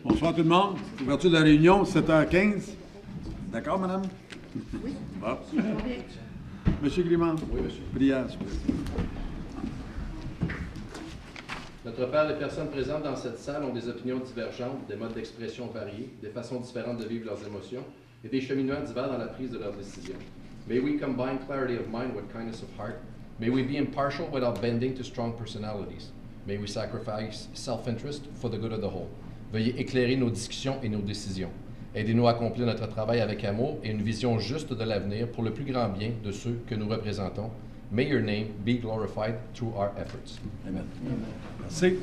Bonsoir tout le monde. Ouverture de la réunion, 7h15. D'accord, madame? Oui. Bon. Monsieur Grimand. Oui, monsieur. Prière, s'il vous plaît. Notre Père, les personnes présentes dans cette salle ont des opinions divergentes, des modes d'expression variés, des façons différentes de vivre leurs émotions et des cheminements divers dans la prise de leurs décisions. May we combine clarity of mind with kindness of heart. May we be impartial without bending to strong personalities. May we sacrifice self-interest for the good of the whole. Veuillez éclairer nos discussions et nos décisions. Aidez-nous à accomplir notre travail avec amour et une vision juste de l'avenir pour le plus grand bien de ceux que nous représentons. May your name be glorified through our efforts. Amen. Merci.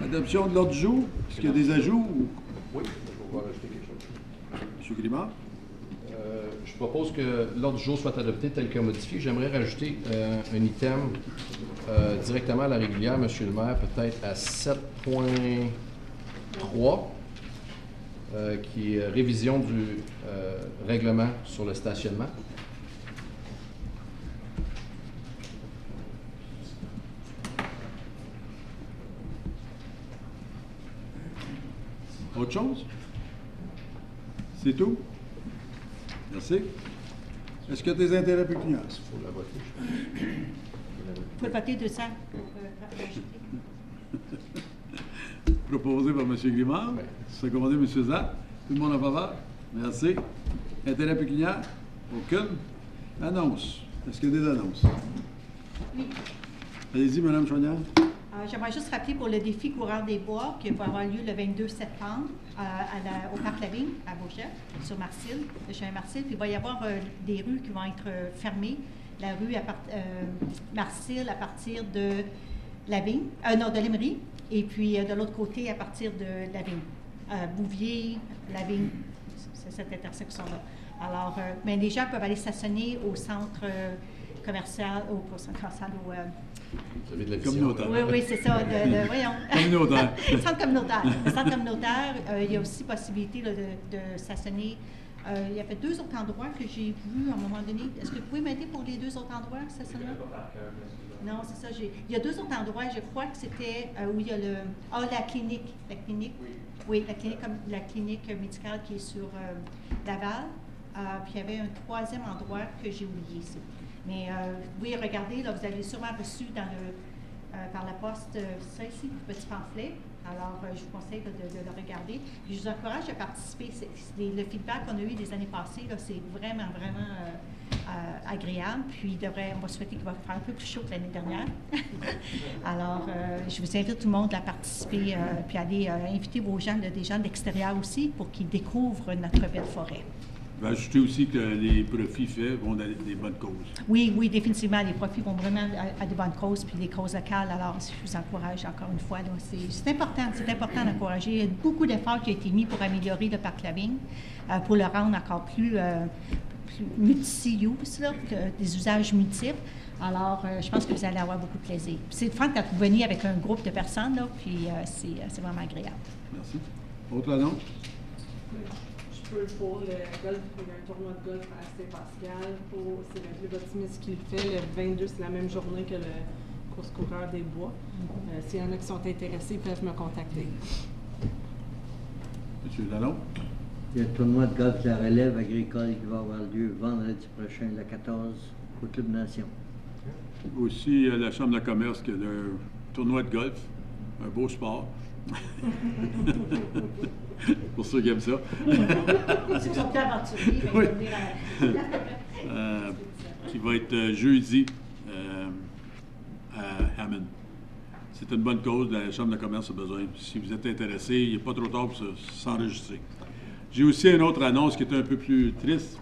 Adoption de l'ordre du jour. Est-ce qu'il y a des ajouts? Oui, je vais pouvoir ajouter quelque chose. Monsieur Grimard. Je propose que l'ordre du jour soit adopté tel que modifié. J'aimerais rajouter un item directement à la régulière, Monsieur le maire, peut-être à 7.3, qui est révision du règlement sur le stationnement. Autre chose? C'est tout? Merci. Est-ce qu'il y a des intérêts pécuniaires? Il faut la voter. Il faut le voter 200 pour rajouter. Proposé par M. Grimard. Oui. Secondé M. Zapp. Tout le monde en faveur? Merci. Intérêt pécuniaire? Aucune. Annonce. Est-ce qu'il y a des annonces? Oui. Allez-y, Mme Chouanière. J'aimerais juste rappeler pour le défi coureur des bois qui va avoir lieu le 22 septembre au Parc Lavigne, à Beauchef, sur Marcille, le chemin Marcille. Puis il va y avoir des rues qui vont être fermées. La rue Marcille à partir de Lavigne, de Lemery, et puis de l'autre côté à partir de Lavigne. Bouvier, Lavigne, c'est cette intersection-là. Alors, mais les gens peuvent aller stationner au centre commercial, au centre commercial, Vous avez de la Communautaire. oui, c'est ça. Voyons. Communautaire. Centre communautaire. Le centre communautaire, il y a aussi possibilité là, de stationner. Il y avait 2 autres endroits que j'ai vus à un moment donné. Est-ce que vous pouvez m'aider pour les 2 autres endroits, stationnement? Non, c'est ça. Il y a 2 autres endroits. Je crois que c'était où il y a la clinique. La clinique. Oui, la clinique médicale qui est sur Laval. Puis il y avait un 3e endroit que j'ai oublié ici. Mais oui, regardez, là, vous avez sûrement reçu par la poste ça ici, le petit pamphlet. Alors, je vous conseille de le regarder. Puis, je vous encourage à participer. Le feedback qu'on a eu des années passées, là, c'est vraiment, vraiment agréable. Puis, on va souhaiter qu'il va faire un peu plus chaud que l'année dernière. Alors, je vous invite tout le monde à participer, puis aller inviter vos gens, des gens de l'extérieur aussi, pour qu'ils découvrent notre belle forêt. Je vais ajouter aussi que les profits faits vont dans des bonnes causes. Oui, définitivement. Les profits vont vraiment à de bonnes causes, puis les causes locales. Alors, je vous encourage encore une fois. C'est important d'encourager. Il y a beaucoup d'efforts qui ont été mis pour améliorer le parc Lavigne, pour le rendre encore plus multi-use, des usages multiples. Alors, je pense que vous allez avoir beaucoup de plaisir. C'est le fun quand vous venez avec un groupe de personnes, là, puis c'est vraiment agréable. Merci. Autre annonce? Pour le golf, il y a un tournoi de golf à Saint-Pascal. C'est le club optimiste qui le fait. Le 22, c'est la même journée que le course coureur des bois. S'il y en a qui sont intéressés, ils peuvent me contacter. Monsieur Lalonde? Il y a un tournoi de golf de la relève agricole qui va avoir lieu vendredi prochain, le 14, au Club Nation. Aussi, la Chambre de commerce qui a le tournoi de golf. Un beau sport. Pour ceux qui aiment ça. Si vous êtes aventuriers, Oui. venir Qui va être jeudi à Hammond. c'est une bonne cause, la Chambre de commerce a besoin. Si vous êtes intéressé, il n'est pas trop tard pour s'enregistrer. J'ai aussi une autre annonce qui est un peu plus triste.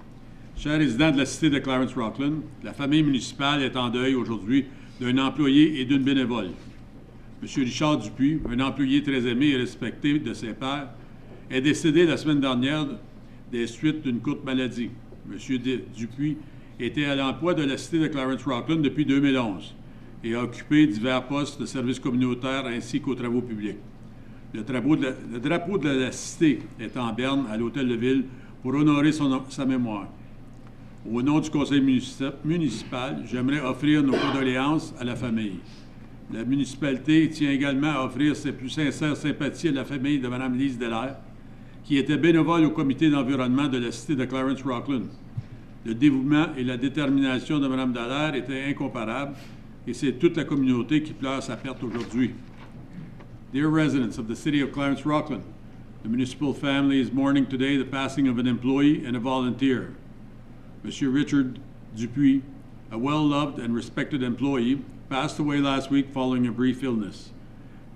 Chers résidents de la cité de Clarence-Rockland, la famille municipale est en deuil aujourd'hui d'un employé et d'une bénévole. M. Richard Dupuis, un employé très aimé et respecté de ses pairs, est décédé la semaine dernière des suites d'une courte maladie. M. Dupuis était à l'emploi de la cité de Clarence-Rockland depuis 2011 et a occupé divers postes de services communautaires ainsi qu'aux travaux publics. Le drapeau de la cité est en berne à l'Hôtel de Ville pour honorer sa mémoire. Au nom du conseil municipal, j'aimerais offrir nos condoléances à la famille. La municipalité tient également à offrir ses plus sincères sympathies à la famille de Mme Lise Dallaire, qui était bénévole au comité d'environnement de la cité de Clarence-Rockland. Le dévouement et la détermination de Mme Dallaire étaient incomparables et c'est toute la communauté qui pleure sa perte aujourd'hui. Dear residents of the city of Clarence-Rockland, the municipal family is mourning today the passing of an employee and a volunteer. Monsieur Richard Dupuis, a well-loved and respected employee, passed away last week following a brief illness.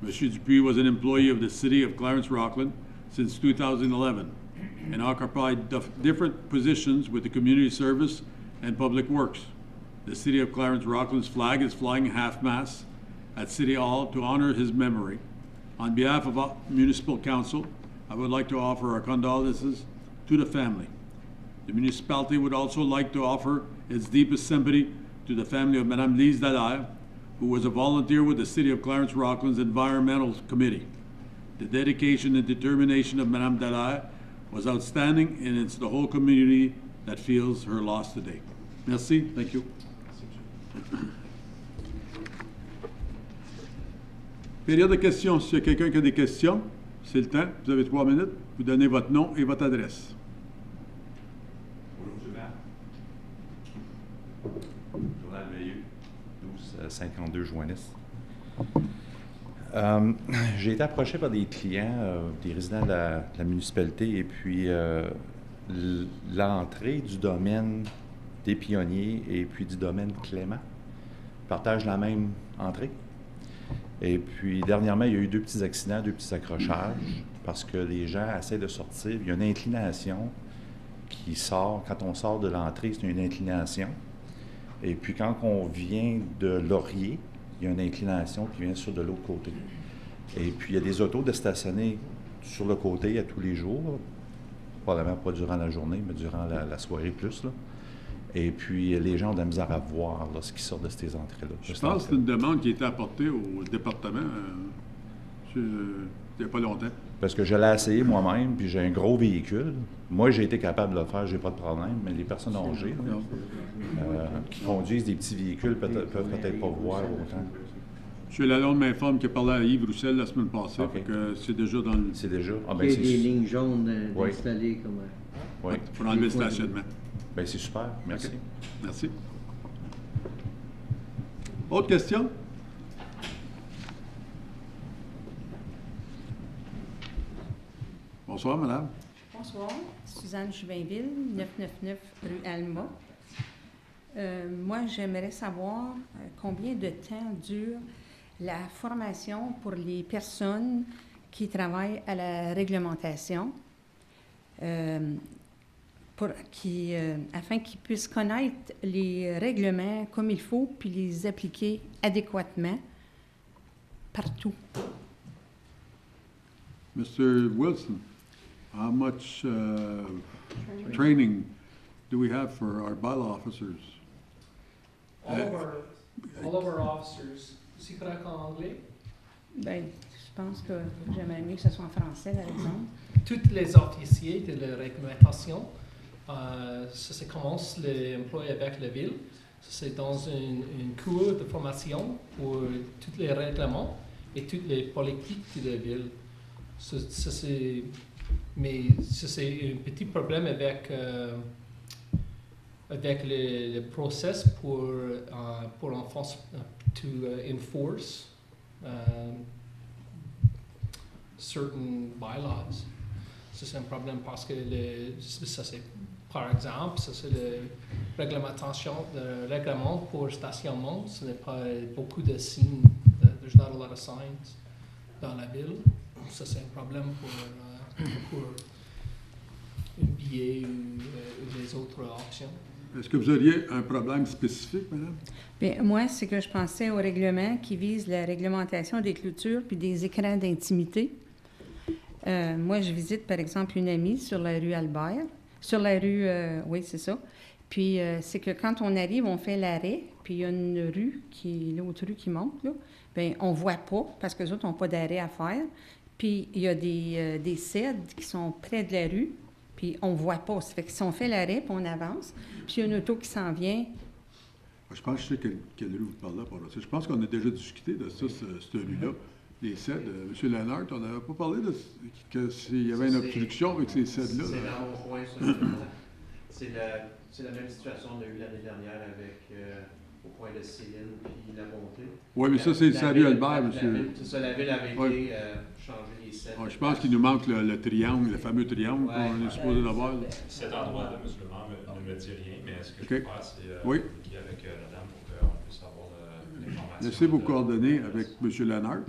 Monsieur Dupuis was an employee of the city of Clarence-Rockland since 2011 and occupied different positions with the community service and public works. The city of Clarence-Rockland's flag is flying half-mast at City Hall to honor his memory. On behalf of our Municipal Council, I would like to offer our condolences to the family. The municipality would also like to offer its deepest sympathy to the family of Mme. Lise Dallaire, who was a volunteer with the City of Clarence-Rockland's Environmental Committee. The dedication and determination of Mme. Dallaire was outstanding, and it's the whole community that feels her loss today. Merci. Thank you. Période de questions. S'il y a quelqu'un qui a des questions, c'est le temps. Vous avez 3 minutes. Vous donnez votre nom et votre adresse. Bonjour, M. le maire. Journal Veilleux, 1252 Joannis. J'ai été approché par des clients, des résidents de la municipalité, et puis l'entrée du domaine des Pionniers et puis du domaine Clément partagent la même entrée. Et puis, dernièrement, il y a eu 2 petits accidents, 2 petits accrochages, parce que les gens essaient de sortir. Il y a une inclination qui sort. Quand on sort de l'entrée, c'est une inclination. Et puis, quand on vient de Laurier, il y a une inclination qui vient sur de l'autre côté. Et puis, il y a des autos de stationner sur le côté à tous les jours. Probablement pas durant la journée, mais durant la soirée plus, là. Et puis, les gens ont de la misère à voir là, ce qui sort de ces entrées-là. Je pense que c'est une demande qui a été apportée au département il n'y a pas longtemps. Parce que je l'ai essayé moi-même, puis j'ai un gros véhicule. Moi, j'ai été capable de le faire, j'ai pas de problème, mais les personnes âgées qui conduisent des petits véhicules peuvent peut-être pas voir autant. M. Lalonde m'informe qu'il a parlé à Yves Roussel la semaine passée, Okay. que c'est déjà dans le... C'est déjà? Ah, Il y a des lignes jaunes installées comme... Oui. Pour enlever le stationnement. Bien, c'est super. Merci. Okay. Merci. Autre question? Bonsoir, madame. Bonsoir, Suzanne Jubainville, 999 rue Alma. Moi, j'aimerais savoir combien de temps dure la formation pour les personnes qui travaillent à la réglementation, afin qu'ils puissent connaître les règlements comme il faut puis les appliquer adéquatement partout. Mr. Wilson, how much training do we have for our bylaw officers? All of our officers. C'est correct en anglais? Bien, je pense que j'aimerais mieux que ce soit en français, par exemple. Tous les officiers de la réglementation, ça commence l'emploi avec la ville. C'est dans une cours de formation pour tous les règlements et toutes les politiques de la ville. Mais c'est un petit problème avec le process pour enforce certain bylaws. Ça, c'est un problème parce que par exemple, ça c'est le réglement pour stationnement. Ce n'est pas beaucoup de signes de there's not a lot of signs dans la ville. Ça, c'est un problème pour un billet ou les autres options. Est-ce que vous auriez un problème spécifique, madame? Bien, moi, c'est que je pensais au règlement qui vise la réglementation des clôtures puis des écrans d'intimité. Moi, je visite, par exemple, une amie sur la rue Albert. Sur la rue, oui, c'est ça. Puis, c'est que quand on arrive, on fait l'arrêt, puis il y a une rue, l'autre rue qui monte, là. Bien, on ne voit pas, parce que les autres n'ont pas d'arrêt à faire. Puis, il y a des cèdres qui sont près de la rue, puis on ne voit pas. Ça fait que si on fait l'arrêt, puis on avance, puis il y a une auto qui s'en vient. Je pense que je sais quelle rue vous parlez par là. Je pense qu'on a déjà discuté de ça, cette rue-là. Les cèdres. M. Lennart, on n'avait pas parlé de s'il y avait une obstruction avec ces cèdres-là. C'est dans mon coin, ça. C'est la même situation qu'on a eu l'année dernière avec au coin de Céline puis la montée. Oui, mais ça, c'est la rue Albert, monsieur. C'est ça, la ville avait été changer les cèdres. Je pense qu'il nous manque le triangle, le fameux triangle qu'on est supposé d'avoir. Cet endroit de M. Lemar ne me dit rien, mais est-ce que je peux passer avec la dame pour qu'on puisse avoir l'information? Laissez vos coordonnées avec M. Lennart.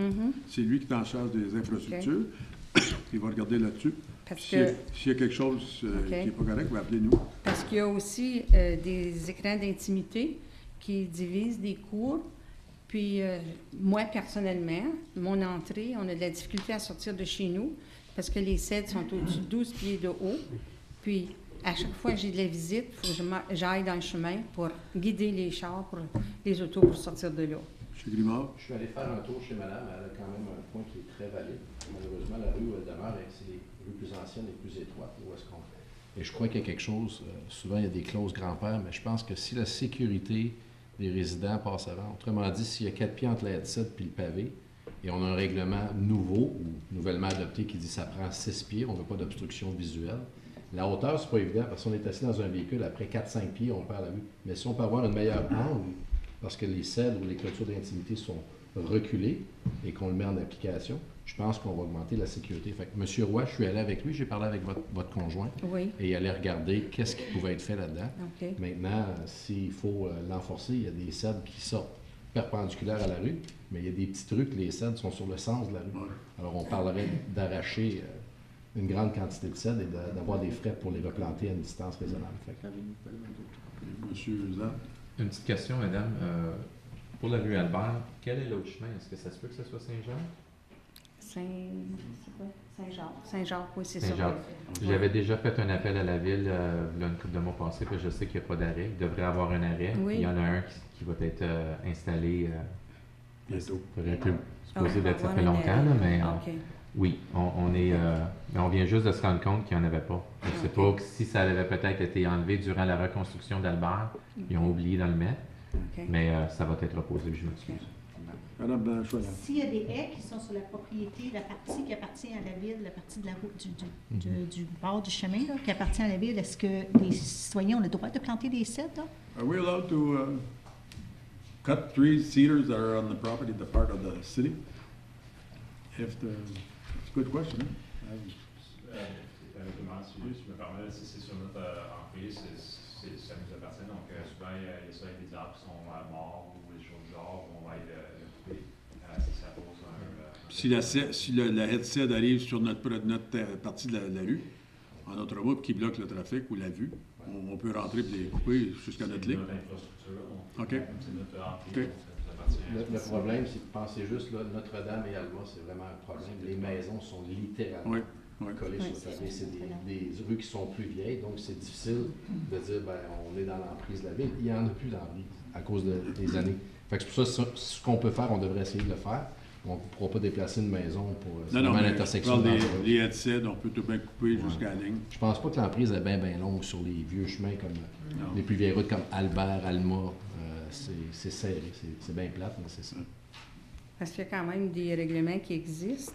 C'est lui qui est en charge des infrastructures. Il va regarder là-dessus. S'il y a quelque chose qui n'est pas correct, vous appelez-nous. Parce qu'il y a aussi des écrans d'intimité qui divisent des cours. Puis, moi, personnellement, mon entrée, on a de la difficulté à sortir de chez nous parce que les cèdres sont au-dessus de 12 pieds de haut. Puis, à chaque fois que j'ai de la visite, il faut que j'aille dans le chemin pour guider les chars, les autos pour sortir de là. M. Grimard? Je suis allé faire un tour chez madame. Elle a quand même un point qui est très valide. Malheureusement, la rue demeure, c'est les rues plus anciennes et plus étroites. Où est-ce qu'on... Et je crois qu'il y a quelque chose, souvent il y a des clauses grand-père, mais je pense que si la sécurité des résidents passe avant, autrement dit, s'il y a 4 pieds entre la headset et le pavé, et on a un règlement nouveau ou nouvellement adopté qui dit que ça prend 6 pieds, on ne veut pas d'obstruction visuelle. La hauteur, c'est pas évident, parce qu'on est assis dans un véhicule, après 4-5 pieds, on perd la vue. Mais si on peut avoir une meilleure angle, parce que les cèdres ou les clôtures d'intimité sont reculées et qu'on le met en application, je pense qu'on va augmenter la sécurité. Fait que M. Roy, je suis allé avec lui, j'ai parlé avec votre conjoint, et il allait regarder qu'est-ce qui pouvait être fait là-dedans. Okay. Maintenant, s'il faut l'enforcer, il y a des cèdres qui sortent perpendiculaires à la rue, mais il y a des petits trucs, les cèdres sont sur le sens de la rue. Alors, on parlerait d'arracher une grande quantité de cèdres et d'avoir des frais pour les replanter à une distance raisonnable. Monsieur Zan. Une petite question, madame. Pour la rue Albert, quel est l'autre chemin? Est-ce que ça se peut que ce soit Saint-Jean? Saint-Jacques, oui, c'est ça. Saint-Jacques. J'avais déjà fait un appel à la ville il y a une couple de mois passés, puis je sais qu'il n'y a pas d'arrêt. Il devrait y avoir un arrêt. Oui. Il y en a un qui va être installé bientôt. Supposé d'être ça fait longtemps, là, mais oui, on vient juste de se rendre compte qu'il n'y en avait pas. Je ne sais pas si ça avait peut-être été enlevé durant la reconstruction d'Albert. Ils ont oublié de le mettre, mais ça va être reposé, je m'excuse. Madame Choyant. S'il y a des haies qui sont sur la propriété, la partie qui appartient à la ville, la partie de la route du bord du chemin là, qui appartient à la ville, est-ce que les citoyens ont le droit de planter des cèdres? Là? Are we allowed to cut 3 cedars that are on the property, the part of the city? It's a good question. Si je me permets, si c'est sur notre emprise, ça nous appartient. Donc, souvent, il y a ça avec des arbres qui sont morts ou des choses du genre, où on va le couper. Si ça pose un... Si la headset arrive sur notre partie de la rue, en notre route qui bloque le trafic ou la vue, on peut rentrer et les couper jusqu'à notre ligne. C'est notre infrastructure. C'est notre emprise. Le problème, c'est que pensez juste, là, Notre-Dame et Alma, c'est vraiment un problème. Les maisons sont littéralement collées sur le pavé. C'est des rues qui sont plus vieilles, donc c'est difficile de dire, on est dans l'emprise de la ville. Il n'y en a plus d'emprise à cause des années. Fait que c'est pour ça, ce qu'on peut faire, on devrait essayer de le faire. On ne pourra pas déplacer une maison pour l'intersection. Les headsets, on peut tout bien couper jusqu'à la ligne. Je pense pas que l'emprise est bien longue sur les vieux chemins comme les plus vieilles routes comme Albert, Alma. C'est serré, c'est bien plate, mais c'est ça. Parce qu'il y a quand même des règlements qui existent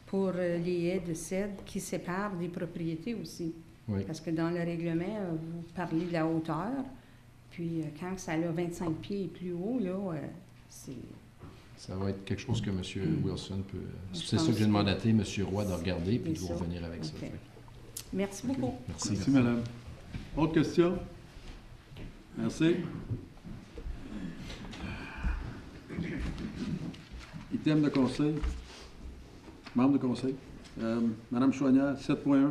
pour les haies de cèdre qui séparent des propriétés aussi. Oui. Parce que dans le règlement, vous parlez de la hauteur, puis quand ça a 25 pieds et plus haut, là, c'est... Ça va être quelque chose que M. Wilson peut... C'est ça que j'ai demandé à M. Roy de regarder, puis de vous revenir avec ça. Merci beaucoup. Merci, madame. Autre question? Merci. Item de conseil. Membre de conseil. Madame Chouanière, 7.1.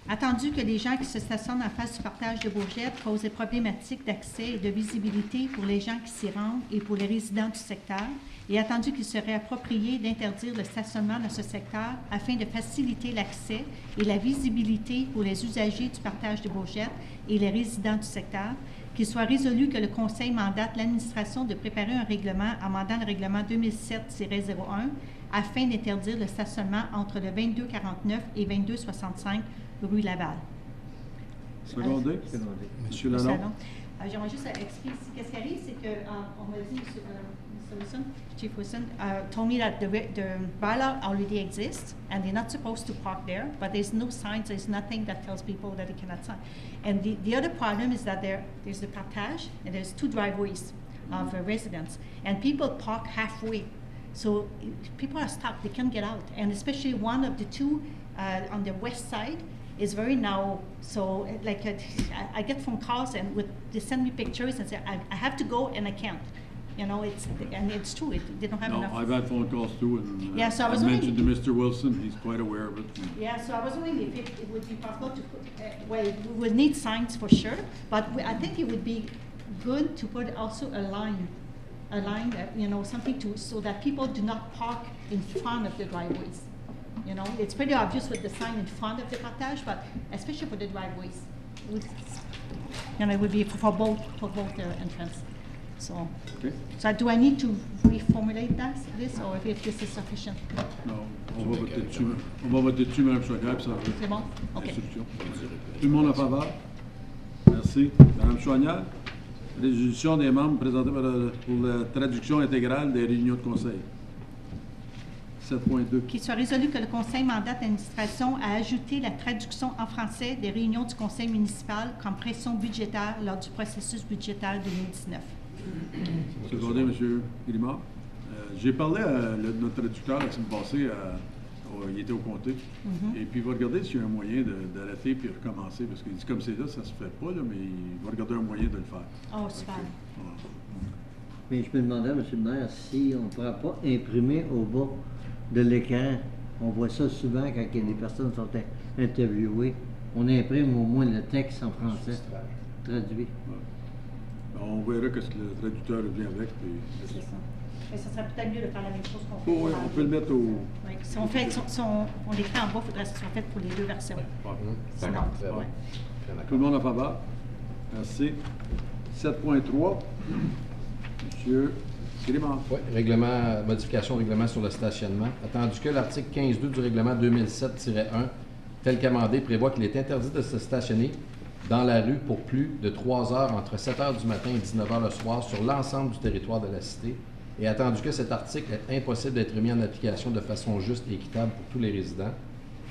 Attendu que les gens qui se stationnent en face du partage de Bourgette causent des problématiques d'accès et de visibilité pour les gens qui s'y rendent et pour les résidents du secteur, et attendu qu'il serait approprié d'interdire le stationnement dans ce secteur afin de faciliter l'accès et la visibilité pour les usagers du partage de Bourgette et les résidents du secteur, qu'il soit résolu que le Conseil mandate l'administration de préparer un règlement amendant le règlement 2007-01 afin d'interdire le stationnement entre le 2249 et 2265 rue Laval. Secondé. Monsieur Lalonde. J'aimerais juste expliquer ici. Qu'est-ce qui arrive, c'est qu'on m'a dit, Mr. Wilson, Chief Wilson, told me that the bylaw already exists and they're not supposed to park there, but there's no signs, there's nothing that tells people that they cannot sign. And the other problem is that there's the partage and there's 2 driveways of residents, and people park halfway. So people are stuck, they can't get out. And especially one of the 2 on the west side is very narrow. So like I get phone calls and they send me pictures and say, I have to go and I can't. You know, it's true. They don't have enough. I've had phone calls too, and yeah, so I mentioned to Mr. Wilson, he's quite aware of it. Yeah, so I was wondering if it would be possible to put, well, we would need signs for sure, but I think it would be good to put also a line that, you know, something so that people do not park in front of the driveways. You know, it's pretty obvious with the sign in front of the partage, but especially for the driveways. You know, it would be for both entrance. So, okay. So do I need to reformulate this, or if this is sufficient? Non, on va voter dessus, Mme Chouanière, puis ça va. C'est bon? OK. Instruction. Tout le monde en faveur? Merci. Mme Chouanière, résolution des membres présentée pour la traduction intégrale des réunions de conseil. 7.2. Qu'il soit résolu que le conseil mandate l'administration à ajouter la traduction en français des réunions du conseil municipal comme pression budgétaire lors du processus budgétaire 2019. Secondé, M. Grimard. J'ai parlé à notre traducteur la semaine passée, il était au comté, et puis il va regarder s'il y a un moyen d'arrêter puis recommencer, parce qu'il dit comme c'est là, ça se fait pas, là, mais il va regarder un moyen de le faire. Oh, super. Mais je me demandais, M. le maire, si on ne pourra pas imprimer au bas de l'écran. On voit ça souvent quand des personnes sont interviewées. On imprime au moins le texte en français, traduit. Ouais. On verra que le traducteur vient avec. C'est ça. Mais ça serait peut-être mieux de faire la même chose qu'on fait. Oui, on peut le mettre au... Oui. Si on l'écrit en bas, il faudrait que ce soit fait pour les 2 versions. Sinon, ouais. Tout le monde en faveur? Merci. 7.3. Monsieur Grimard. Oui, modification règlement sur le stationnement. Attendu que l'article 15.2 du règlement 2007-1, tel qu'amendé, prévoit qu'il est interdit de se stationner dans la rue pour plus de 3 heures entre 7 heures du matin et 19 heures le soir sur l'ensemble du territoire de la cité. Et attendu que cet article est impossible d'être mis en application de façon juste et équitable pour tous les résidents,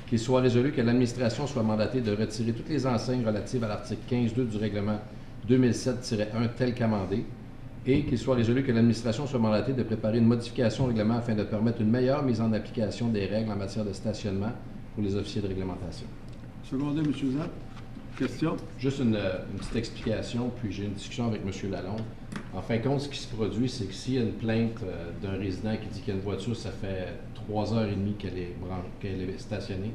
qu'il soit résolu que l'administration soit mandatée de retirer toutes les enseignes relatives à l'article 15.2 du règlement 2007-1 tel qu'amendé, et qu'il soit résolu que l'administration soit mandatée de préparer une modification au règlement afin de permettre une meilleure mise en application des règles en matière de stationnement pour les officiers de réglementation. Secondé, M. Zapp. Question? Juste une petite explication, puis j'ai une discussion avec M. Lalonde. En fin de compte, ce qui se produit, c'est que s'il y a une plainte d'un résident qui dit qu'il y a une voiture, ça fait 3h30 qu'elle est stationnée,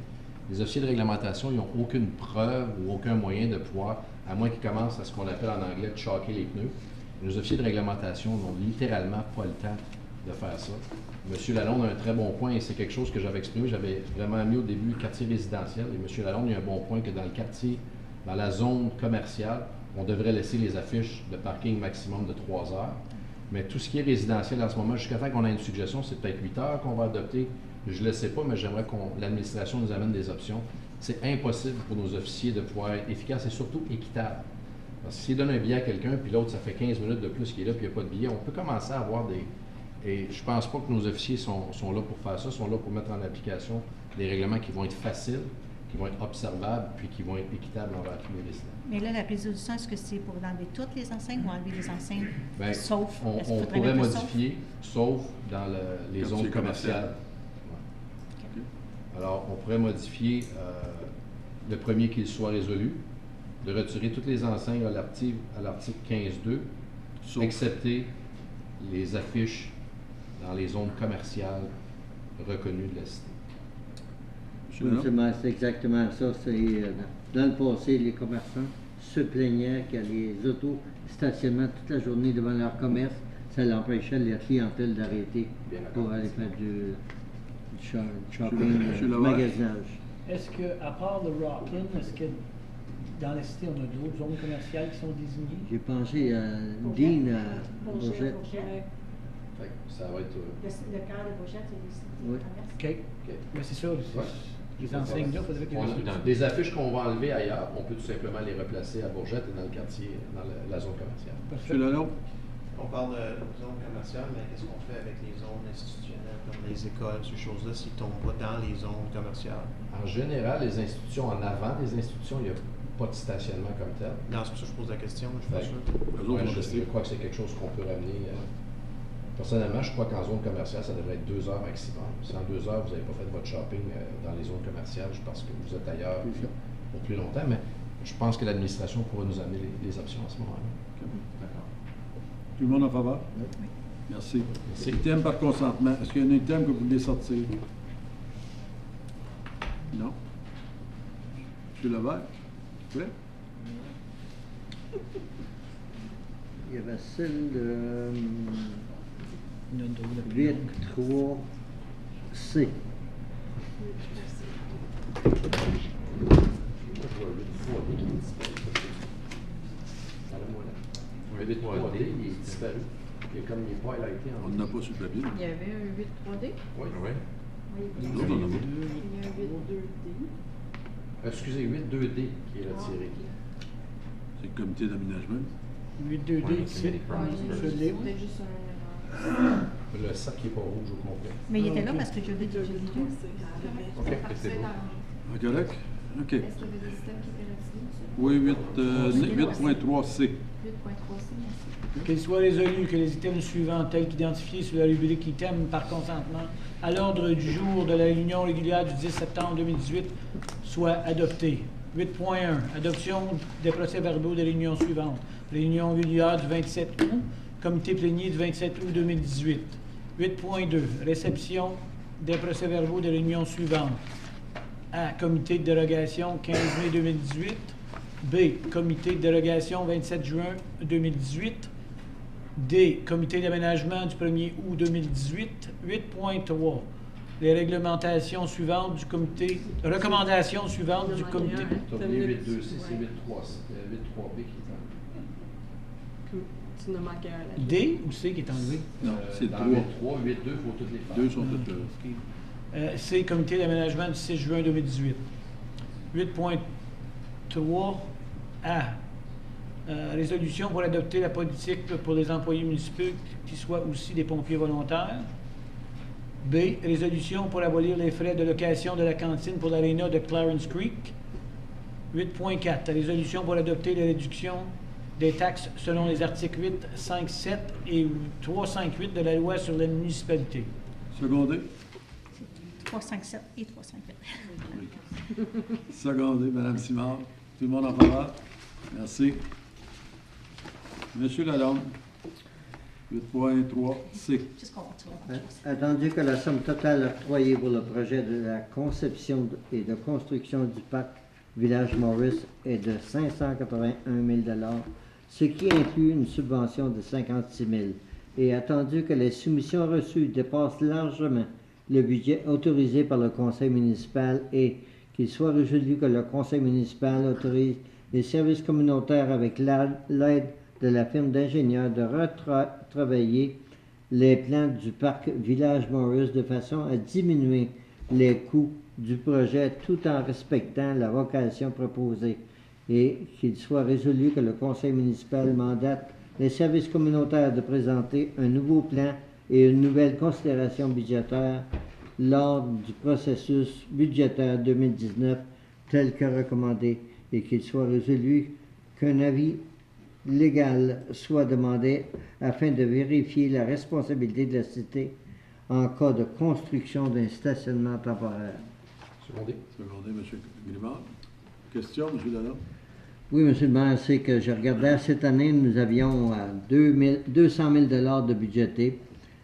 les officiers de réglementation, ils n'ont aucune preuve ou aucun moyen de pouvoir, à moins qu'ils commencent à ce qu'on appelle en anglais « choquer les pneus ». Les officiers de réglementation n'ont littéralement pas le temps de faire ça. M. Lalonde a un très bon point et c'est quelque chose que j'avais exprimé. J'avais vraiment mis au début le quartier résidentiel et M. Lalonde a un bon point que dans le quartier, dans la zone commerciale, on devrait laisser les affiches de parking maximum de 3 heures. Mais tout ce qui est résidentiel en ce moment, jusqu'à temps qu'on ait une suggestion, c'est peut-être 8 heures qu'on va adopter. Je ne le sais pas, mais j'aimerais que l'administration nous amène des options. C'est impossible pour nos officiers de pouvoir être efficaces et surtout équitables. Parce que s'ils donnent un billet à quelqu'un, puis l'autre, ça fait 15 minutes de plus qu'il est là, puis il n'y a pas de billet, on peut commencer à avoir des... Et je pense pas que nos officiers sont là pour faire ça, sont là pour mettre en application des règlements qui vont être faciles, qui vont être observables, puis qui vont être équitables envers tous les résidents. Mais là, la résolution, est-ce que c'est pour enlever toutes les enseignes ou enlever les enseignes, bien, sauf? On pourrait modifier, sauf dans les zones commerciales. Ouais. Okay. Alors, on pourrait modifier le premier qu'il soit résolu, de retirer toutes les enseignes relatives à l'article 15.2, excepté les affiches dans les zones commerciales reconnues de la cité. Monsieur le maire, c'est exactement ça. Dans le passé, les commerçants se plaignaient que les autos stationnaient toute la journée devant leur commerce. Ça l'empêchait la clientèle d'arrêter pour aller faire du shopping, du magasinage. Est-ce qu'à part le Rockland, est-ce que dans la cité, on a d'autres zones commerciales qui sont désignées? J'ai pensé à Dean, à Bourget. Ça va être... Le cœur de Bourget, c'est des cités Oui. commerce. OK. Mais c'est ça. Les enseignes là, il faudrait qu'il y ait des affiches qu'on va enlever ailleurs, on peut tout simplement les replacer à Bourgette et dans le quartier, dans la zone commerciale. Monsieur Lalonde? On parle de zone commerciale, mais qu'est-ce qu'on fait avec les zones institutionnelles, comme les écoles, ces choses-là, s'ils ne tombent pas dans les zones commerciales? En général, les institutions, en avant des institutions, il n'y a pas de stationnement comme tel. Non, c'est pour ça que je pose la question, je suis pas sûr. Je crois que c'est quelque chose qu'on peut ramener. Personnellement, je crois qu'en zone commerciale, ça devrait être 2 heures maximum. Si en 2 heures, vous n'avez pas fait votre shopping dans les zones commerciales, je pense que vous êtes ailleurs pour plus longtemps, mais je pense que l'administration pourrait nous amener les options à ce moment-là. D'accord. Tout le monde en faveur? Oui. Merci. Item par consentement. Est-ce qu'il y a un item que vous voulez sortir? Non? Monsieur Levert? Prêt? Il y avait celle de 8.3C. Le 8.3D, il est disparu. Il n'est pas highlighté. On n'a pas sur le papier. Il y avait un 8.3D? Oui. Oui. Nous autres, on en a pas. Il y a un 8.2D. Excusez, 8.2D qui est retiré. C'est le comité d'aménagement. 8.2D, c'est C'était juste un erreur. Le sac qui n'est pas rouge au complet. Mais il était là parce que je l'ai dit. OK, c'est beau. Ah, correct? OK. Est-ce qu'il y avait des systèmes qui étaient retirés? Oui, 8.3C. 8.3C, merci. qu'il soit résolu que les items suivants, tels qu'identifiés sur la rubrique item par consentement, à l'ordre du jour de la réunion régulière du 10 septembre 2018, soient adoptés. 8.1. Adoption des procès-verbaux des réunions suivantes. Réunion régulière du 27 août, comité plénier du 27 août 2018. 8.2. Réception des procès-verbaux des réunions suivantes. A. Comité de dérogation 15 mai 2018. B. Comité de dérogation 27 juin 2018. D. Comité d'aménagement du 1er août 2018. 8.3. Les réglementations suivantes du comité... Recommandations suivantes du comité... Tu as oublié 8.2C, c'est 8.3B qui est en... Tu n'as manqué un là. D ou C qui est enlevé? Non, c'est 3. 8.3, 8.2, il faut toutes les faire. 2 sont toutes là. C. Comité d'aménagement du 6 juin 2018. 8.3 A. Résolution pour adopter la politique pour les employés municipaux qui soient aussi des pompiers volontaires. B. Résolution pour abolir les frais de location de la cantine pour l'aréna de Clarence Creek. 8.4. Résolution pour adopter les réductions des taxes selon les articles 8, 5, 7 et 3, 5, 8 de la loi sur les municipalités. Secondé? 357 et 358. Secondé, Mme Simard. Tout le monde en faveur? Merci. Monsieur Lalonde, 8.3C. Attendu que la somme totale octroyée pour le projet de la conception et de construction du parc Village Morris est de 581 000 $, ce qui inclut une subvention de 56 000 $. Et attendu que les soumissions reçues dépassent largement le budget autorisé par le conseil municipal et qu'il soit résolu que le conseil municipal autorise les services communautaires avec l'aide de la firme d'ingénieurs de retravailler les plans du parc Village Morris de façon à diminuer les coûts du projet tout en respectant la vocation proposée et qu'il soit résolu que le conseil municipal mandate les services communautaires de présenter un nouveau plan et une nouvelle considération budgétaire lors du processus budgétaire 2019 tel que recommandé et qu'il soit résolu qu'un avis légal soit demandé afin de vérifier la responsabilité de la cité en cas de construction d'un stationnement temporaire. Secondé. Secondé, M. Grimard. Question, M. Lalonde? Oui, M. le maire, c'est que je regardais cette année, nous avions 200 000 de budgétés.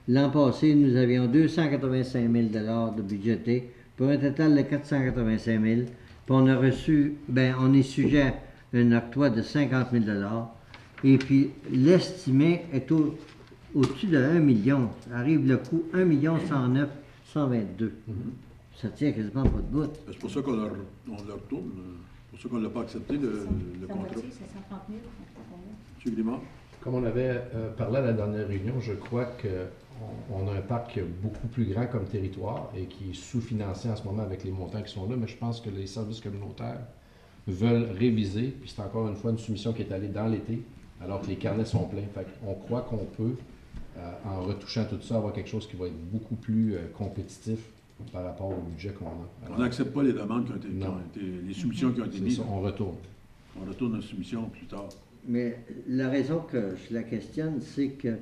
L'an passé, nous avions 285 000 de budgétés pour un total de 485 000. Puis on a reçu, on est sujet à un octroi de 50 000 et puis l'estimé est au-dessus de 1 million. Arrive le coût 1 109 122. Ça tient quasiment pas de bout. C'est pour ça qu'on leur retourne. C'est pour ça qu'on ne l'a pas accepté, le contrat. C'est 130 000. M. Grimard? Comme on avait parlé à la dernière réunion, je crois qu'on a un parc beaucoup plus grand comme territoire et qui est sous-financé en ce moment avec les montants qui sont là, mais je pense que les services communautaires veulent réviser, puis c'est encore une fois une soumission qui est allée dans l'été, alors que les carnets sont pleins. Fait qu'on croit qu'on peut, en retouchant tout ça, avoir quelque chose qui va être beaucoup plus compétitif par rapport au budget qu'on a. Alors, on n'accepte pas les demandes qui ont été, les soumissions qui ont été mises. Ça, on retourne. On retourne aux soumissions plus tard. Mais la raison que je la questionne, c'est que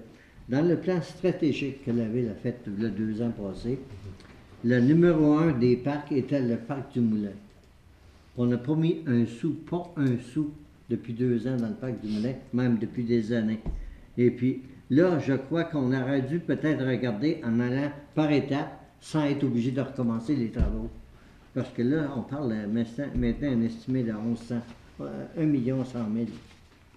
dans le plan stratégique que la Ville a fait il y a 2 ans passés, le numéro 1 des parcs était le parc du Moulin. On n'a pas mis pas un sou depuis 2 ans dans le parc du Moulin, même depuis des années. Et puis là, je crois qu'on aurait dû peut-être regarder en allant par étapes sans être obligé de recommencer les travaux. Parce que là, on parle maintenant d'un estimé de 1 100 000.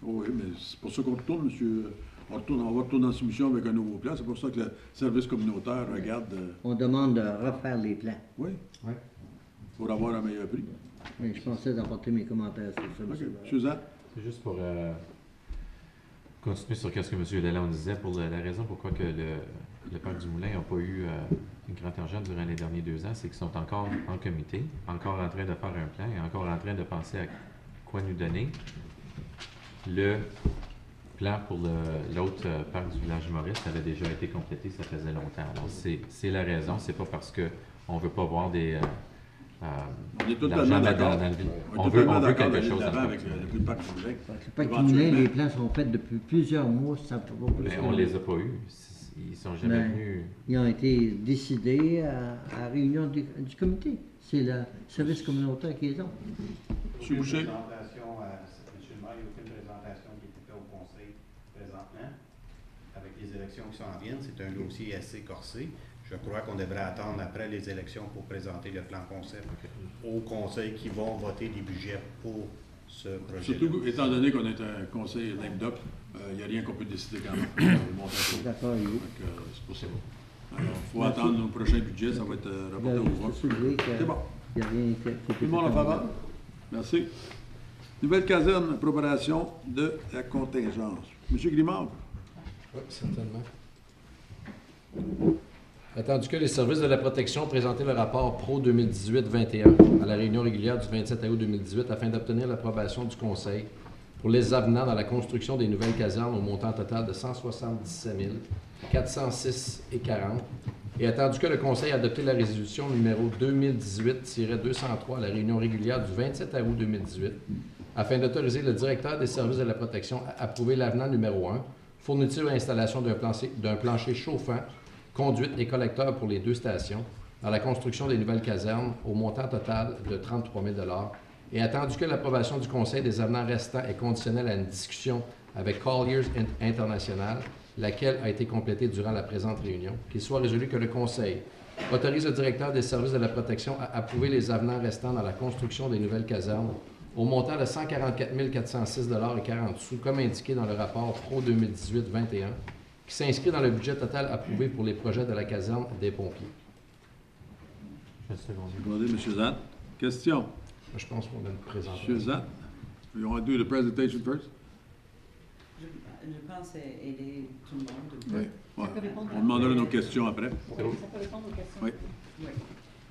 Oui, mais c'est pour ça qu'on retourne, monsieur. On va retourner en soumission avec un nouveau plan. C'est pour ça que le service communautaire regarde. On demande de refaire les plans. Oui. Pour avoir un meilleur prix. Oui, je pensais d'apporter mes commentaires sur ça. OK. Suzanne? C'est juste pour continuer sur ce que M. Lalonde disait, pour la raison pourquoi que le parc du Moulin n'a pas eu une grande urgence durant les derniers 2 ans, c'est qu'ils sont encore en comité, encore en train de faire un plan et encore en train de penser à quoi nous donner. Le plan pour l'autre parc du village Maurice avait déjà été complété, ça faisait longtemps. Alors, c'est la raison, c'est pas parce qu'on ne veut pas voir des... on est totalement d'accord. On veut quelque chose avec le parc du Moulin. Le parc du Moulin, les plans sont faits depuis plusieurs mois, ça peut pas plus. Mais on ne les a pas eus. Ils ne sont jamais venus. Ils ont été décidés à la réunion du comité. C'est le service communautaire qui les ont. M. Boucher? Avec les élections qui s'en viennent, c'est un dossier assez corsé. Je crois qu'on devrait attendre après les élections pour présenter le plan concept au conseil qui vont voter des budgets pour ce projet. Surtout étant donné qu'on est un conseil lame duck, il n'y a rien qu'on peut décider quand même. D'accord, oui. C'est pour ça. Alors, il faut attendre nos prochains budgets, ça va être rapporté au vote. C'est bon. Il n'y a rien été. Tout le monde en faveur? Merci. Nouvelle caserne, approbation de la contingence. M. Grimard? Oui, certainement. Attendu que les services de la protection ont présenté le rapport Pro 2018-21 à la réunion régulière du 27 août 2018 afin d'obtenir l'approbation du Conseil pour les avenants dans la construction des nouvelles casernes au montant total de 177 406,40 et attendu que le Conseil ait adopté la résolution numéro 2018-203 à la réunion régulière du 27 août 2018 afin d'autoriser le directeur des services de la protection à approuver l'avenant numéro 1, fourniture et installation d'un plancher chauffant, conduite et collecteur pour les 2 stations, dans la construction des nouvelles casernes au montant total de 33 000 et attendu que l'approbation du Conseil des avenants restants est conditionnelle à une discussion avec Colliers International, laquelle a été complétée durant la présente réunion, qu'il soit résolu que le Conseil autorise le directeur des services de la protection à approuver les avenants restants dans la construction des nouvelles casernes au montant de 144 406,40 $, comme indiqué dans le rapport Pro 2018-21, qui s'inscrit dans le budget total approuvé pour les projets de la caserne des pompiers. Demandez, M. Zat. Question? Je pense qu'on a une présentation. M. Zat, you want to do the presentation first? Je pense aider tout le monde. Oui. Ouais. On demandera nos questions après. Ça peut répondre aux questions. Oui. Oui.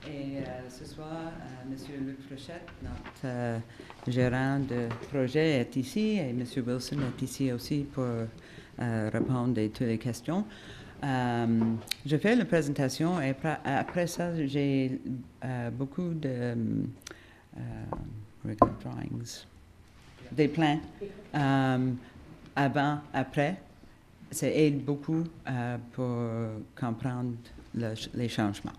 Et ce soir, M. Luc Fréchette, notre gérant de projet, est ici et M. Wilson est ici aussi pour répondre à toutes les questions. Je fais la présentation et après ça, j'ai beaucoup de drawings, des plans avant, après. Ça aide beaucoup pour comprendre les changements.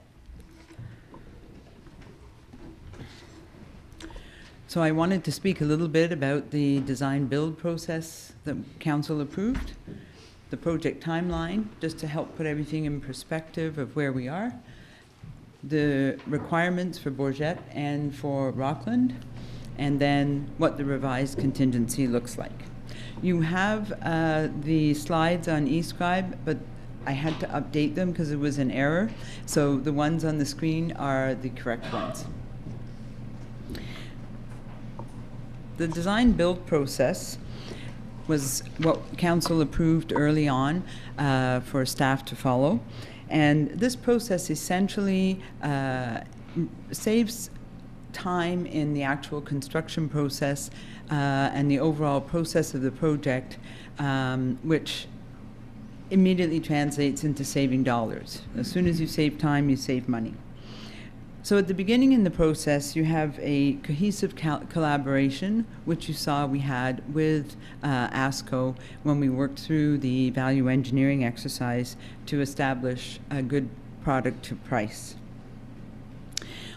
So I wanted to speak a little bit about the design build process that Council approved, the project timeline, just to help put everything in perspective of where we are, the requirements for Bourget and for Rockland, and then what the revised contingency looks like. You have the slides on eScribe, but I had to update them because it was an error. So the ones on the screen are the correct ones. The design build process was what Council approved early on for staff to follow. And this process essentially saves time in the actual construction process and the overall process of the project, which immediately translates into saving dollars. As soon as you save time, you save money. So at the beginning in the process, you have a cohesive collaboration, which you saw we had with ASCO when we worked through the value engineering exercise to establish a good product to price.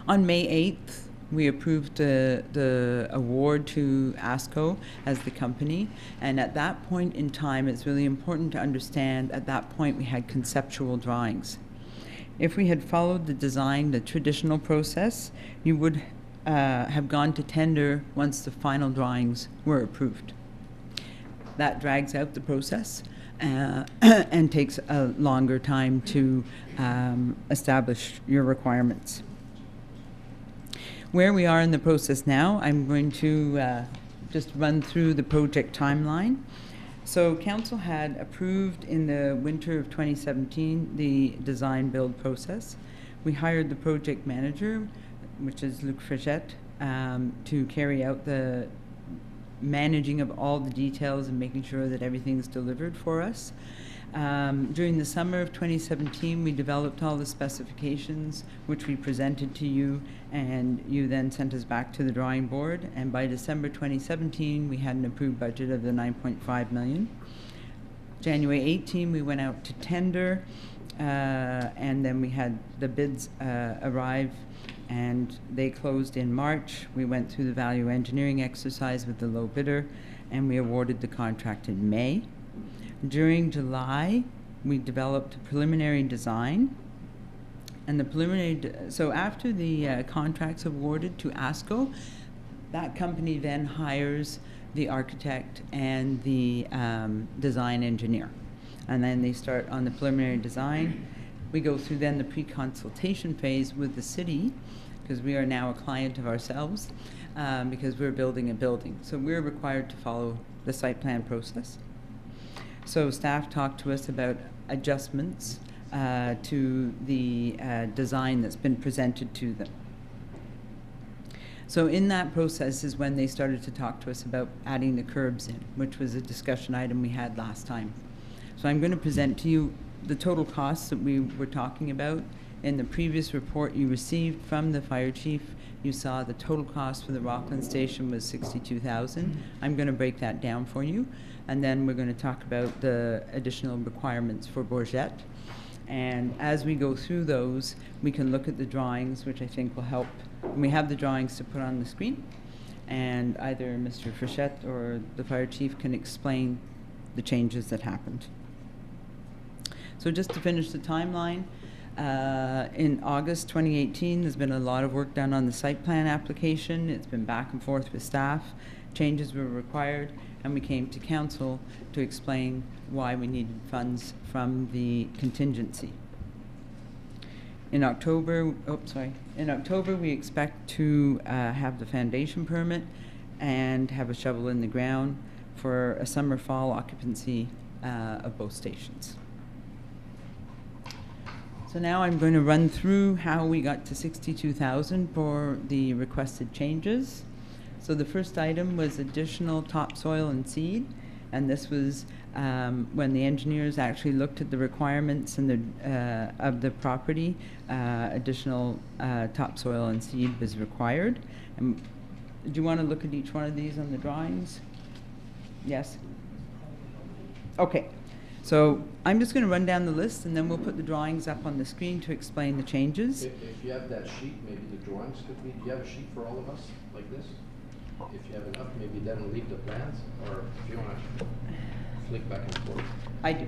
On May 8th, we approved the award to ASCO as the company, and at that point in time, it's really important to understand at that point we had conceptual drawings. If we had followed the traditional process, you would have gone to tender once the final drawings were approved. That drags out the process and takes a longer time to establish your requirements. Where we are in the process now, I'm going to just run through the project timeline. So Council had approved in the winter of 2017 the design build process. We hired the project manager, which is Luc Frechette, to carry out the managing of all the details and making sure that everything's delivered for us. During the summer of 2017, we developed all the specifications, which we presented to you, and you then sent us back to the drawing board. And by December 2017, we had an approved budget of the $9.5 million. January 18, we went out to tender, and then we had the bids arrive, and they closed in March. We went through the value engineering exercise with the low bidder, and we awarded the contract in May. During July, we developed a preliminary design, and so after the contract's awarded to ASCO, that company then hires the architect and the design engineer, and then they start on the preliminary design. We go through then the pre-consultation phase with the city, because we are now a client of ourselves, because we're building a building. So we're required to follow the site plan process. So staff talked to us about adjustments to the design that's been presented to them. So in that process is when they started to talk to us about adding the curbs in, which was a discussion item we had last time. So I'm going to present to you the total costs that we were talking about. In the previous report you received from the fire chief, you saw the total cost for the Rockland station was $62,000. I'm going to break that down for you, and then we're going to talk about the additional requirements for Bourget. And as we go through those, we can look at the drawings, which I think will help. We have the drawings to put on the screen, and either Mr. Frechette or the fire chief can explain the changes that happened. So just to finish the timeline, in August 2018, there's been a lot of work done on the site plan application. It's been back and forth with staff. Changes were required, and we came to council to explain why we needed funds from the contingency. In October, we expect to have the foundation permit and have a shovel in the ground for a summer-fall occupancy of both stations. So now I'm going to run through how we got to $62,000 for the requested changes. So the first item was additional topsoil and seed, and this was when the engineers actually looked at the requirements and of the property. Additional topsoil and seed was required. And do you want to look at each one of these on the drawings? Yes? Okay. So I'm just going to run down the list, and then we'll put the drawings up on the screen to explain the changes. If you have that sheet, maybe the drawings could be, do you have a sheet for all of us like this? if you have enough, maybe then leave the plans, or if you want to flick back and forth. I do.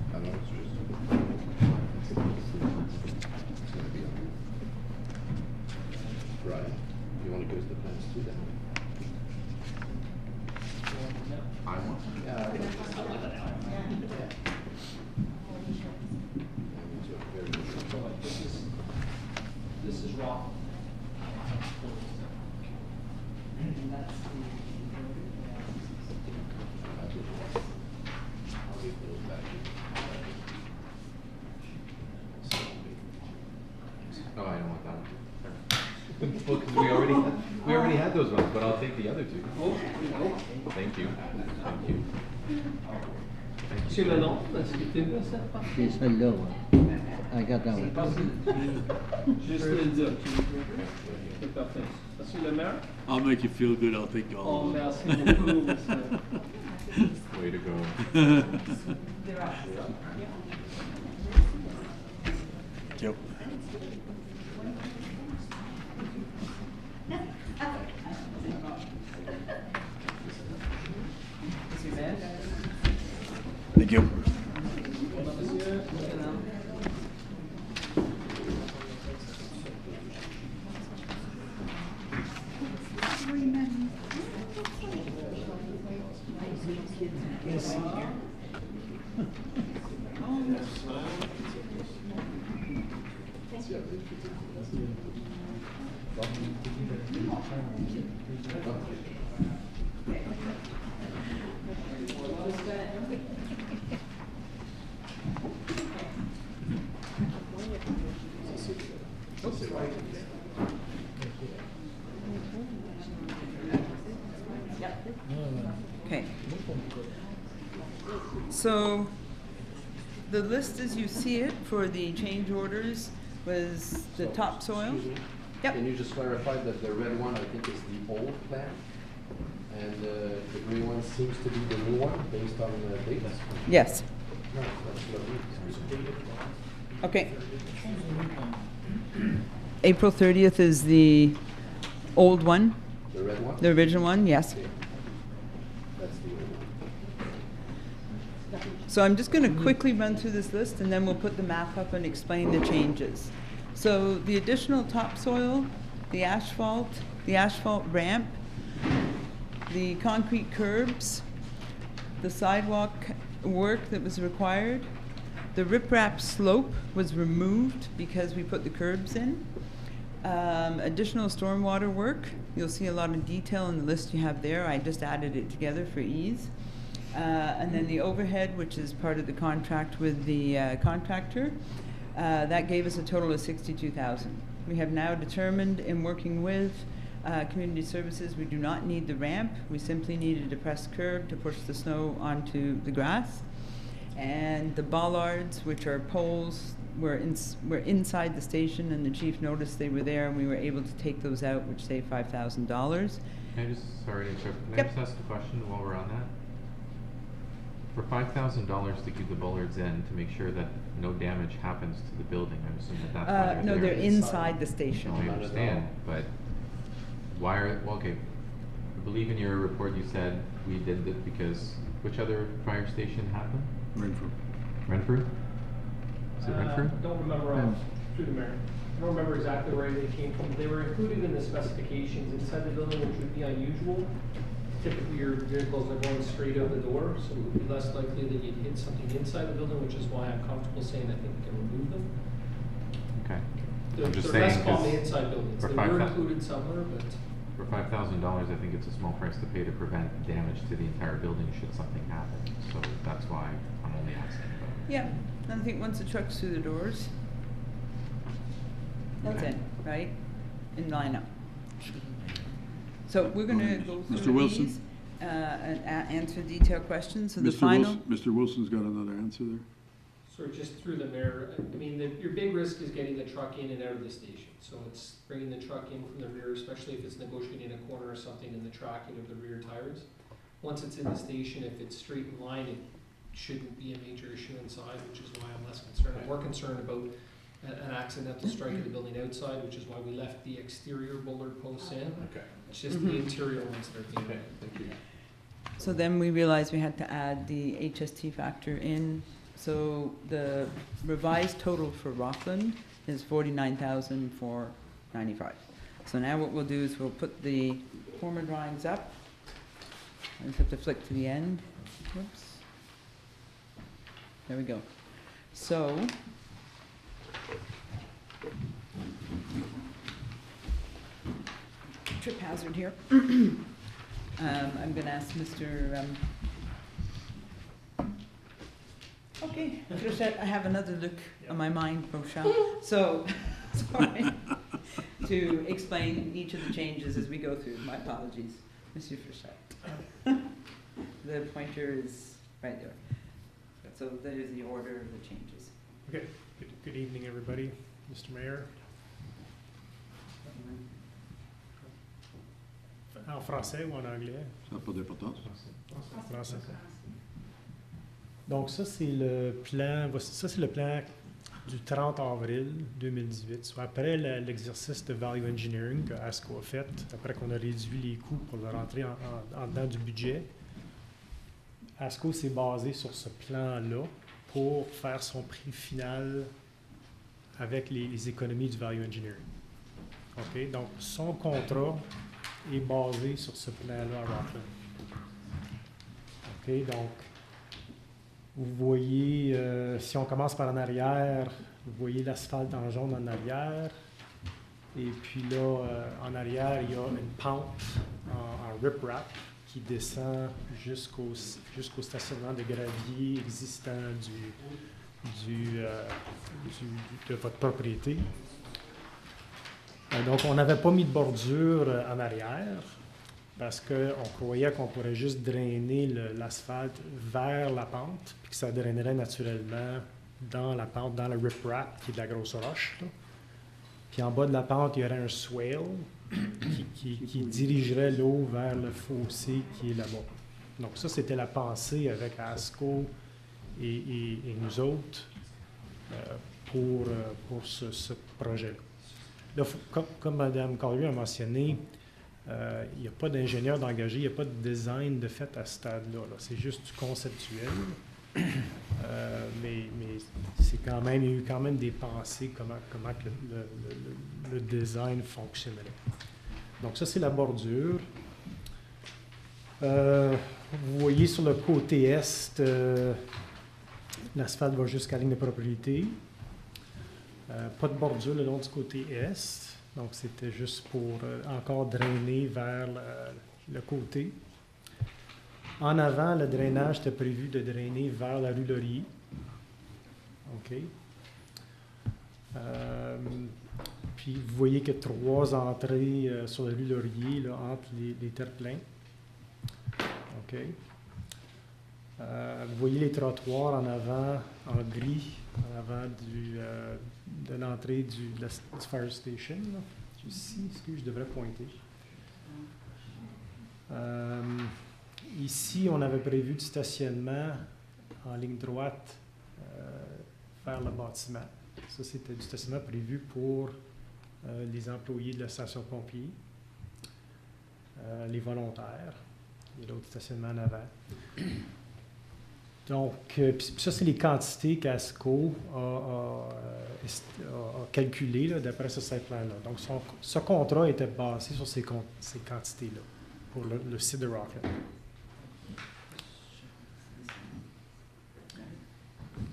I don't know, it's just. Right. You want to give us the plans too then? I want. Yeah. This is rock. Oh, I don't want that one. Well, because we already had those ones, but I'll take the other two. Thank you. Thank you. C'est le nom, parce que tu veux ça? C'est celle-là, ouais. I got that one. Juste le dire. C'est parfait. C'est le maire? I'll make you feel good, I'll take all Oh, of them. merci beaucoup, monsieur. Way to go. Yep. Thank you. Okay. So the list as you see it for the change orders was the topsoil. Yep. Can you just clarify that the red one, I think, is the old plan? And the green one seems to be the new one, based on the dates? Yes. No, that's what we. Okay. April 30th is the old one. The red one? The original one, yes. That's the old one. So I'm just going to quickly run through this list and then we'll put the map up and explain the changes. So the additional topsoil, the asphalt ramp, the concrete curbs, the sidewalk work that was required, the riprap slope was removed because we put the curbs in. Additional stormwater work, you'll see a lot of detail in the list you have there. I just added it together for ease. And then the overhead, which is part of the contract with the contractor, that gave us a total of $62,000. We have now determined in working with Community Services, we do not need the ramp. We simply need a depressed curb to push the snow onto the grass. And the bollards, which are poles, were inside the station, and the chief noticed they were there, and we were able to take those out, which saved $5,000. Can I just, sorry to interrupt, can I just ask a question while we're on that? For $5,000 to keep the bollards in, to make sure that no damage happens to the building, I assume that that's why No, there. they're inside the station. No, I understand, but why are, well, okay, I believe in your report you said we did it because, which other fire station had them? Renfrew. Renfrew? Is it Renfrew? Don't remember, through the mayor. I don't remember exactly where they came from. They were included in the specifications inside the building, which would be unusual. Typically, your vehicles are going straight out the door, so it would be less likely that you'd hit something inside the building, which is why I'm comfortable saying I think we can remove them. Okay. They're, I'm just they're less saying, common 'cause inside buildings. for They were 5,000 included somewhere, but For $5,000, I think it's a small price to pay to prevent damage to the entire building should something happen. So that's why I'm only asking about it. Yeah, and I think once the truck's through the doors, that's it, right? In lineup. So we're gonna go Mr. through Wilson? these, and answer detailed questions. So the Mr. final. Mr. Wilson's got another answer there. sort of just through the mayor, I mean, your big risk is getting the truck in and out of the station. So it's bringing the truck in from the rear, especially if it's negotiating a corner or something in the tracking of the rear tires. Once it's in the station, if it's straight in line, it shouldn't be a major issue inside, which is why I'm less concerned. I'm more concerned about an accidental strike of the building outside, which is why we left the exterior boulder posts in. Okay. It's just the interior ones that are being. Thank you. So then we realized we had to add the HST factor in. So the revised total for Rockland is $49,495. So now what we'll do is we'll put the former drawings up. I just have to flick to the end. Whoops. There we go. So trip hazard here. I'm going to ask Mr. Okay, Frechette, I have another look on my mind, Beauchamp. So, sorry, to explain each of the changes as we go through. My apologies, Monsieur Frechette. The pointer is right there. So there's the order of the changes. Okay, good evening, everybody. Mr. Mayor. En français ou en anglais? Ça n'a pas d'importance. Français. Donc ça, c'est le plan, du 30 avril 2018, soit après l'exercice de value engineering que ASCO a fait, après qu'on a réduit les coûts pour le rentrer en dedans du budget. ASCO s'est basé sur ce plan-là pour faire son prix final avec les économies du value engineering. OK? Donc, son contrat est basé sur ce plan-là à Rockland. OK? Donc, vous voyez, si on commence par en arrière, vous voyez l'asphalte en jaune en arrière. Et puis là, en arrière, il y a une pente en rip-rap qui descend jusqu'au stationnement de gravier existant de votre propriété. Donc, on n'avait pas mis de bordure en arrière parce qu'on croyait qu'on pourrait juste drainer l'asphalte vers la pente puis que ça drainerait naturellement dans la pente, dans le rip-rap qui est de la grosse roche, là. Puis en bas de la pente, il y aurait un swale qui dirigerait l'eau vers le fossé qui est là-bas. Donc ça, c'était la pensée avec ASCO et nous autres pour ce projet-là. Là, comme Mme Collier a mentionné, il n'y a pas d'ingénieur d'engagé, il n'y a pas de design de fait à ce stade-là. C'est juste du conceptuel. Mais c'est quand même, il y a eu quand même des pensées comment que le design fonctionnerait. Donc ça, c'est la bordure. Vous voyez sur le côté est, l'asphalte va jusqu'à la ligne de propriété. Pas de bordure le long du côté est. Donc c'était juste pour encore drainer vers le côté. En avant, le drainage était prévu de drainer vers la rue Laurier. OK. Puis vous voyez qu'il y a 3 entrées sur la rue Laurier, là, entre les terre-pleins. OK. Vous voyez les trottoirs en avant, en gris, en avant de l'entrée du fire station. Là. Ici, excusez, je devrais pointer. Ici, on avait prévu du stationnement en ligne droite vers le bâtiment. Ça, c'était du stationnement prévu pour les employés de la station pompier, les volontaires. Il y a l'autre stationnement en avant. Donc, ça, c'est les quantités qu'ASCO a calculées d'après ce site plan-là. Donc, ce contrat était basé sur ces quantités-là pour le site de Rockland.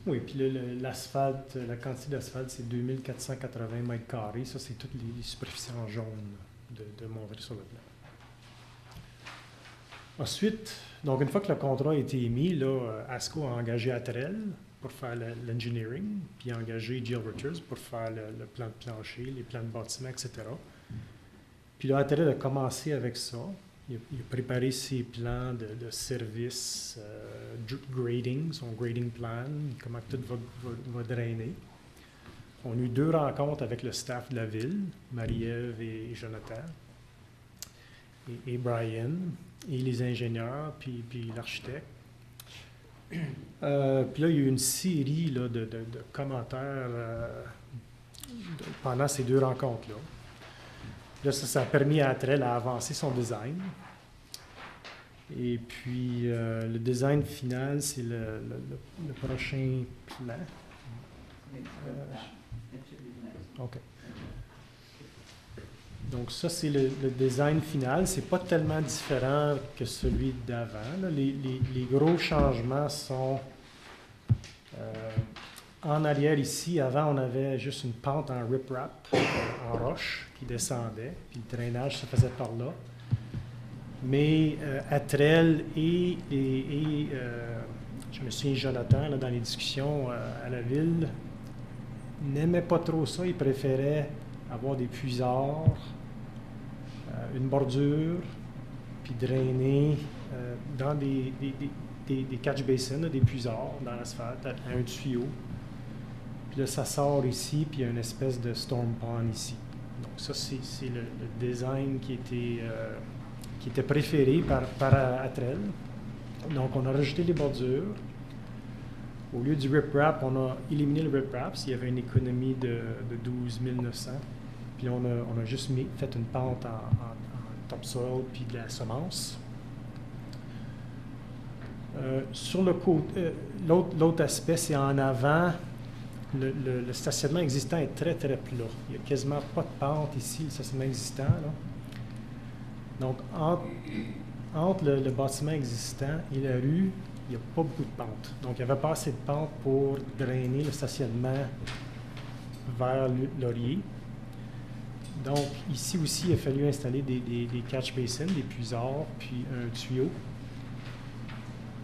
Oui, puis l'asphalte, la quantité d'asphalte, c'est 2480 mètres carrés. Ça, c'est toutes les superficies en jaune de montrer sur le plan. Ensuite, donc une fois que le contrat a été émis, là, ASCO a engagé Atrel pour faire l'engineering, puis a engagé Jill Richards pour faire le plan de plancher, les plans de bâtiment, etc. Puis là, Atrel a commencé avec ça. Il a préparé ses plans de service, grading, son grading plan, comment tout va drainer. On a eu 2 rencontres avec le staff de la ville, Marie-Ève et Jonathan, et Brian, et les ingénieurs, puis l'architecte. Puis là, il y a eu une série là, de commentaires pendant ces deux rencontres-là. Là, ça a permis à Atrel à avancer son design. Et puis, le design final, c'est le prochain plan. OK. Donc, ça, c'est le design final. C'est pas tellement différent que celui d'avant. Les gros changements sont en arrière ici. Avant, on avait juste une pente en rip-rap, en roche, qui descendait. Puis le drainage se faisait par là. Mais Atrel et je me souviens, Jonathan, là, dans les discussions à la ville, n'aimait pas trop ça. Il préférait avoir des puisards, une bordure, puis drainer dans des catch basins, des puisards dans l'asphalte, à un tuyau. Puis là, ça sort ici, puis il y a une espèce de storm pond ici. Donc ça, c'est le design qui était préféré par Atrel. Donc, on a rajouté les bordures. Au lieu du rip-rap, on a éliminé le rip-rap. Il y avait une économie de 12 900. Puis on a juste fait une pente en topsoil puis de la semence. Sur le côté, l'autre aspect, c'est en avant. Le stationnement existant est très, très plat. Il n'y a quasiment pas de pente ici, le stationnement existant, là. Donc, entre le bâtiment existant et la rue, il n'y a pas beaucoup de pente. Donc, il n'y avait pas assez de pente pour drainer le stationnement vers Laurier. Donc, ici aussi, il a fallu installer des catch basins, des puisards, puis un tuyau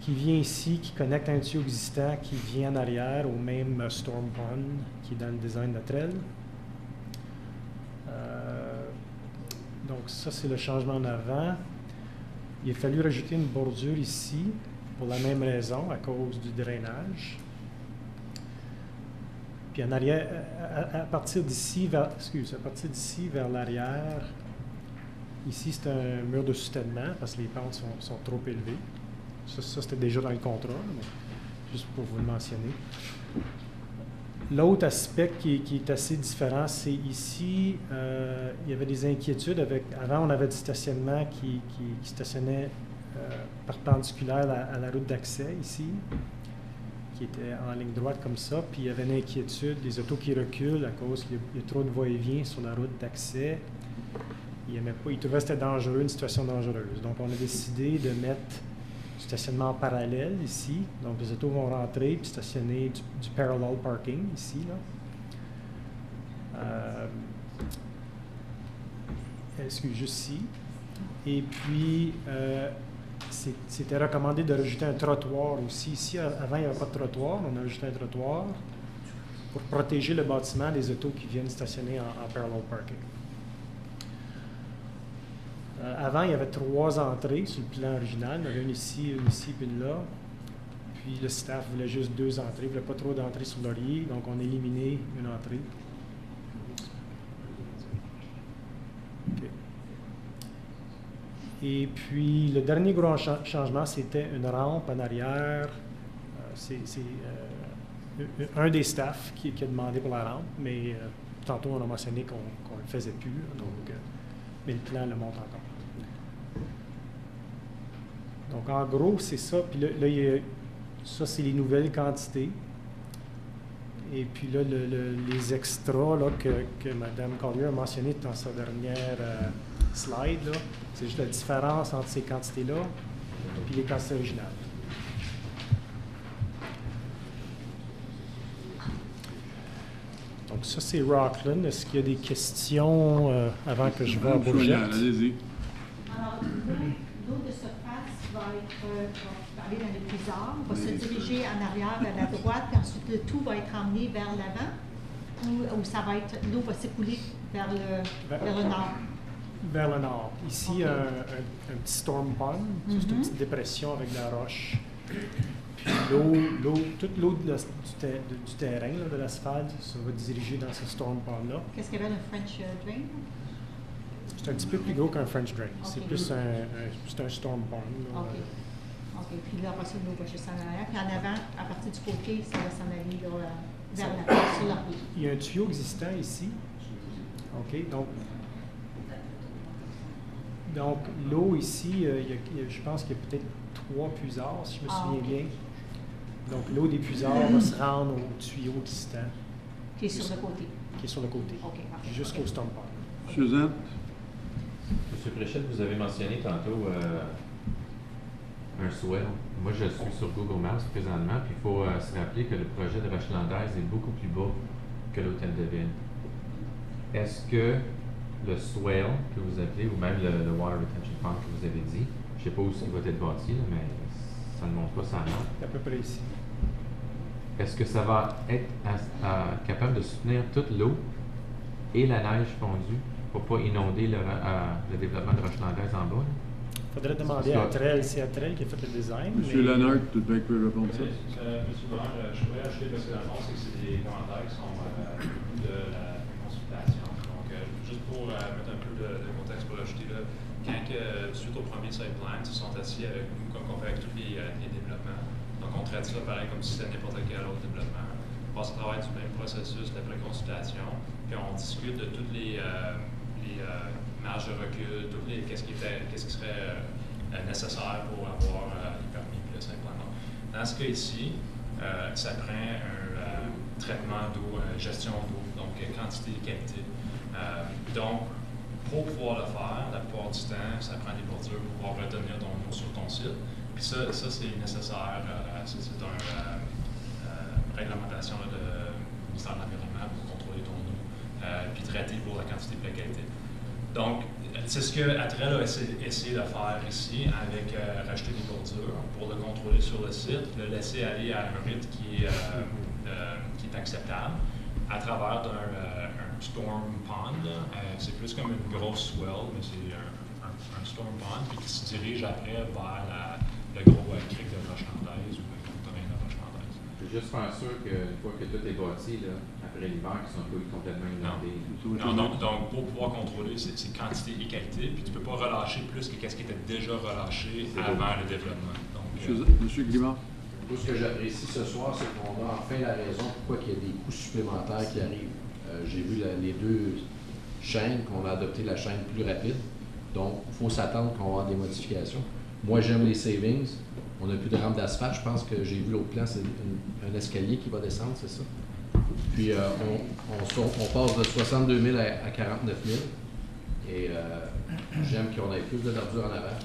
qui vient ici, qui connecte un tuyau existant qui vient en arrière au même storm pond qui est dans le design d'Atrel. Donc, ça, c'est le changement en avant. Il a fallu rajouter une bordure ici pour la même raison, à cause du drainage. Puis en arrière, à partir d'ici vers l'arrière, ici, c'est un mur de soutènement parce que les pentes sont trop élevées. Ça c'était déjà dans le contrat, mais juste pour vous le mentionner. L'autre aspect qui est assez différent, c'est ici, il y avait des inquiétudes avant, on avait du stationnement qui stationnait perpendiculaire à la route d'accès ici, qui était en ligne droite comme ça, puis il y avait une inquiétude des autos qui reculent à cause qu'il y a trop de va-et-vient sur la route d'accès. Il trouvait que c'était dangereux, une situation dangereuse. Donc, on a décidé de mettre du stationnement parallèle ici. Donc, les autos vont rentrer puis stationner du parallel parking ici, là. Juste ici. Et puis, c'était recommandé de rajouter un trottoir aussi. Ici, avant, il n'y avait pas de trottoir. On a rajouté un trottoir pour protéger le bâtiment des autos qui viennent stationner en parallel parking. Avant, il y avait 3 entrées sur le plan original. Il y en avait une ici, puis une là. Puis le staff voulait juste 2 entrées. Il ne voulait pas trop d'entrées sur Laurier, donc on a éliminé une entrée. Okay. Et puis, le dernier gros changement, c'était une rampe en arrière. C'est un des staffs qui a demandé pour la rampe, mais tantôt, on a mentionné qu'on ne le faisait plus. Donc, mais le plan le montre encore. Donc, en gros, c'est ça. Puis là, ça, c'est les nouvelles quantités. Et puis là, les extras là, que Mme Collier a mentionné dans sa dernière slide, là, c'est juste la différence entre ces quantités-là et les quantités originales. Donc, ça, c'est Rockland. Est-ce qu'il y a des questions avant que je vais à Bourget? Allez-y. Alors, l'eau de surface va aller dans le puisard, va se diriger en arrière vers la droite, puis ensuite le tout va être emmené vers l'avant, ou l'eau va s'écouler vers le nord? Vers le nord. Ici, un petit storm pond, c'est une petite dépression avec de la roche. Puis toute l'eau du terrain, là, de l'asphalte, ça va diriger dans ce storm pond-là. Qu'est-ce qu'il y avait un French drain? C'est un petit peu plus gros qu'un French drain. Okay. C'est plus un storm pond. Là. OK. Puis là, après ça, l'eau va juste en arrière. Puis en avant, à partir du côté, ça va s'en aller là, sur la route. Il y a un tuyau existant ici. OK, donc l'eau ici, je pense qu'il y a peut-être 3 puisards, si je me souviens bien. Donc l'eau des puisards va se rendre au tuyau existant. Qui est sur le côté. Qui est sur le côté. OK, parfait. Jusqu'au storm pond. Suzanne? Monsieur Fréchette, vous avez mentionné tantôt un swell. Moi, je suis sur Google Maps présentement, puis il faut se rappeler que le projet de Rochelandaise est beaucoup plus bas que l'hôtel de ville. Est-ce que le swell que vous appelez, ou même le water retention pond que vous avez dit, je ne sais pas où il va être bâti, là, mais ça ne montre pas ça là. À peu près ici. Est-ce que ça va être capable de soutenir toute l'eau et la neige fondue pour ne pas inonder le développement de Rochelandaise en bas? Il faudrait demander à Trell, c'est à Trell qui a fait le design. Monsieur Lennart, tout le monde peut répondre ça. Monsieur le maire, je pourrais ajouter parce que dans le fond, c'est des commentaires qui sont de la consultation. Donc, juste pour mettre un peu de contexte pour ajouter là, quand suite au premier site plan, ils se sont assis avec nous, comme on fait avec tous les développements. Donc, on traite ça pareil comme si c'était n'importe quel autre développement. On passe au travail du même processus, la pré-consultation, puis on discute de toutes les marges de recul, qu'est-ce qui serait nécessaire pour avoir les permis plus simplement. Dans ce cas ici, ça prend un traitement d'eau, gestion d'eau, donc quantité et qualité. Donc, pour pouvoir le faire, la plupart du temps, ça prend des bordures pour pouvoir retenir ton eau sur ton site. Puis ça c'est nécessaire, c'est une réglementation du ministère de l'Environnement pour contrôler ton eau, puis traiter pour la quantité et la qualité. Donc, c'est ce que Atrel a essayé de faire ici avec racheter des bordures pour le contrôler sur le site, le laisser aller à un rythme qui est acceptable à travers un storm pond. C'est plus comme une grosse swell, mais c'est un storm pond, puis qui se dirige après vers le gros cric de Rochelandaise ou le gros terrain de Rochelandaise. Je veux juste faire sûr qu'une fois que tout est bâti, là, après l'hiver, qu'ils sont pas complètement inondés. Non, donc pour pouvoir contrôler, c'est quantité et qualité, puis tu ne peux pas relâcher plus que ce qui était déjà relâché avant le développement. Monsieur Grimard. Tout ce que j'apprécie ce soir, c'est qu'on a enfin la raison pourquoi il y a des coûts supplémentaires qui arrivent. J'ai vu les 2 chaînes, qu'on a adopté la chaîne plus rapide, donc il faut s'attendre qu'on va avoir des modifications. Moi, j'aime les savings. On n'a plus de rampe d'asphalte. Je pense que j'ai vu l'autre plan, c'est un escalier qui va descendre, c'est ça? Puis on passe de 62 000 à 49 000. Et j'aime qu'on ait plus de verdure en avant.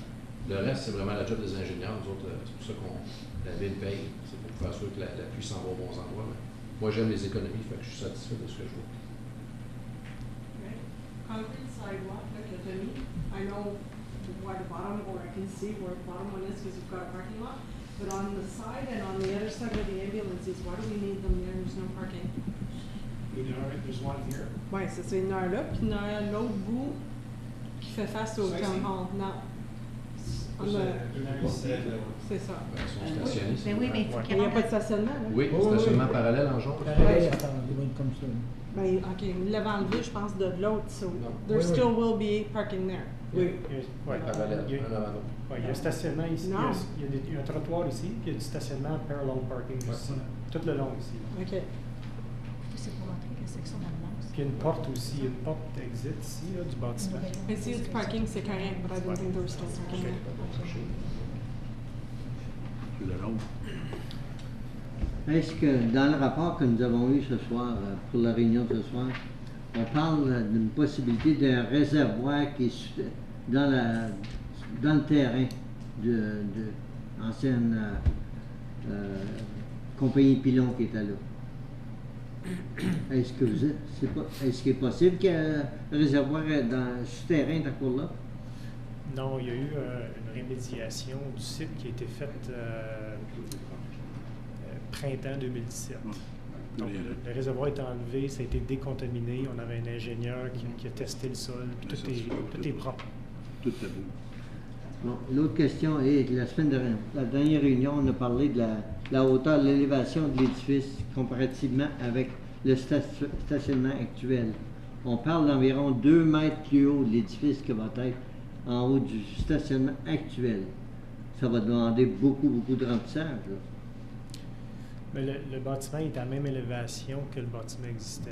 Le reste, c'est vraiment la job des ingénieurs. Nous autres, c'est pour ça qu'on la ville paye. C'est pour faire sûr que la pluie s'en va aux bons endroits. Mais moi, j'aime les économies, fait que je suis satisfait de ce que je vois. Concrete sidewalk, like a dummy, I know where the bottom, or I can see where the bottom one is because you've got a parking lot. But on the side and on the other side of the ambulances, why do we need them there? There's no parking. There's one here. Oui, c'est ça. Il y en a un là, puis il y en a un à l'autre bout qui fait face au town hall. Non. C'est ça. Ils sont stationnés. Mais oui, mais il n'y a pas de stationnement, là. Oui, stationnement parallèle en jaune. Pareil, attends, il va être comme ça. Ben, OK, il l'avait enlevé, je pense, de l'autre, so there still will be parking there. Oui. Parallèle, un avant l'autre. Oui, il y a un stationnement ici, Non. il y a un trottoir ici, puis il y a du stationnement parallel parking ici, tout le long ici. OK. C'est pour entrer la section d'ambulance. Puis il y a une porte aussi, il y a une porte exit ici, là, du bâtiment. Mais si du parking, c'est correct, but I didn't think there was still parking there. Est-ce que dans le rapport que nous avons eu ce soir, pour la réunion de ce soir, on parle d'une possibilité d'un réservoir qui est dans le terrain de l'ancienne compagnie Pilon qui était là? Est-ce qu'il est possible qu'il y ait un réservoir souterrain dans ce cours-là? Non, il y a eu une remédiation du site qui a été faite printemps 2017. Donc, le réservoir est enlevé, ça a été décontaminé. On avait un ingénieur qui a testé le sol. Tout est propre. Tout est beau. Bon, l'autre question est, la dernière réunion, on a parlé de la hauteur, de l'élévation de l'édifice comparativement avec le stationnement actuel. On parle d'environ 2 mètres plus haut de l'édifice qui va être en haut du stationnement actuel. Ça va demander beaucoup de remplissage, là. Mais le bâtiment est à la même élévation que le bâtiment existant.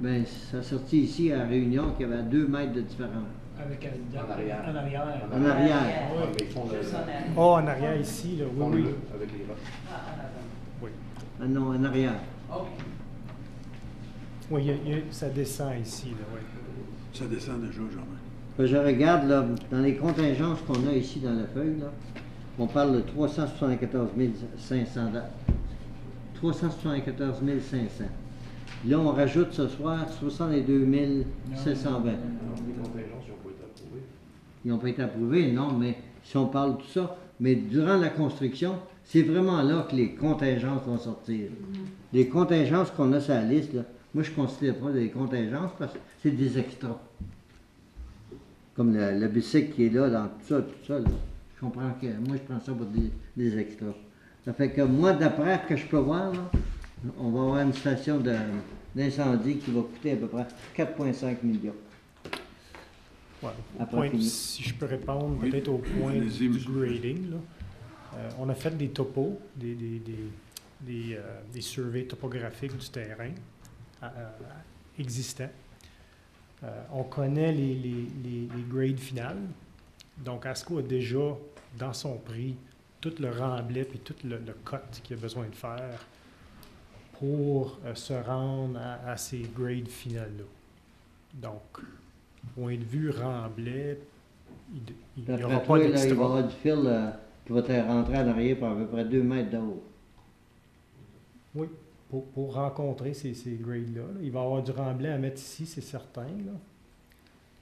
Bien, ça a sorti ici à Réunion qu'il y avait 2 mètres de différence. Avec En arrière. En arrière. En arrière. Ouais, mais ils font Oh, en arrière ici, là, oui, oui. avec les roches. Oui, Ah non, en arrière. oui ça descend ici, là, oui. Ça descend déjà, Germain. Je regarde, là, dans les contingences qu'on a ici dans la feuille, là, on parle de 374 500. 374 500. Là, on rajoute ce soir 62 720. Les contingences n'ont pas été approuvés. Ils n'ont pas été approuvés, non, mais si on parle de tout ça, mais durant la construction, c'est vraiment là que les contingences vont sortir. Les contingences qu'on a sur la liste, là, moi, je ne considère pas des contingences parce que c'est des extras. Comme le bicycle qui est là, dans tout ça, là. Je comprends que moi, je prends ça pour des extras. Ça fait que moi, d'après ce que je peux voir, là, on va avoir une station d'incendie qui va coûter à peu près 4,5 millions. Ouais, si je peux répondre peut-être au point du grading, là. On a fait des topos, des surveys topographiques du terrain existants. On connaît les grades finales. Donc, ASCO a déjà, dans son prix, tout le remblai et tout le cut qu'il a besoin de faire pour se rendre à ces grades finales-là. Donc, point de vue remblai, il n'y aura pas d'extra. Il va y avoir du fil qui va te rentrer en arrière par à peu près 2 mètres de haut. Oui, pour rencontrer ces grades-là. Là. Il va y avoir du remblai à mettre ici, c'est certain. Là.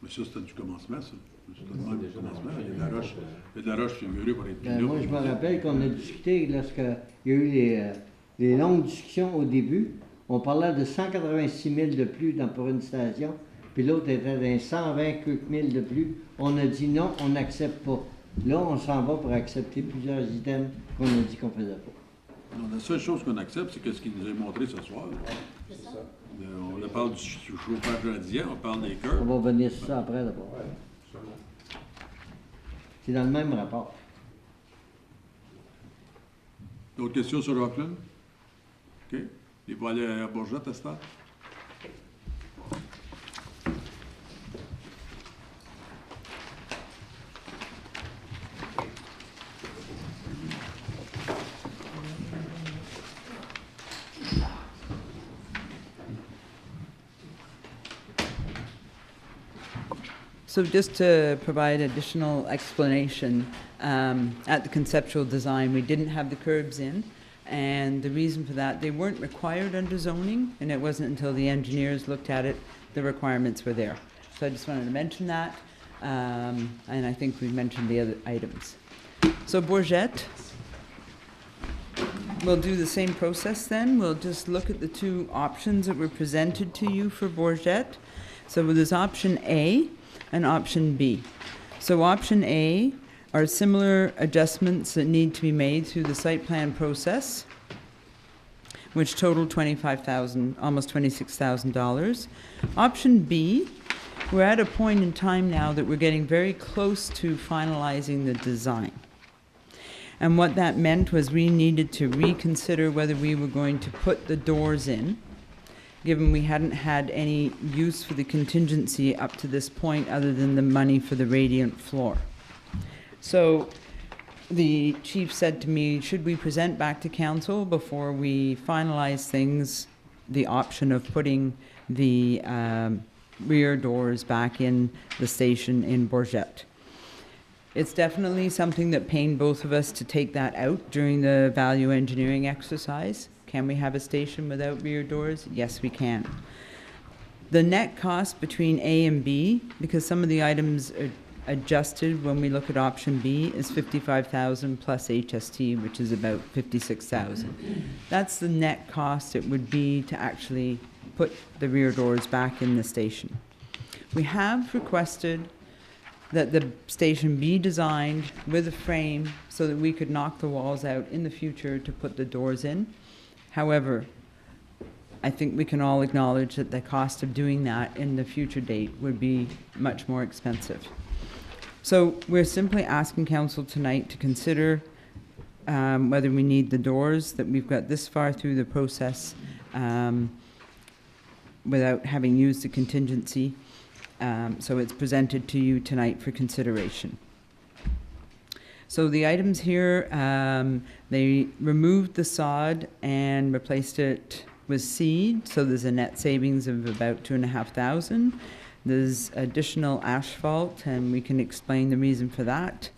Mais ça, c'était du commencement, ça. C'était du commencement. Il y a de la roche figurée pour être plus moi, je me rappelle qu'on a discuté lorsqu'il y a eu les longues discussions au début. On parlait de 186 000 de plus pour une station, puis l'autre était dans 120 000 de plus. On a dit non, on n'accepte pas. Là, on s'en va pour accepter plusieurs items qu'on a dit qu'on ne faisait pas. Non, la seule chose qu'on accepte, c'est ce qu'il nous a montré ce soir. C'est ça. On parle du chauffage radiant, on parle des cœurs. On va venir sur ça après, d'abord. C'est dans le même rapport. D'autres questions sur Rockland? OK. Il va aller à Bourgette à ce stade? So just to provide additional explanation, at the conceptual design, we didn't have the curbs in, and the reason for that, they weren't required under zoning, and it wasn't until the engineers looked at it, the requirements were there. So I just wanted to mention that, and I think we mentioned the other items. So Bourgette, we'll do the same process then. We'll just look at the 2 options that were presented to you for Bourgette. So there's option A and option B. So option A are similar adjustments that need to be made through the site plan process, which total $25,000, almost $26,000. Option B, we're at a point in time now that we're getting very close to finalizing the design. And what that meant was we needed to reconsider whether we were going to put the doors in, given we hadn't had any use for the contingency up to this point other than the money for the radiant floor. So the chief said to me, should we present back to council before we finalize things, the option of putting the rear doors back in the station in Bourgette? It's definitely something that pained both of us to take that out during the value engineering exercise. Can we have a station without rear doors? Yes, we can. The net cost between A and B, because some of the items are adjusted when we look at option B, is $55,000 plus HST, which is about $56,000. That's the net cost it would be to actually put the rear doors back in the station. We have requested that the station be designed with a frame so that we could knock the walls out in the future to put the doors in. However, I think we can all acknowledge that the cost of doing that in the future date would be much more expensive. So we're simply asking council tonight to consider whether we need the doors, that we've got this far through the process without having used the contingency. So it's presented to you tonight for consideration. So the items here, they removed the sod and replaced it with seed. So there's a net savings of about $2,500. There's additional asphalt, and we can explain the reason for that.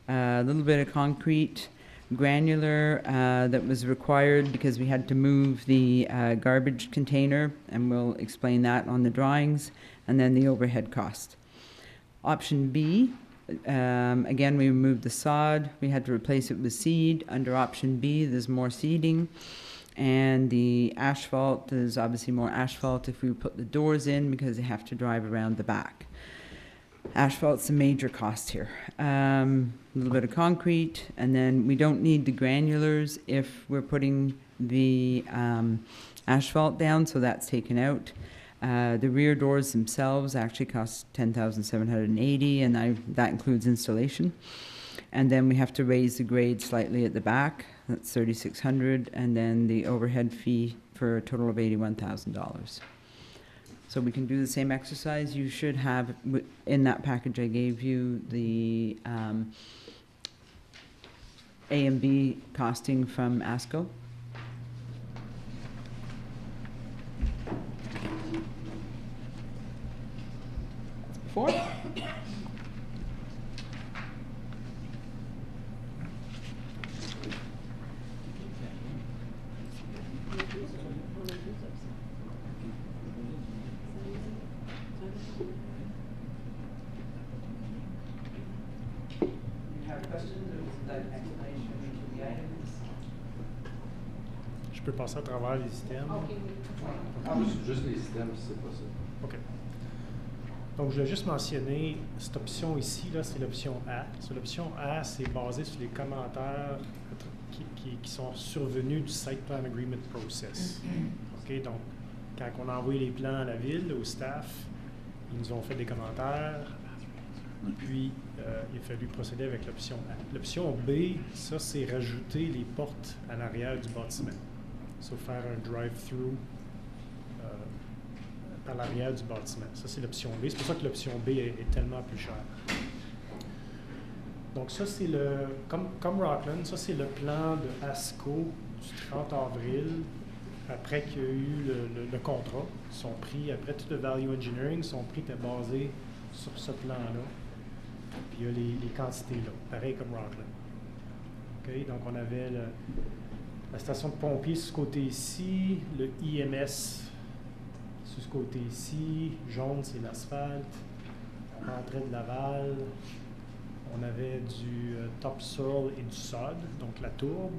A little bit of concrete, granular that was required because we had to move the garbage container, and we'll explain that on the drawings, and then the overhead cost. Option B, again, we removed the sod. We had to replace it with seed. Under option B, there's more seeding. And the asphalt, there's obviously more asphalt if we put the doors in because they have to drive around the back. Asphalt's a major cost here. A little bit of concrete, and then we don't need the granulars if we're putting the asphalt down, so that's taken out. The rear doors themselves actually cost $10,780, and that includes installation. And then we have to raise the grade slightly at the back. That's $3,600, and then the overhead fee for a total of $81,000. So we can do the same exercise. You should have, in that package I gave you, the A and B costing from ASCO. Before? Je peux passer à travers les systèmes. Juste les systèmes, si c'est possible. OK. Donc, je voulais juste mentionner cette option ici, là, c'est l'option A. So, l'option A, c'est basé sur les commentaires qui sont survenus du Site Plan Agreement Process. OK? Donc, quand on a envoyé les plans à la ville, au staff, ils nous ont fait des commentaires. Puis, il a fallu procéder avec l'option A. L'option B, ça, c'est rajouter les portes à l'arrière du bâtiment. So, faire un drive-through par l'arrière du bâtiment. Ça, c'est l'option B. C'est pour ça que l'option B est tellement plus chère. Donc, ça, c'est comme Rockland, ça, c'est le plan de ASCO du 30 avril, après qu'il y a eu le contrat. Ils sont pris, après tout le value engineering, son prix était basé sur ce plan-là. Puis il y a les quantités là, pareil comme Rockland. OK? Donc, on avait la station de pompiers sur ce côté ici, le IMS sur ce côté ici, jaune, c'est l'asphalte, entrée de Laval. On avait du topsoil et du sod, donc la tourbe.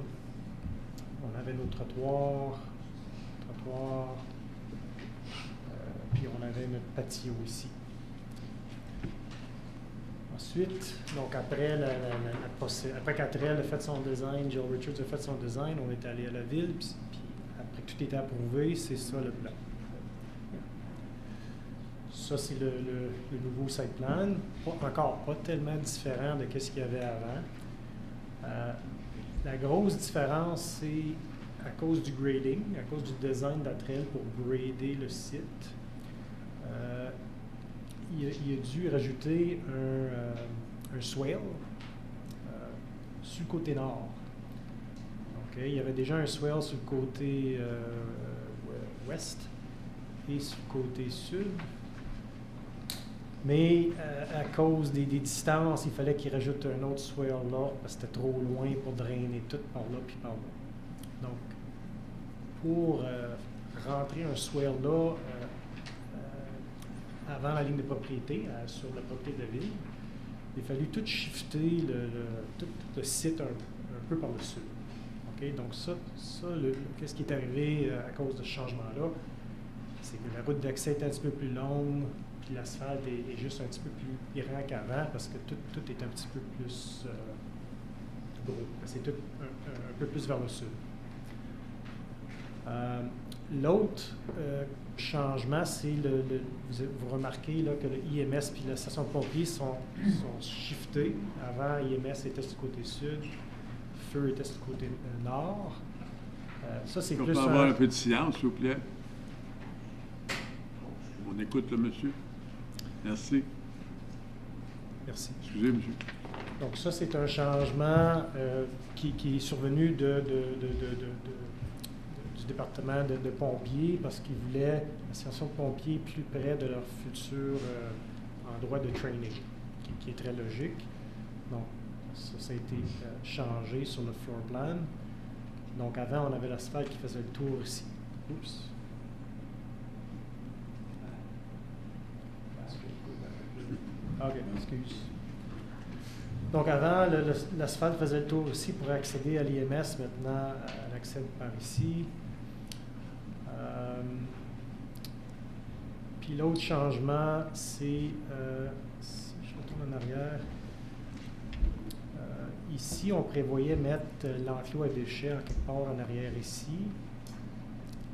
On avait nos trottoirs, puis on avait notre patio ici. Ensuite, donc après qu'Atrel a fait son design, Joe Richards a fait son design, on est allé à la ville, puis après que tout était approuvé, c'est ça le plan. Ça, c'est le nouveau site plan. Pas tellement différent de ce qu'il y avait avant. La grosse différence, c'est à cause du grading, à cause du design d'Atrel pour grader le site. Il a dû rajouter un swale sur le côté nord. Okay. Il y avait déjà un swale sur le côté ouest et sur le côté sud. Mais à cause des distances, il fallait qu'il rajoute un autre swale là, parce que c'était trop loin pour drainer tout par là puis par là. Donc, pour rentrer un swale là, avant la ligne de propriété, sur la propriété de la ville, il a fallu tout shifter tout le site un peu par le sud. Okay? Donc qu'est-ce qui est arrivé à cause de ce changement-là? C'est que la route d'accès est un petit peu plus longue, puis l'asphalte est juste un petit peu plus errant qu'avant, parce que tout est un petit peu plus gros. C'est tout un peu plus vers le sud. L'autre changement, c'est vous remarquez là, que le IMS puis la station de pompiers sont shiftés. Avant, IMS était du côté sud, feu était sur le côté nord. Ça, c'est On plus peut avoir un peu de silence, s'il vous plaît. On écoute le monsieur. Merci. Merci. Excusez, monsieur. Donc ça, c'est un changement qui est survenu du département de pompiers parce qu'ils voulaient l'association de pompiers plus près de leur futur endroit de training, qui est très logique. Donc, ça a été changé sur le floor plan. Donc, avant, on avait l'asphalte qui faisait le tour ici. Oups. OK, excuse. Donc, avant, l'asphalte faisait le tour ici pour accéder à l'IMS. Maintenant, elle accède par ici. Puis l'autre changement, c'est, si je retourne en arrière, ici, on prévoyait mettre l'enclos à déchets en quelque part en arrière ici,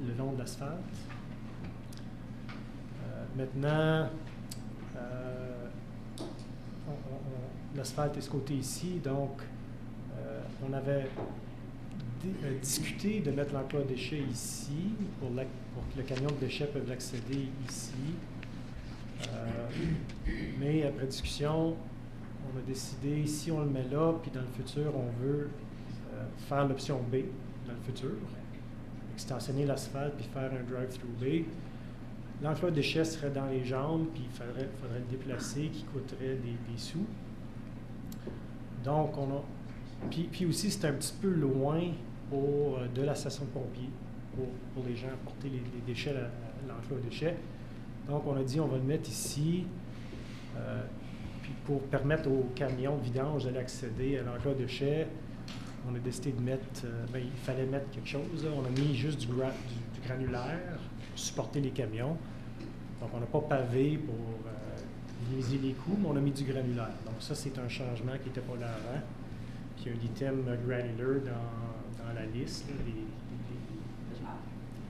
le long de l'asphalte. Maintenant, l'asphalte est ce côté ici, donc on avait discuté de mettre l'enclos à déchets ici pour que le camion de déchets puisse accéder ici. Mais après discussion, on a décidé, si on le met là, puis dans le futur, on veut faire l'option B dans le futur, extensionner l'asphalte puis faire un drive-through B. L'enclos à déchets serait dans les jambes, puis il faudrait le déplacer, qui coûterait des sous. Donc, on a. Puis aussi, c'est un petit peu loin de la station de pompiers pour les gens porter les déchets, l'enclos à déchets. Donc, on a dit, on va le mettre ici, puis pour permettre aux camions de vidange d'aller accéder à l'enclos à déchets, on a décidé de mettre, il fallait mettre quelque chose. Là. On a mis juste du granulaire pour supporter les camions. Donc, on n'a pas pavé pour limiter les coûts, mais on a mis du granulaire. Donc, ça, c'est un changement qui n'était pas là avant. Puis, il y a un item granular dans la liste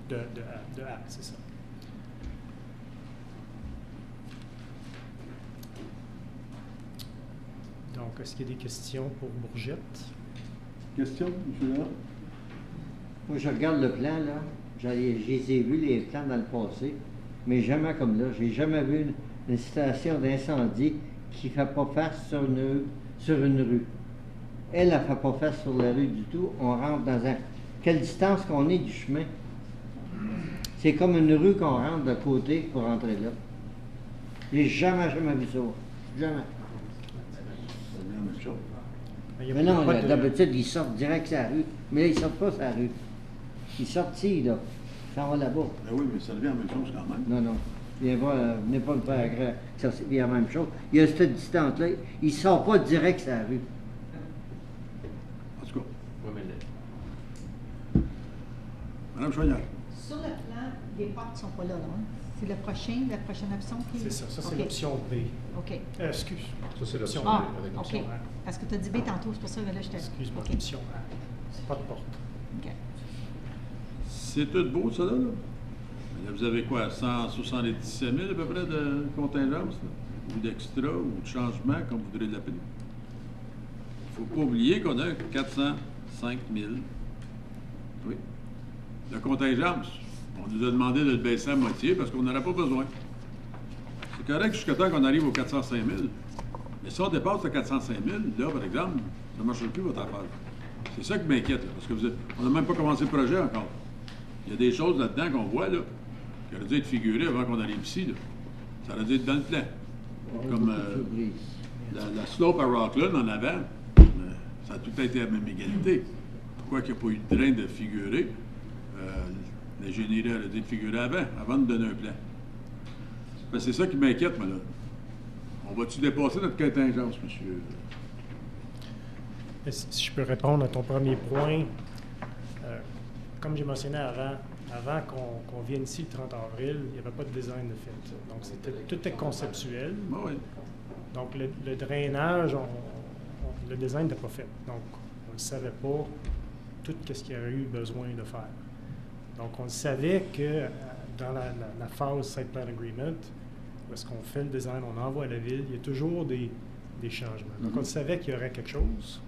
là, de actes, c'est ça. Donc, est-ce qu'il y a des questions pour Bourgette? Question, M. Léon? Moi, je regarde le plan, là. Je les ai vus, les plans, dans le passé, mais jamais comme là. J'ai jamais vu une station d'incendie qui ne fait pas face sur une rue. Elle ne fait pas face sur la rue du tout. On rentre dans un... Quelle distance qu'on est du chemin? C'est comme une rue qu'on rentre de côté pour rentrer là. J'ai jamais vu ça. Jamais. Mais non, d'habitude, ils sortent direct sur la rue. Mais là, ils ne sortent pas sur la rue. Ils sortent ici, là. Ils s'en vont là-bas. Ben oui, mais ça devient la même chose quand même. Non. Venez pas me faire croire que ça c'est la même chose. Il y a cette distance-là. Ils ne sortent pas direct sur la rue. En tout cas. Oui, mais Madame Choignard. Sur le plan, les portes ne sont pas là, non? C'est la prochaine option qui... C'est ça. Ça, c'est okay. l'option B. OK. Excuse. Ça, c'est l'option B avec l'option OK. A. Parce que tu as dit B tantôt, c'est pour ça que là, je t'ai... Excuse-moi, okay. option A. Pas de porte. OK. C'est tout beau, ça, là? Là, vous avez quoi, 177 000 à peu près de contingence, là? Ou d'extra, ou de changement, comme vous voudrez l'appeler. Il ne faut pas oublier qu'on a 405 000. Oui. La contingence, on nous a demandé de le baisser à moitié parce qu'on n'aurait pas besoin. C'est correct jusqu'à temps qu'on arrive aux 405 000. Mais si on dépasse le 405 000, là, par exemple, ça ne marchera plus votre affaire. C'est ça qui m'inquiète, là, parce que on n'a même pas commencé le projet encore. Il y a des choses là-dedans qu'on voit, là, qui auraient dû être figurées avant qu'on arrive ici, là. Ça aurait dû être dans le plan. Comme la slope à Rockland en avant, ça a tout été à la même égalité. Pourquoi qu'il n'y a pas eu de train de figurer? L'ingénierie aurait dû être figurée avant de donner un plan. Ben, c'est ça qui m'inquiète, moi, là. On va-tu dépasser notre contingence, monsieur? Si je peux répondre à ton premier point, comme j'ai mentionné avant qu'on vienne ici le 30 avril, il n'y avait pas de design de fait. Donc, tout est conceptuel. Oui. Donc, le drainage, le design n'était pas fait. Donc, on ne savait pas tout ce qu'il y avait eu besoin de faire. Donc, on savait que dans la phase Site Plan Agreement, où est-ce qu'on fait le design, on envoie à la ville, il y a toujours des changements. Donc, on savait qu'il y aurait quelque chose.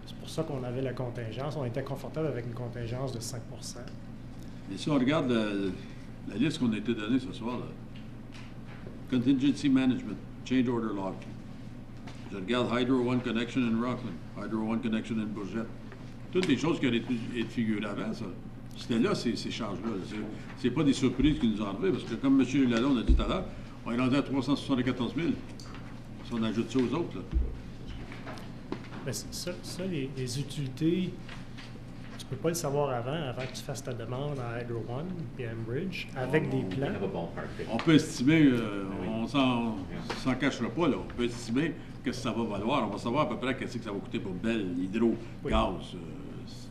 C'est pour ça qu'on avait la contingence. On était confortable avec une contingence de 5 Et si on regarde la liste qu'on a été donnée ce soir, là, Contingency Management, Change Order Log. Je regarde Hydro One Connection in Rockland, Hydro One Connection in Bourget. Toutes des choses qui auraient pu être figurées avant, ça. C'était là, ces charges-là. C'est pas des surprises qui nous ont enlevées, parce que comme M. Lalonde a dit tout à l'heure, on est rendu à 374 000. Si on ajoute ça aux autres, là. Mais ça, les utilités, tu peux pas le savoir avant que tu fasses ta demande à Hydro One et à Enbridge, avec des plans. On peut estimer, on s'en cachera pas, là. On peut estimer que ça va valoir. On va savoir à peu près qu'est-ce que ça va coûter pour Bell, Hydro, Gaz.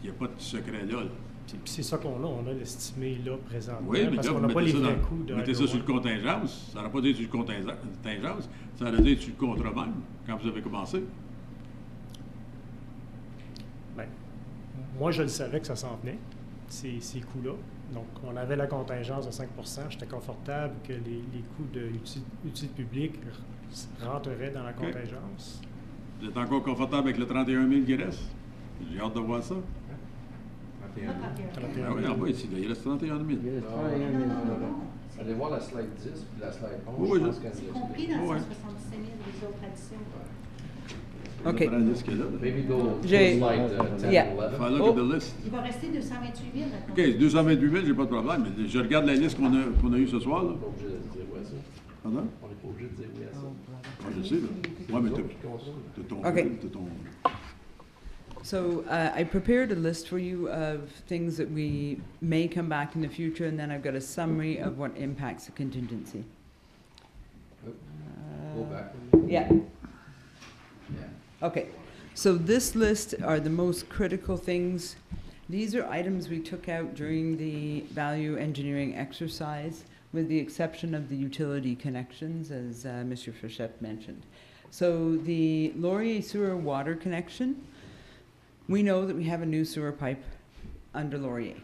Il n'y a pas de secret là. Puis c'est ça qu'on a. On a l'estimé là présentement. Oui, mais parce là, qu'on vous n'a pas les mettez vrais coûts de mettez ça sur le contingence. Ça n'aurait pas été sur le contingence. Ça aurait été sur le contrat même, quand vous avez commencé. Bien, moi, je le savais que ça s'en venait, ces coûts-là. Donc, on avait la contingence de 5 % J'étais confortable que les coûts d'utilité publique rentreraient dans la contingence. Vous êtes encore confortable avec le 31 000 qui reste? J'ai hâte de voir ça. 31 000. Ah oui, en bas ici, là, il reste 31 000. Il reste 31 000. Allez voir la slide 10 puis la slide 11. Oui, je pense qu'elle C'est nous compris explique. dans Ouais. 177 000 des autres additions. OK. On prend la liste qui est là. Maybe go to J'ai- slide 10 Yeah. and 11. If I look Oh. at the list. Il va rester 228 000. là, OK, 228 000, j'ai pas de problème. Mais je regarde la liste qu'on a eue ce soir, là. On n'est pas obligé de dire oui à ça. Pardon? On n'est pas obligé de dire oui à ça. Moi, je sais, là. Ouais, mais t'as ton... OK. t'as ton... So I prepared a list for you of things that we may come back in the future, and then I've got a summary of what impacts the contingency. Go back. Yeah. Yeah. Okay. So this list are the most critical things. These are items we took out during the value engineering exercise, with the exception of the utility connections, as Mr. Fichette mentioned. So the Laurier sewer water connection, we know that we have a new sewer pipe under Laurier,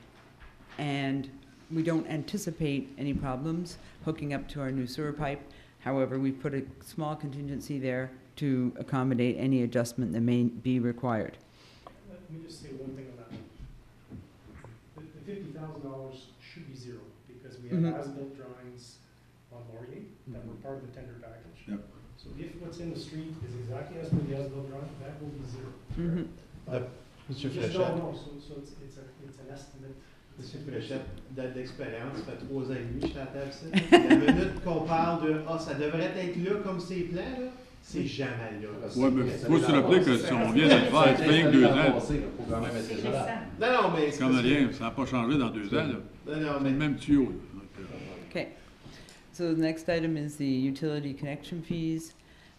and we don't anticipate any problems hooking up to our new sewer pipe. However, we put a small contingency there to accommodate any adjustment that may be required. Let me just say one thing on that. The $50,000 should be zero, because we have Mhm. as-built drawings on Laurier that were part of the tender package. Yep. So if what's in the street is exactly as per the as-built drawing, that will be zero. Mhm. But Monsieur we just Fréchette. don't know, so it's an estimate. Monsieur Fréchette, d'expérience, ça fait 3 ans et demi que je suis à la table ici. La minute qu'on parle de « Ah, ça devrait être là comme ces plans, là », c'est jamais là. Ouais, mais faut se rappeler que si on vient de le faire, c'est rien que 2 ans. Il faut quand même être raisonnable. Non, mais C'est comme rien, ça n'a pas changé dans 2 ans, là. Non, C'est le même tuyau, là. Donc, Okay. So the next item is the utility connection fees.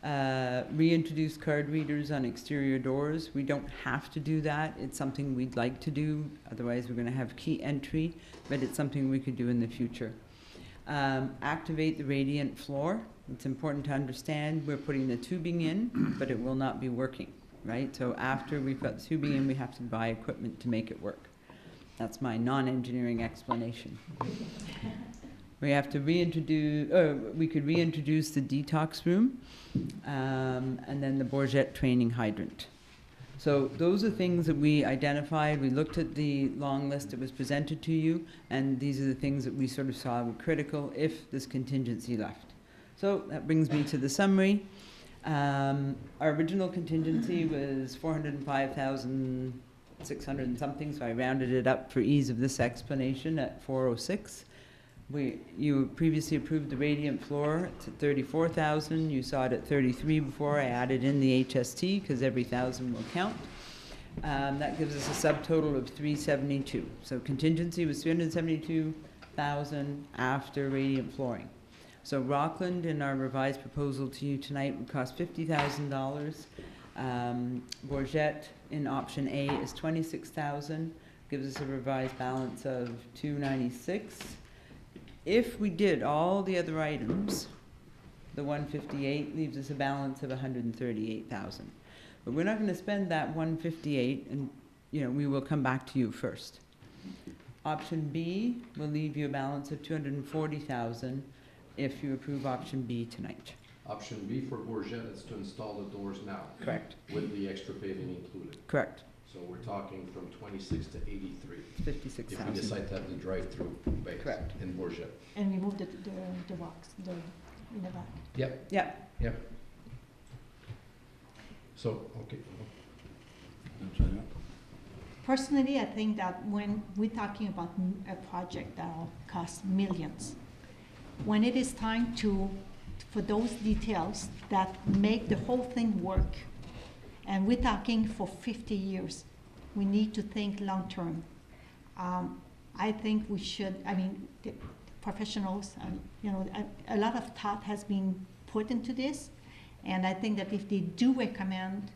Reintroduce card readers on exterior doors. We don't have to do that. It's something we'd like to do. Otherwise, we're going to have key entry, but it's something we could do in the future. Activate the radiant floor. It's important to understand we're putting the tubing in, but it will not be working, right? So after we've got the tubing in, we have to buy equipment to make it work. That's my non-engineering explanation. We have to reintroduce, we could reintroduce the detox room, and then the Bourget training hydrant. So those are things that we identified. We looked at the long list that was presented to you, and these are the things that we sort of saw were critical if this contingency left. So that brings me to the summary. Our original contingency was 405,600 and something, so I rounded it up for ease of this explanation at 406. You previously approved the radiant floor to 34,000. You saw it at 33 before. I added in the HST because every 1,000 will count. That gives us a subtotal of 372. So contingency was 372,000 after radiant flooring. So Rockland, in our revised proposal to you tonight, would cost $50,000. Bourget in option A is 26,000. Gives us a revised balance of 296. If we did all the other items, the 158 leaves us a balance of 138,000. But we're not going to spend that 158, and we will come back to you first. Option B will leave you a balance of 240,000 if you approve option B tonight. Option B for Bourget, it's to install the doors now. Correct. With the extra paving included. Correct. So we're talking from 26 to 83. 56,000. If we decide to have the drive-through base Correct. in Bourget. And remove the rocks, in the back. Yep. Yeah. Yep. So, okay. Personally, I think that when we're talking about a project that will cost millions, when it is time for those details that make the whole thing work, and we're talking for 50 years, we need to think long-term. I think we should, the professionals, a lot of thought has been put into this, and I think that if they do recommend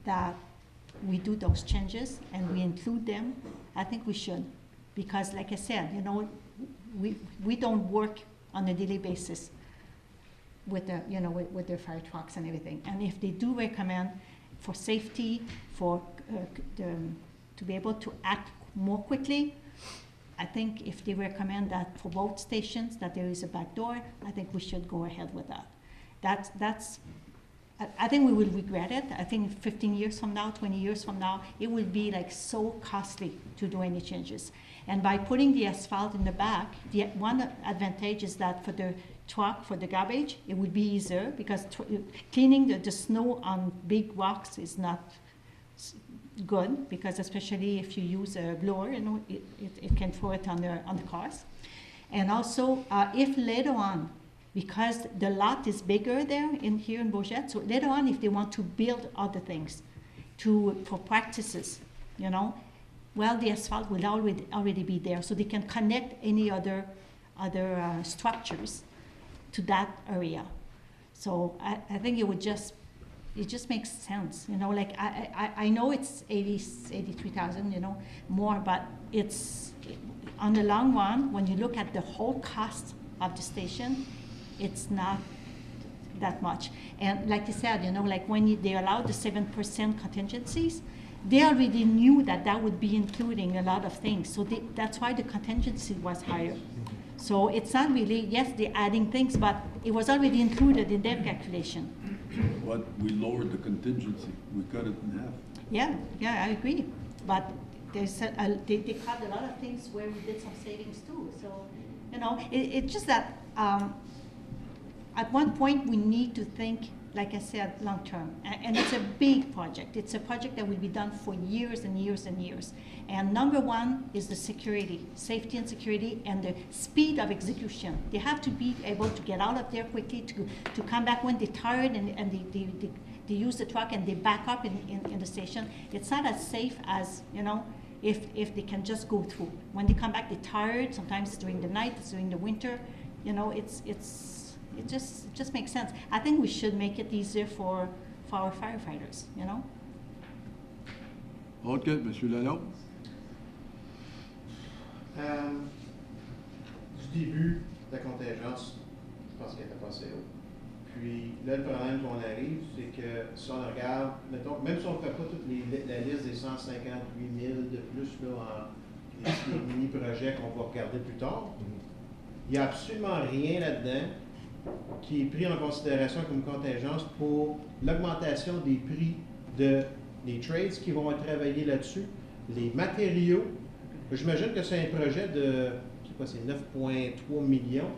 that we do those changes and we include them, I think we should. Because like I said, we don't work on a daily basis with the, with their fire trucks and everything. And if they do recommend for safety, for to be able to act more quickly, I think if they recommend that for both stations that there is a back door, I think we should go ahead with that. I think we will regret it. I think 15 years from now, 20 years from now, it will be like so costly to do any changes. And by putting the asphalt in the back, the one advantage is that for the truck, for the garbage, it would be easier because cleaning the snow on big rocks is not good, because especially if you use a blower, it can throw it on the cars. And also, if later on, because the lot is bigger there here in Bourget, so later on, if they want to build other things for practices, well, the asphalt will already be there, so they can connect any other structures to that area. So I think it just makes sense, like I know it's 83,000, more, but it's on the long run, when you look at the whole cost of the station, it's not that much. And like you said, like when they allowed the 7% contingencies, they already knew that would be including a lot of things. So that's why the contingency was higher. So it's not really, yes, they're adding things, but it was already included in their calculation. But we lowered the contingency. We cut it in half. Yeah, I agree. But they cut a lot of things where we did some savings too. So, it's just that at one point we need to think, like I said, long term. And it's a big project. It's a project that will be done for years and years and years. And number one is the security, safety and security, and the speed of execution. They have to be able to get out of there quickly, to come back when they're tired, and they use the truck and they back up in the station. It's not as safe as, if they can just go through. When they come back, they're tired. Sometimes it's during the night, it's during the winter. It just makes sense. I think we should make it easier for our firefighters, OK, M. Lalonde. Du début de la contingence, je pense qu'elle était pas assez haute. Puis là, le problème qu'on arrive, c'est que si on regarde, mettons, même si on ne fait pas toute la liste des 158 000 de plus là, les mini-projets qu'on va regarder plus tard, il n'y a absolument rien là-dedans qui est pris en considération comme contingence pour l'augmentation des prix des trades qui vont être travaillés là-dessus, les matériaux. J'imagine que c'est un projet de, je sais pas, c'est 9,3 millions.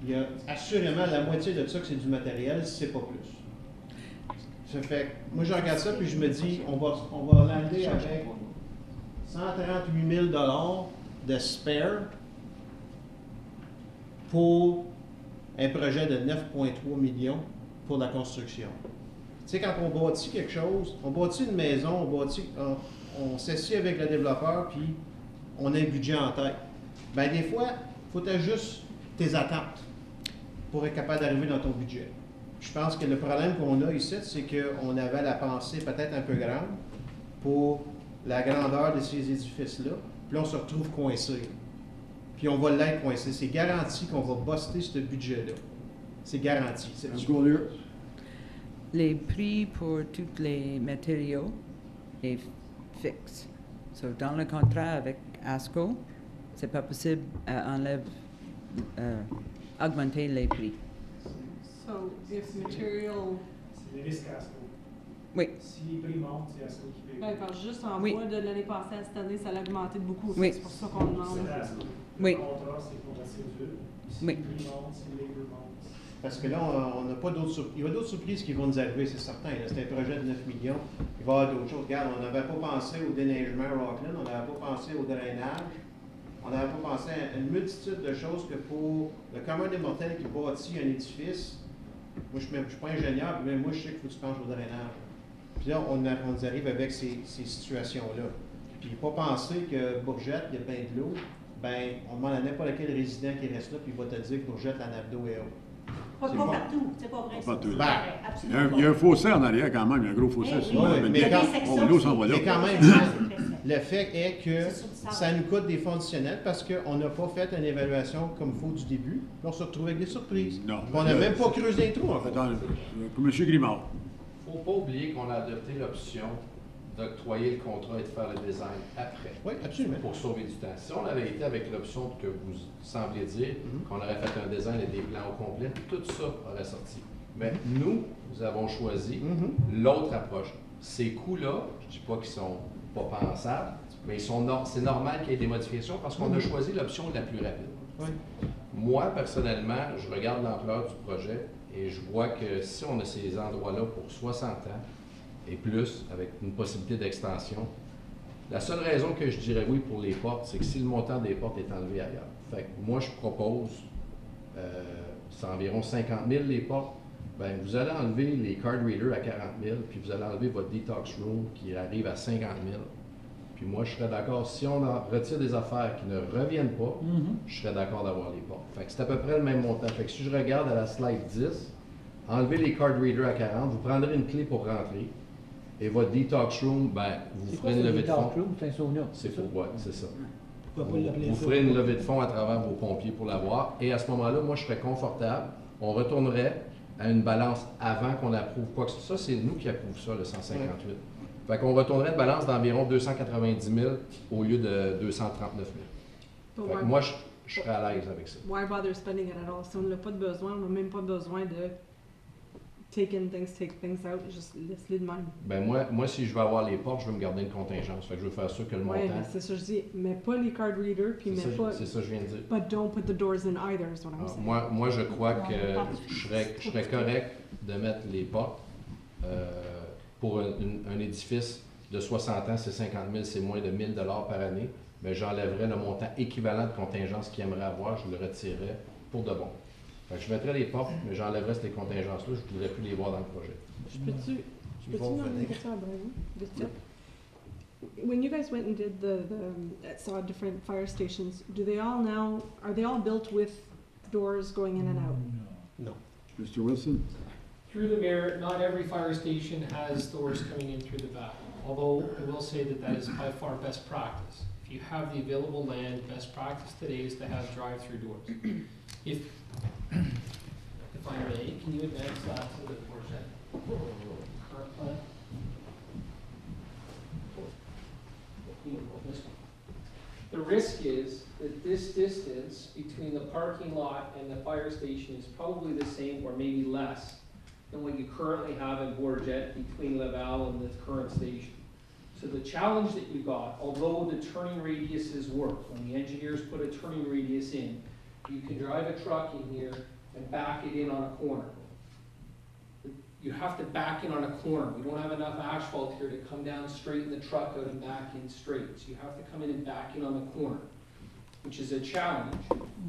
Il y a assurément la moitié de ça que c'est du matériel, si c'est pas plus. Ça fait, moi je regarde ça puis je me dis, on va lander avec 138 000 $ de spare pour un projet de 9,3 millions pour la construction. Tu sais, quand on bâtit quelque chose, on bâtit une maison, on s'assied avec le développeur, puis on a un budget en tête. Bien, des fois, il faut ajuster tes attentes pour être capable d'arriver dans ton budget. Je pense que le problème qu'on a ici, c'est qu'on avait la pensée peut-être un peu grande pour la grandeur de ces édifices-là, puis là, on se retrouve coincé. Puis on va l'être coincé. C'est garanti qu'on va buster ce budget-là. C'est garanti. Les prix pour tous les matériaux est fixe. So, dans le contrat avec ASCO, c'est pas possible d'augmenter les prix. So if material, C'est des risques à ce niveau. Oui. Si les prix montent, c'est à ce niveau qui paye. ben, parce que juste en Oui. voie de l'année passée à cette année, ça a augmenté de beaucoup. Oui. C'est pour ça qu'on demande. C'est à ce niveau. Oui. Le contrat, c'est pour la cédule. Si Oui. les prix montent, si les prix montent. Parce que là, on n'a pas d'autres surprises. Il y a d'autres surprises qui vont nous arriver, c'est certain. là. C'est un projet de 9 millions. Il va y avoir d'autres choses. Regarde, on n'avait pas pensé au déneigement Rockland, on n'avait pas pensé au drainage, on n'avait pas pensé à une multitude de choses que pour le commun des mortels qui bâtit un édifice, moi je ne suis pas ingénieur, mais moi je sais qu'il faut que tu penches au drainage. Puis là, on nous arrive avec ces situations-là. Puis pas penser que Bourgette, il y a bien de l'eau, ben on demande à n'importe quel résident qui reste là, puis il va te dire que Bourgette, la nappe d'eau est haute. Pas C'est partout, c'est pas vrai. Pas ça. partout. C'est Ben, vrai, Il y, a absolument un, il y a un fossé en arrière quand même, il y a un gros fossé. Eh sur oui. la Oui, Bendick. mais quand- Bon, l'eau s'en va là. Mais quand même, C'est le fait est que C'est sur du sable. ça nous coûte des fonds additionnels parce qu'on n'a pas fait une évaluation comme il faut du début. Puis on se retrouve avec des surprises. Non. Puis on n'a même pas creusé les trous, en fait. Attends, pour M. Grimard. Il ne faut pas oublier qu'on a adopté l'option d'octroyer le contrat et de faire le design après. Oui, absolument. Pour sauver du temps. Si on avait été avec l'option que vous sembliez dire, qu'on aurait fait un design et des plans au complet, tout ça aurait sorti. Mais nous avons choisi l'autre approche. Ces coûts-là, je ne dis pas qu'ils sont pas pensables, mais c'est normal qu'il y ait des modifications parce qu'on a choisi l'option la plus rapide. Oui. Moi, personnellement, je regarde l'ampleur du projet et je vois que si on a ces endroits-là pour 60 ans et plus, avec une possibilité d'extension, la seule raison que je dirais oui pour les portes, c'est que si le montant des portes est enlevé ailleurs. Fait que moi, je propose, c'est environ 50 000 les portes, ben, vous allez enlever les card readers à 40 000, puis vous allez enlever votre detox room qui arrive à 50 000. Puis moi, je serais d'accord, si on en retire des affaires qui ne reviennent pas, je serais d'accord d'avoir les portes. Fait que c'est à peu près le même montant. Fait que si je regarde à la slide 10, enlevez les card readers à 40, vous prendrez une clé pour rentrer. Et votre detox room, ben, vous ferez une levée de fonds. C'est un sauna. C'est pour, ouais, c'est ça. Pourquoi pas l'appeler Vous ça? ferez une levée de fonds à travers vos pompiers pour l'avoir. Et à ce moment-là, moi, je serais confortable. On retournerait à une balance avant qu'on approuve quoi que ce soit. Ça, c'est nous qui approuvons ça, le 158. Fait qu'on retournerait une balance d'environ 290 000 au lieu de 239 000. Fait que moi, je serais à l'aise avec ça. Why bother spending it at all? Si on n'a pas de besoin, on n'a même pas besoin de take in things, take things out, juste laisse-les de même. Ben moi, si je veux avoir les portes, je veux me garder une contingence. Fait que je veux faire sûr que le Ouais, montant... mais c'est ça que je dis. Mets pas les card readers, puis mets pas... C'est ça que je viens de dire. But don't put the doors in either, is what I'm Alors, saying. moi, je crois que je serais correct de mettre les portes pour un édifice de 60 ans, c'est 50 000, c'est moins de 1 000 $ par année. Mais j'enlèverais le montant équivalent de contingence qu'il aimerait avoir, je le retirerais pour de bon. Fait que je mettrais les portes, mais j'enlèverais ces contingences-là, je ne voudrais plus les voir dans le projet. Je peux-tu demander une question à Brian, vite fait? When you guys went and did saw different fire stations, are they all built with doors going in and out? No. Mr. Wilson? Through the mayor, not every fire station has doors coming in through the back. Although I will say that is by far best practice. If you have the available land, best practice today is to have drive-through doors. If I may, can you advance that to the current plan? The risk is that this distance between the parking lot and the fire station is probably the same or maybe less than what you currently have in Bourget between Laval and the current station. So the challenge that you got, although the turning radiuses work, when the engineers put a turning radius in, you can drive a truck in here and back it in on a corner. You have to back in on a corner. We don't have enough asphalt here to come down, straighten the truck out and back in straight. So you have to come in and back in on the corner, which is a challenge.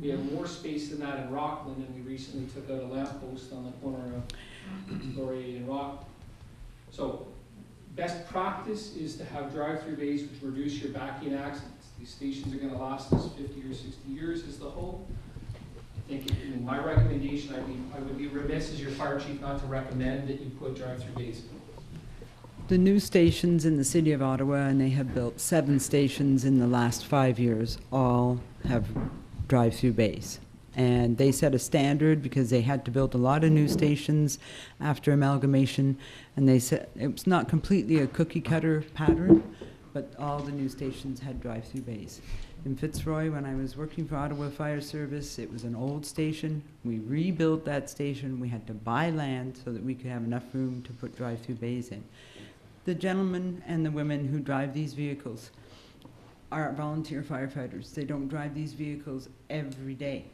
We have more space than that in Rockland, and we recently took out a lamppost on the corner of Laurier and Rock. So best practice is to have drive-through bays which reduce your backing accidents. These stations are going to last us 50 or 60 years is the hope. I think in my recommendation, I would be remiss as your fire chief not to recommend that you put drive-through bays. The new stations in the city of Ottawa, and they have built 7 stations in the last 5 years, all have drive-through bays. And they set a standard because they had to build a lot of new stations after amalgamation, and they said it was not completely a cookie-cutter pattern, but all the new stations had drive-through bays. in Fitzroy when I was working for Ottawa Fire Service. It was an old station. We rebuilt that station. We had to buy land so that we could have enough room to put drive-through bays in. The gentlemen and the women who drive these vehicles are volunteer firefighters. They don't drive these vehicles every day.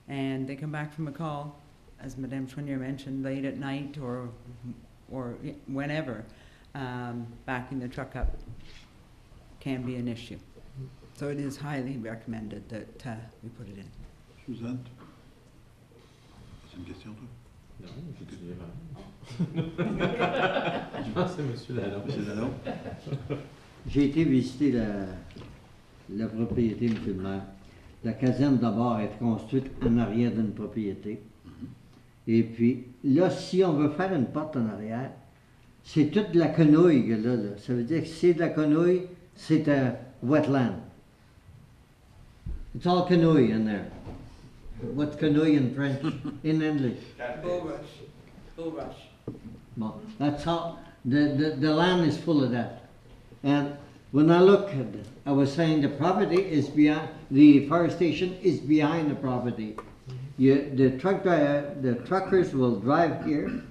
And they come back from a call, as Madame Chouinier mentioned, late at night or whenever. Backing the truck up can be an issue. So it is highly recommended that we put it in. Suzanne? C'est une question, toi? Non, je pense que c'est Monsieur Lalonde. Monsieur Lalonde? J'ai été visiter la propriété, M. le maire. La caserne d'abord est construite en arrière d'une propriété. Et puis, là, si on veut faire une porte en arrière, c'est toute de la quenouille, là. Ça veut dire que c'est de la quenouille, c'est un wetland. It's all quenouille in there. What's quenouille in French? In English? Bulrush. Bulrush. Well, that's how, the land is full of that. And when I look at it, I was saying the property is behind, the fire station is behind the property. The truckers will drive here,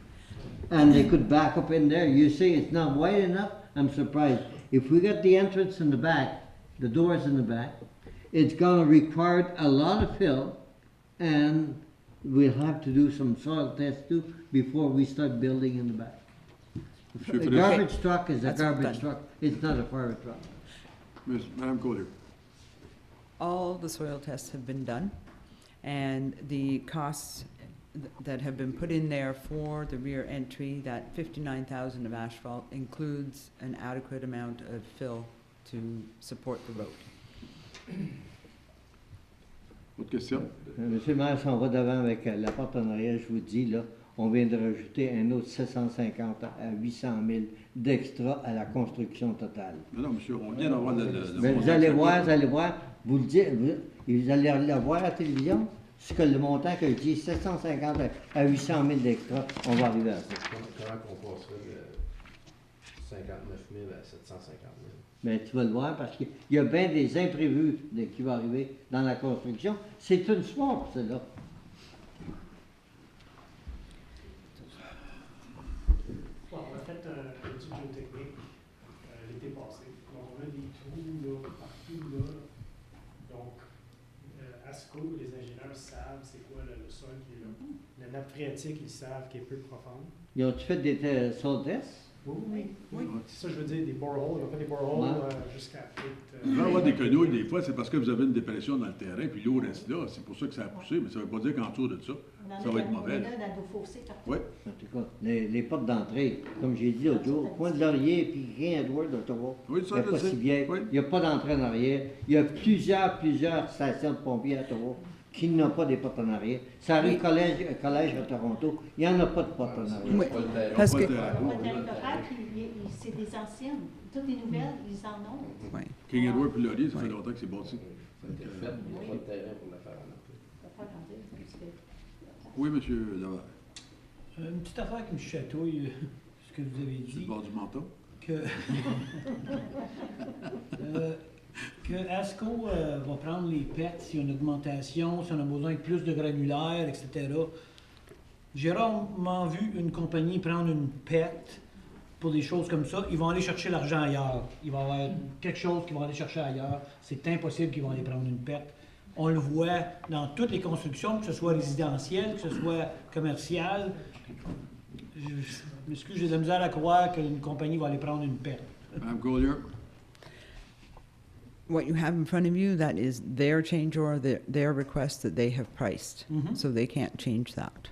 and they could back up in there. You say it's not wide enough? I'm surprised. If we got the entrance in the back, the doors in the back, it's going to require a lot of fill, and we'll have to do some soil tests too before we start building in the back. A garbage truck is a garbage truck. It's not a fire truck. Madame Collier. All the soil tests have been done, and the costs that have been put in there for the rear entry, that $59,000 of asphalt, includes an adequate amount of fill to support the road. Autre question? Monsieur le maire, si on va devant avec la porte en arrière, je vous dis, là, on vient de rajouter un autre 750 à 800 000 d'extra à la construction totale. Non, monsieur, on vient d'avoir Mais vous allez voir, vous le dites, vous allez le voir à la télévision, ce que le montant que je dis, 750 à 800 000 d'extra, on va arriver à ça. Comment on passerait de 59 000 à 750 000? Bien, tu vas le voir parce qu'il y a bien des imprévus qui vont arriver dans la construction. C'est une swamp, celle-là. Bon, on a fait un étude géotechnique l'été passé. Donc, on a des trous là, partout là. Donc, ASCO, les ingénieurs savent c'est quoi le sol qui est là. La nappe phréatique, ils savent qu'elle est peu profonde. Ils ont-tu fait des soil tests? Oui. C'est ça, je veux dire, des boreholes. On fait des boreholes jusqu'à peut-être. Vous allez avoir des quenouilles, des fois, c'est parce que vous avez une dépression dans le terrain, puis l'eau reste là. C'est pour ça que ça a poussé, mais ça ne veut pas dire qu'en dessous de ça, ça va être mauvais. Oui. En tout cas, les portes d'entrée, comme j'ai dit l'autre jour, point de Laurier, puis rien à Edward d'Ottawa. Oui, ça, pas si bien. Il n'y a pas d'entrée en arrière. Il y a plusieurs stations de pompiers à Ottawa qui n'ont pas des portes en arrière. Ça arrive collège à Toronto, il n'y en a pas de portes en arrière. Oui, parce que... C'est des anciennes. Toutes les nouvelles, ils en ont. Oui. King Edward puis Laurier, ça fait longtemps que c'est bâti. Il y a pas de terrain pour la faire en entrée. Oui, monsieur Lavard. Une petite affaire qui me chatouille, ce que vous avez dit. Sur le bord du menton. Que ASCO va prendre les PET s'il y a une augmentation, si on a besoin de plus de granulaire, etc. J'ai rarement vu une compagnie prendre une PET pour des choses comme ça. Ils vont aller chercher l'argent ailleurs. Il va y avoir quelque chose qu'ils vont aller chercher ailleurs. C'est impossible qu'ils vont aller prendre une PET. On le voit dans toutes les constructions, que ce soit résidentiel, que ce soit commercial. Je m'excuse, j'ai de la misère à croire qu'une compagnie va aller prendre une PET. Madame Collier. What you have in front of you, that is their change order, their request that they have priced. So they can't change that.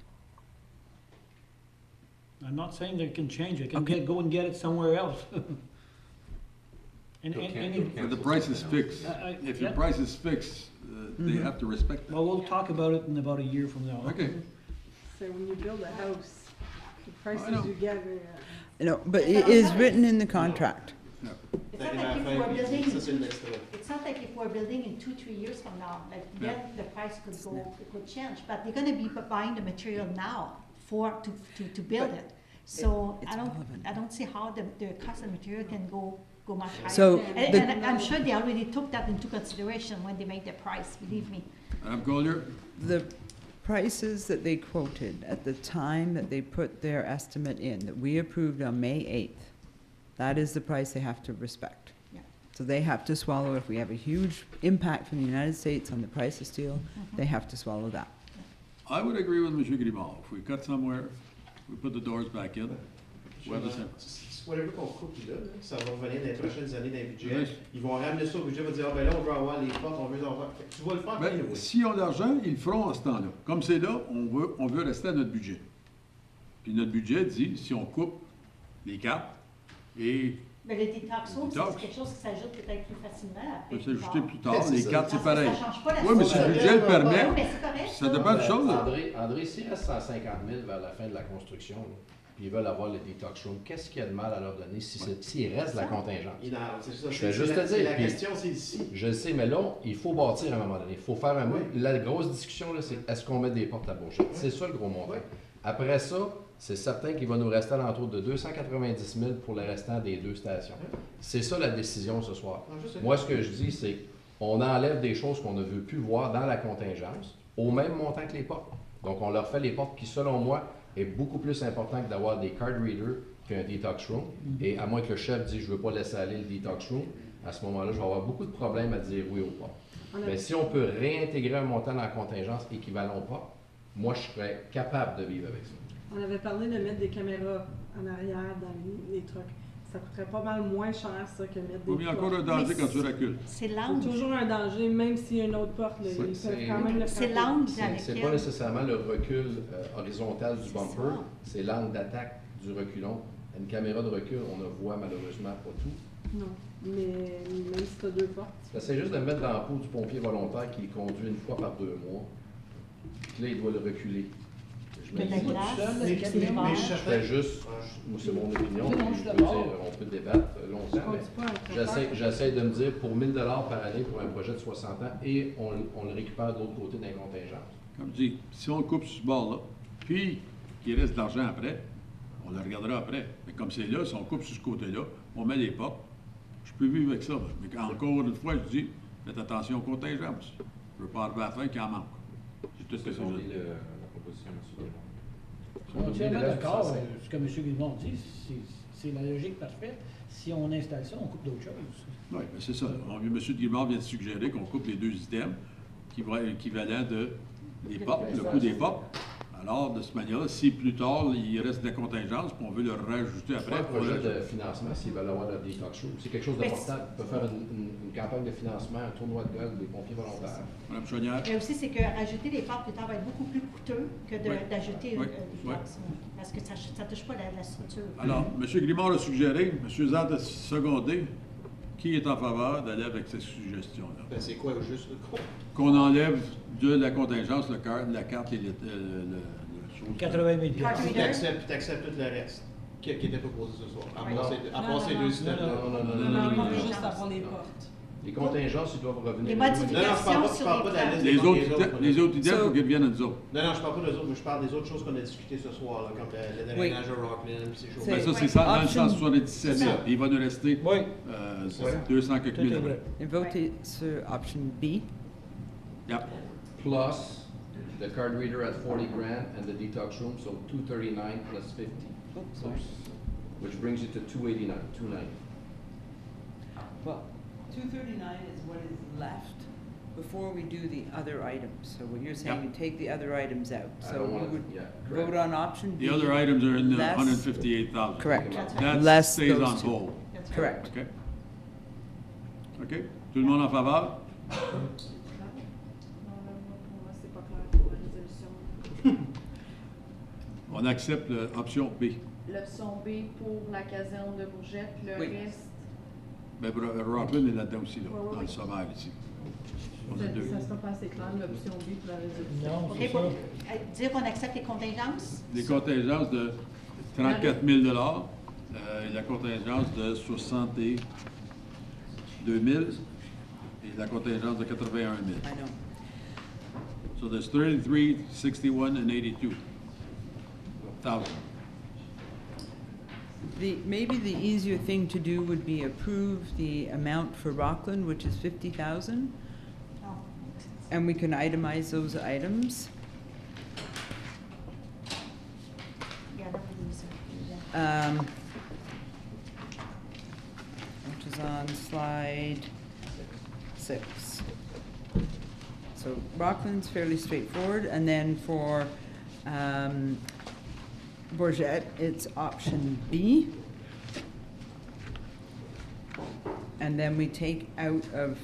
I'm not saying they can change it. They can go and get it somewhere else. But the price is fixed. If your price is fixed, they have to respect it. Well, we'll talk about it in about a year from now. Okay. So when you build a house, the prices you get No, but it is written in the contract. It's not like if we're building in 2-3 years from now, like then the price could change. But they're going to be buying the material now to build it. So I don't see how the cost of material can go go much higher. So And I'm sure they already took that into consideration when they made their price, believe me. Madame Collier? The prices that they quoted at the time that they put their estimate in, that we approved on May 8th, that is the price they have to respect. Yeah. So they have to swallow, if we have a huge impact from the United States on the price of steel, they have to swallow that. I would agree with M. Grimard. If we cut somewhere, we put the doors back in. We're the same. Whatever qu'on coupe là, ça va revenir dans les prochaines années dans les budgets. Ils vont ramener ça au budget, ils vont dire, ah ben là, on veut avoir les portes, on veut en faire. Tu vas le faire, Ben, anyway. s'ils ont l'argent, ils le feront à ce temps-là. Comme c'est là, on veut rester à notre budget. Puis notre budget dit, si on coupe les quatre et Mais le detox room, Detox. c'est quelque chose qui s'ajoute peut-être plus facilement après. peut s'ajouter plus Ben, tard, c'est les ça. quatre, c'est Parce que pareil. ça change pas la Oui, mais si source. le budget le Non, permet, mais c'est correct, ça dépend de choses. là. André, s'il reste 150 000 vers la fin de la construction, là, puis ils veulent avoir le detox room, qu'est-ce qu'il y a de mal à leur donner s'il reste de la contingence? C'est ça. Je vais juste te dire. La puis question, c'est ici. Je le sais, mais là, il faut bâtir à un moment donné. Il faut faire un mot. La grosse discussion, là, c'est est-ce qu'on met des portes à boucher? C'est ça le gros montant. Après ça, c'est certain qu'il va nous rester à l'entour de 290 000 pour le restant des deux stations. C'est ça la décision ce soir. Moi, ce que je dis, c'est qu'on enlève des choses qu'on ne veut plus voir dans la contingence au même montant que les portes. Donc, on leur fait les portes qui, selon moi, est beaucoup plus important que d'avoir des card readers qu'un detox room. Et à moins que le chef dise je ne veux pas laisser aller le detox room, à ce moment-là, je vais avoir beaucoup de problèmes à dire oui ou pas. Mais si on peut réintégrer un montant dans la contingence équivalent au pas, moi, je serais capable de vivre avec ça. On avait parlé de mettre des caméras en arrière dans les trucks. Ça coûterait pas mal moins cher, ça, que mettre des Oui, mais il y a encore un danger quand tu recules. C'est Il y l'angle. a toujours un danger, même s'il y a une autre porte, là, ils peuvent quand même le C'est faire. l'angle C'est avec pas nécessairement le recul horizontal du bumper, c'est l'angle d'attaque du reculon. Une caméra de recul, on ne voit malheureusement pas tout. Non, mais même si tu as deux portes. J'essaie juste de me mettre dans la peau du pompier volontaire qui conduit une fois par 2 mois. Puis là, il doit le reculer. Je me De la dis, glace, je fais juste, moi c'est mon opinion, Non, puis je suis je peux d'accord. dire, on peut débattre longtemps, mais j'essaie de me dire pour 1 000 par année pour un projet de 60 ans et on le récupère de l'autre côté d'un contingent. Comme je dis, si on le coupe sur ce bord-là, puis qu'il reste de l'argent après, on le regardera après. Mais comme c'est là, si on coupe sur ce côté-là, on met les portes, je peux vivre avec ça. Mais encore une fois, je dis, faites attention aux contingences. Je ne veux pas arriver à la fin qu'il en manque. C'est tout ce que ça veut dire. La proposition, M. On est entièrement d'accord. Ce que M. Guillemont dit, c'est la logique parfaite. Si on installe ça, on coupe d'autres choses. Oui, mais c'est ça. M. Guillemard vient de suggérer qu'on coupe les deux items qui vont être équivalents de les portes, le coût des portes. Alors, de cette manière-là, si plus tard, il reste de la contingence, puis on veut le rajouter C'est pas après. un projet de financement s'ils veulent avoir leur detox room. C'est quelque chose de Mais portable. Ils peuvent faire une campagne de financement, un tournoi de golf, des pompiers volontaires. Mme Chaudière? Mais aussi, c'est que rajouter les portes plus tard va être beaucoup plus coûteux que d'ajouter Oui. des portes. Parce que ça ne touche pas la structure. Alors, M. Grimard a suggéré, M. Zad a secondé. Qui est en faveur d'aller avec cette suggestion-là? Ben, c'est quoi juste le coût? Qu'on enlève de la contingence la carte et le chose. 80 000 Puis tu acceptes tout le reste qui était proposé ce soir. À part ces deux systèmes. Non, juste avoir les portes. Les contingences, ils doivent revenir. Les modifications je parle pas de la liste Les des autres idées, il faut qu'ils reviennent à nous autres. Non, je parle pas des autres, mais je parle des autres choses qu'on a discutées ce soir, là, comme le déménage à Rockland, puis ces choses. Ben ça, c'est ça, dans le 177 000. Il va nous rester 200 quelques mille. Et votez sur option B. Yep. Plus the card reader at 40 grand and the detox room, so 239 plus 50. So, which brings you to 289, 290. Well, 239 is what is left before we do the other items. So what you're saying, you take the other items out. I So don't we wanna- would yeah, vote correct. on option B. The other items are in the less- 158,000. Correct. That Less stays those on two. hold. Correct. OK? OK? Tout le monde en faveur? Pour moi, c'est pas clair pour la résolution. On accepte l'option B. L'option B pour la caserne de Bourgette, le Oui. reste. Ben, Rockland est là-dedans aussi, là, Oui, oui, dans oui. le sommaire ici. On a deux. Ça sera pas assez clair, l'option B pour la résolution. Non, OK, c'est pour ça. dire qu'on accepte les contingences? Les contingences de 34 000 et la contingence de 62 000 et la contingence de 81 000. I know. So there's 33, 61, and 82,000. Maybe the easier thing to do would be approve the amount for Rockland, which is 50,000, Oh. and we can itemize those items. Yeah, that would be easier. Which is on slide 6. So Rockland's fairly straightforward, and then for Bourget, it's option B. And then we take out of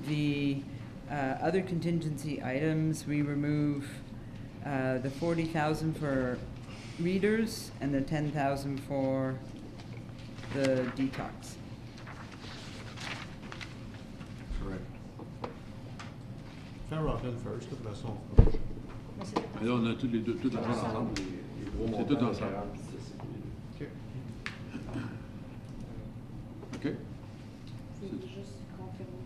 the other contingency items, we remove the 40,000 for readers and the 10,000 for the detox. Correct. Faire Rockland first, de toute façon. Mais là, on a tous les deux, tout ensemble. C'est tout ensemble. OK. C'est juste confirmer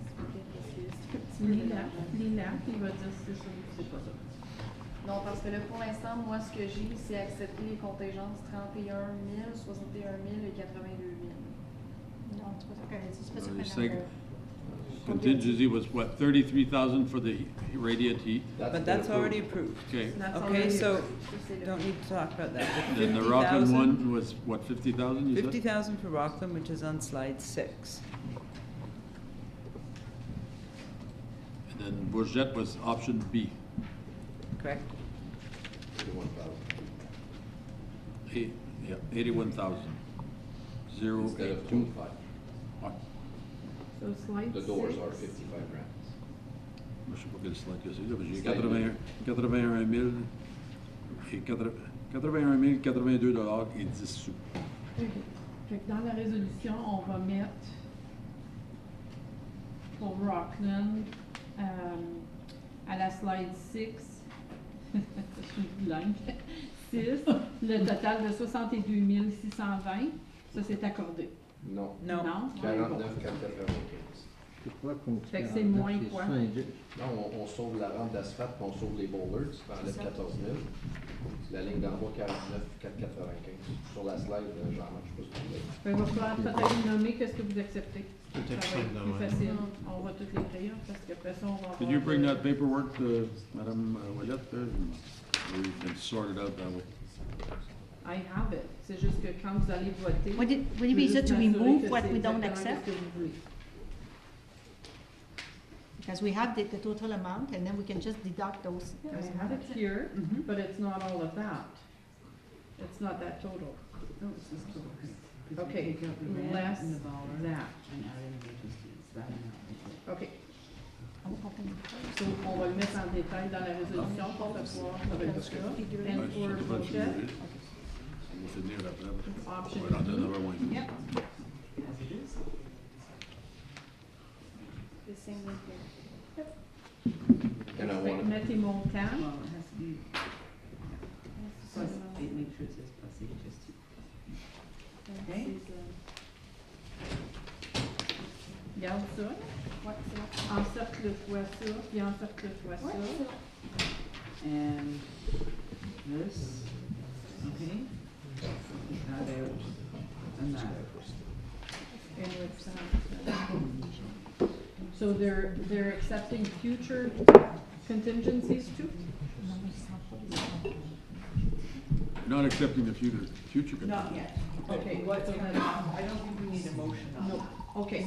Lila, il va dire si c'est ça ou c'est pas ça. Non, parce que là, pour l'instant, moi, ce que j'ai, c'est accepter les contingences 31 000, 61 000 et 82 000. Non, c'est pas ça qu'elle a dit. C'est pas ça It's qu'elle a like dit. contingency was what, 33,000 for the radiant heat? But that's already approved. Okay. Okay, so don't need to talk about that. But Then the Rockland 50,000 one was what, 50,000 you said? 50,000 for Rockland, which is on slide 6. And then Bourget was option B. Correct. 81,000. Zero, Instead of 8, 2. 25. What? So slide The doors 6. are 55 grand. Moi, je sais pas quel slide que c'est, là, mais j'ai Slide 81 000 et 81 082 $ et 10 sous. OK. Fait que dans la résolution, on va mettre pour Rockland à la slide 6, je suis bilingue, 6, le total de 62 620, ça c'est accordé. Non. Non. Non? 49 495. Pourquoi qu'on dit Fait que c'est 49, moins c'est quoi? 70. Non, on sauve la rampe d'asphalte, puis on sauve les boulders, ça enlève 14 000. La ligne d'en bas, 49 495. Sur la slide, Jean-Marc, je sais pas si tu l'as. Fait qu'il va falloir peut-être nommer qu'est-ce que vous acceptez. Tout Ça va écrit, être là, plus ouais. facile. On va toutes les écrire parce qu'après ça, on va Did avoir you bring de- that paperwork to Madame Ouellette there? We can sort it out that way. I have it. C'est juste que quand vous allez voter. Would it be je veux easier juste to m'assurer remove que what c'est we don't exactement accept? ce que vous voulez. Because we have the total amount, and then we can just deduct those. I have it here, Mhm. but it's not all of that. It's not that total. Okay, less that. Okay. So, on va le mettre en détail dans la résolution pour pouvoir faire ça. And Ouais, for je sais pas si budget, on va finir après. option On va en donner un moins. Yep. The same thing here. And I Fait que want mettez montant. Regarde ça. Ouais, c'est bon. Encercle fois ça, puis encercle fois Ouais, ça. c'est bon. And this, okay. That out, and that out. And it's, so they're accepting future contingencies too? Not accepting the future. Not yet. Okay, what, so then, I don't think we need a motion on no, okay.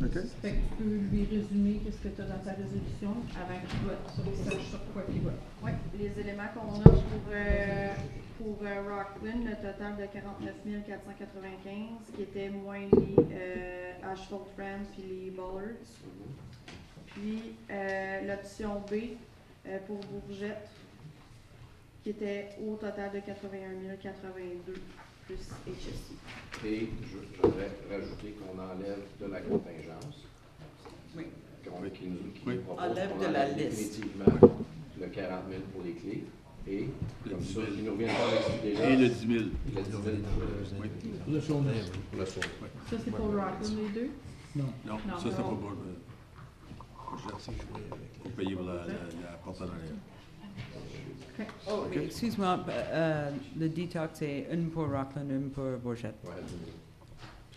Okay. Fait que tu peux lui résumer qu'est-ce que tu as dans ta résolution avant qu'il vote, sur qu'il sache sur quoi qu'il vote. Oui, les éléments qu'on a pour Rockland, le total de 49 495, qui était moins les Asphalt Friends puis les Bollards. Puis l'option B pour Bourget, qui était au total de 81 082 plus HSI. Et j'aurais rajouté qu'on enlève de la contingence. Oui. Qui nous Oui. propose Enlève qu'on de la enlève liste. définitivement le 40 000 pour les clés. Et comme ça, qui nous revient par cette idée-là. Et le 10 000. Le 10 000 Oui. Pour le sauver. pour le sauve. Ça, c'est pour Rockland, les deux? Non, Non, ça c'était non. pas pour payer pour la porte en arrière. Oh, OK. excuse-moi, le detox, c'est une pour Rockland, une pour Bourget.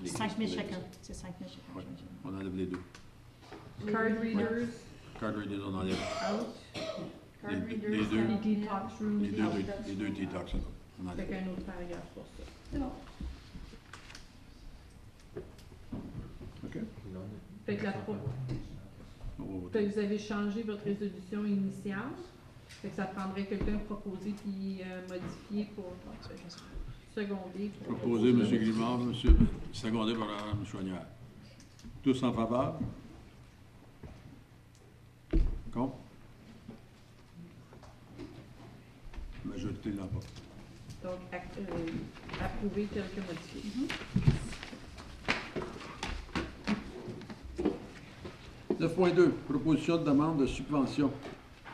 5 000 chacun. C'est 5 000 chacun. Ouais. On enlève les deux. Card readers, Card readers, on enlève. out. Card Les readers, deux. les detox rooms, out. Les deux detox, on enlève. Fait qu'un autre paragraphe pour ça. C'est bon. OK. Fait que fait que vous avez changé votre résolution initiale. Fait que ça prendrait quelqu'un proposer puis modifier pour seconder. Proposé, M. Grimard, secondé par Mme Chouanière. Tous en faveur? Contre? Majorité de l'emploi. Donc, approuver tel que modifié. Mm-hmm. 9.2, proposition de demande de subvention.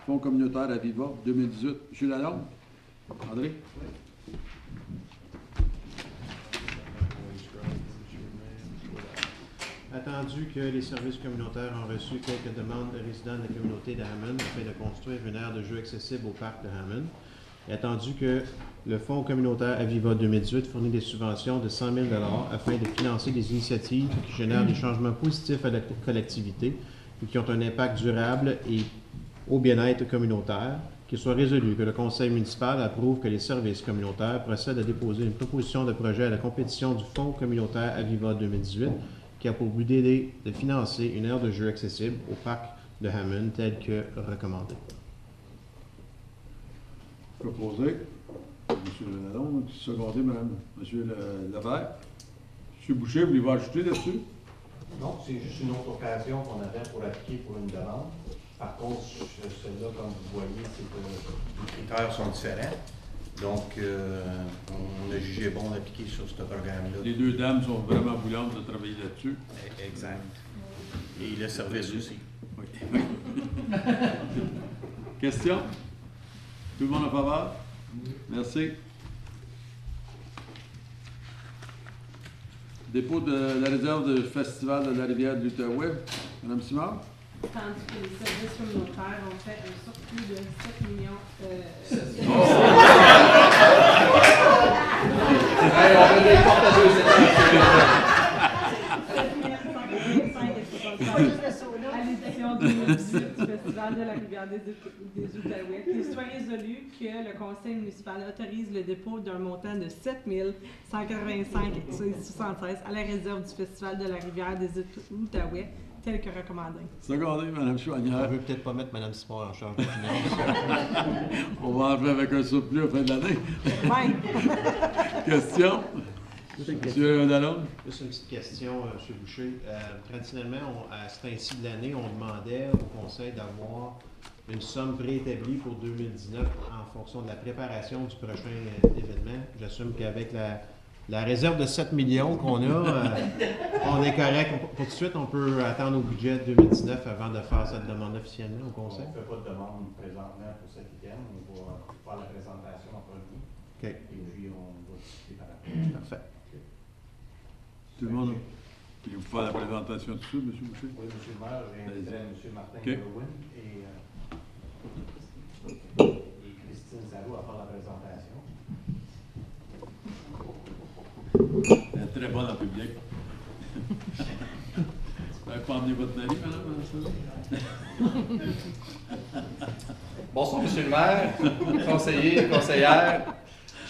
Fonds communautaire à Viva 2018. M. Lalonde? André? Attendu que les services communautaires ont reçu quelques demandes de résidents de la communauté de Hammond afin de construire une aire de jeu accessible au parc de Hammond, et attendu que le Fonds communautaire Aviva 2018 fournit des subventions de 100 000 $ afin de financer des initiatives qui génèrent des changements positifs à la collectivité et qui ont un impact durable et au bien-être communautaire, qu'il soit résolu que le conseil municipal approuve que les services communautaires procèdent à déposer une proposition de projet à la compétition du Fonds communautaire Aviva 2018 qui a pour but d'aider de financer une aire de jeu accessible au parc de Hammond tel que recommandé. Proposé. M. Lalonde, secondé, M. Levert. M. Boucher, voulez-vous ajouter là-dessus? Non, c'est juste une autre occasion qu'on avait pour appliquer pour une demande. Par contre, celle-là, comme vous voyez, c'est que les critères sont différents. Donc, on a jugé bon d'appliquer sur ce programme-là. Les deux dames sont vraiment bouillantes de travailler là-dessus. Exact. Et le service aussi. Oui. Question? Tout le monde en faveur? Merci. Dépôt de la réserve du Festival de la rivière de l'Outaouais. Mme Simard? Tandis que les services communautaires ont fait un surplus de 7 millions. On a des portes à 2 à l'édition 2018 du Festival de la rivière des Outaouais, qu'il soit résolu que le conseil municipal autorise le dépôt d'un montant de 7 185,76 à la réserve du Festival de la rivière des Outaouais, tel que recommandé. Secondé, Mme Chouanière. On ne veut peut-être pas mettre Mme Simard en charge des finances. On va enlever avec un surplus à la fin de l'année. Ouais. Question? M. Lalonde? Juste une petite question, M. Boucher. Traditionnellement, à ce temps-ci de l'année, on demandait au conseil d'avoir une somme préétablie pour 2019 en fonction de la préparation du prochain événement. J'assume qu'avec la réserve de 7 millions qu'on a, on est correct. Pour tout de suite, on peut attendre au budget 2019 avant de faire cette demande officiellement au conseil. On ne fait pas de demande présentement pour cet item. On va faire la présentation en premier. OK. Et puis, on va discuter par après. Parfait. Tout le monde? Voulez-vous faire la présentation tout de suite, M. Boucher? Oui, M. le maire, j'ai invité M. Martin Okay. Irwin et Christine Zalou à faire la présentation. Elle est très bonne en public. Vous n'avez pas emmené votre mari, madame? Bonsoir, M. le maire, conseiller, conseillère.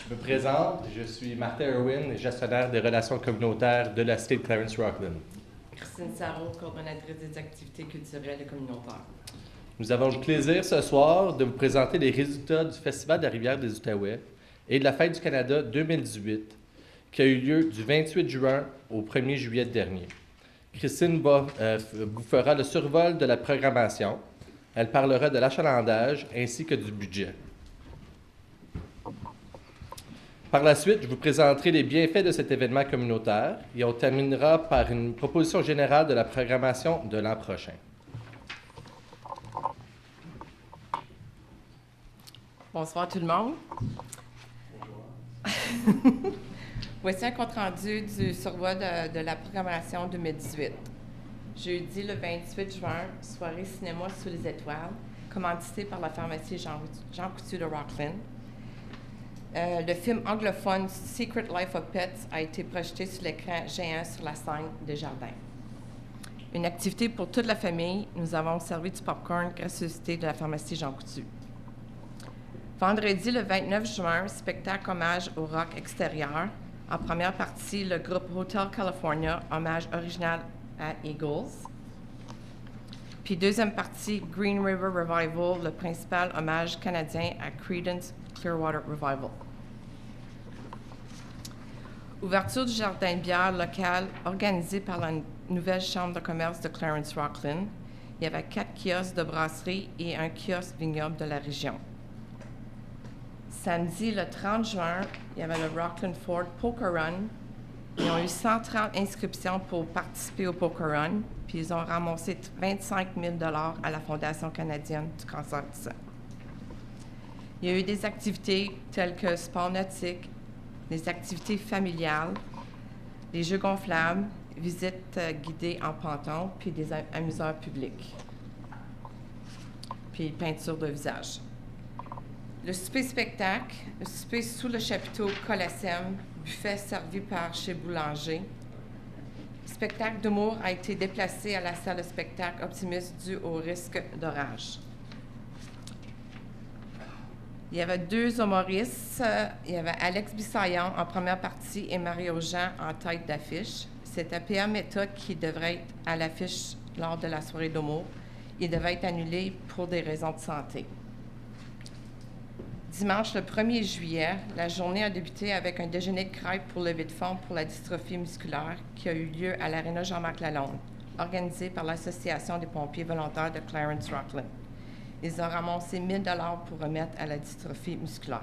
Je me présente, je suis Martin Irwin, gestionnaire des relations communautaires de la cité de Clarence Rockland. Christine Sarrault, coordonnatrice des activités culturelles et communautaires. Nous avons le plaisir ce soir de vous présenter les résultats du Festival de la rivière des Outaouais et de la Fête du Canada 2018 qui a eu lieu du 28 juin au 1er juillet dernier. Christine vous fera le survol de la programmation. Elle parlera de l'achalandage ainsi que du budget. Par la suite, je vous présenterai les bienfaits de cet événement communautaire et on terminera par une proposition générale de la programmation de l'an prochain. Bonsoir tout le monde. Voici un compte-rendu du survol de la programmation 2018. Jeudi le 28 juin, soirée cinéma sous les étoiles. commandité par la pharmacie Jean Coutu de Rockland. Le film anglophone Secret Life of Pets a été projeté sur l'écran géant sur la scène des jardins. Une activité pour toute la famille. Nous avons servi du popcorn gracieuseté de la pharmacie Jean Coutu. Vendredi, le 29 juin, spectacle hommage au rock extérieur. En première partie, le groupe Hotel California, hommage original à Eagles. Puis deuxième partie, Green River Revival, le principal hommage canadien à Creedence Clearwater Revival. Ouverture du jardin de bière local organisé par la nouvelle chambre de commerce de Clarence Rockland. Il y avait 4 kiosques de brasserie et un kiosque vignoble de la région. Samedi, le 30 juin, il y avait le Rockland Ford Poker Run. Ils ont eu 130 inscriptions pour participer au Poker Run, puis ils ont ramassé 25 000 $ à la Fondation canadienne du cancer du sang. Il y a eu des activités telles que sport nautique, des activités familiales, des jeux gonflables, visites guidées en ponton, puis des amuseurs publics, puis peinture de visage. Le souper-spectacle, le souper sous le chapiteau Coliseum, buffet servi par chez Boulanger. Le spectacle d'humour a été déplacé à la salle de spectacle Optimus dû au risque d'orage. Il y avait 2 humoristes. Il y avait Alex Bissaillon en première partie et Mario Jean en tête d'affiche. C'était Pierre Metta qui devrait être à l'affiche lors de la soirée d'humour. Il devait être annulé pour des raisons de santé. Dimanche, le 1er juillet, la journée a débuté avec un déjeuner de crêpes pour lever de fonds pour la dystrophie musculaire qui a eu lieu à l'Aréna Jean-Marc Lalonde, organisé par l'Association des pompiers volontaires de Clarence Rockland. Ils ont ramassé 1 000 $ pour remettre à la dystrophie musculaire.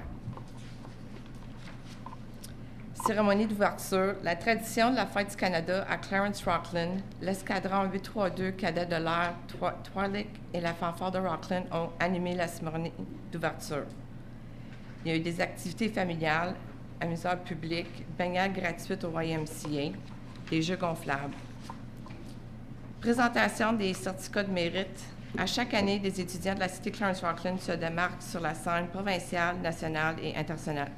Cérémonie d'ouverture. La tradition de la Fête du Canada à Clarence Rockland, l'escadron 832 cadets de l'air Twarlick et la fanfare de Rockland ont animé la cérémonie d'ouverture. Il y a eu des activités familiales, amuseurs publics, baignades gratuites au YMCA, des jeux gonflables. Présentation des certificats de mérite. À chaque année, des étudiants de la Cité Clarence Rockland se démarquent sur la scène provinciale, nationale et internationale.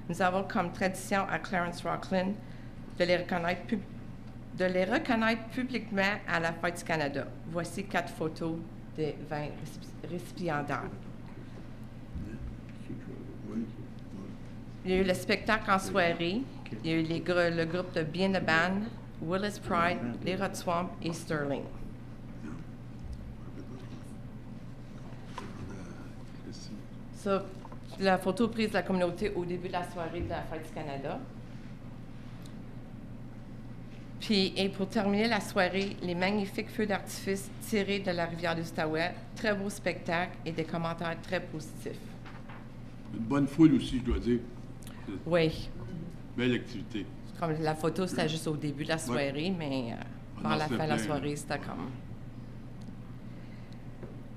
Nous avons comme tradition à Clarence Rockland de les reconnaître publiquement à la Fête du Canada. Voici 4 photos des 20 récipiendaires. Il y a eu le spectacle en soirée. Il y a eu le groupe de Bien de Band, Willis Pride, les Rod Swamp et Sterling. Ça, la photo prise de la communauté au début de la soirée de la Fête du Canada. Puis, et pour terminer la soirée, les magnifiques feux d'artifice tirés de la rivière de l'Outaouais, très beau spectacle et des commentaires très positifs. Une bonne foule aussi, je dois dire. Oui. Belle activité. Comme la photo, c'était juste au début de la soirée, mais par la fin de la soirée, c'était comme...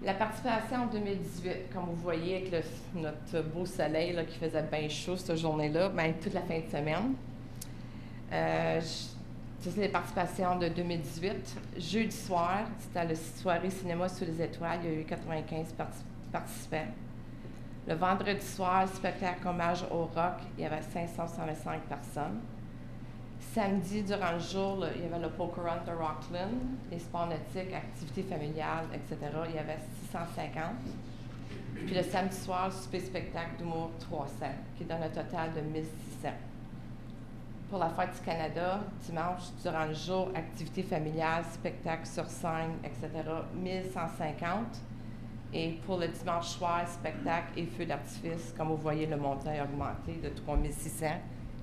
La participation en 2018, comme vous voyez avec notre beau soleil là, qui faisait bien chaud cette journée-là, bien toute la fin de semaine. C'est les participations de 2018. Jeudi soir, c'était la soirée cinéma sous les étoiles. Il y a eu 95 participants. Le vendredi soir, spectacle hommage au rock, il y avait 565 personnes. Samedi, durant le jour, il y avait le Poker Run de Rockland, les sports nautiques, activités familiales, etc. Il y avait 650. Puis le samedi soir, souper spectacle d'humour 300, qui donne un total de 1600. Pour la Fête du Canada, dimanche, durant le jour, activités familiales, spectacle sur scène, etc. 1150. Et pour le dimanche soir, spectacle et feux d'artifice, comme vous voyez, le montant a augmenté de 3600,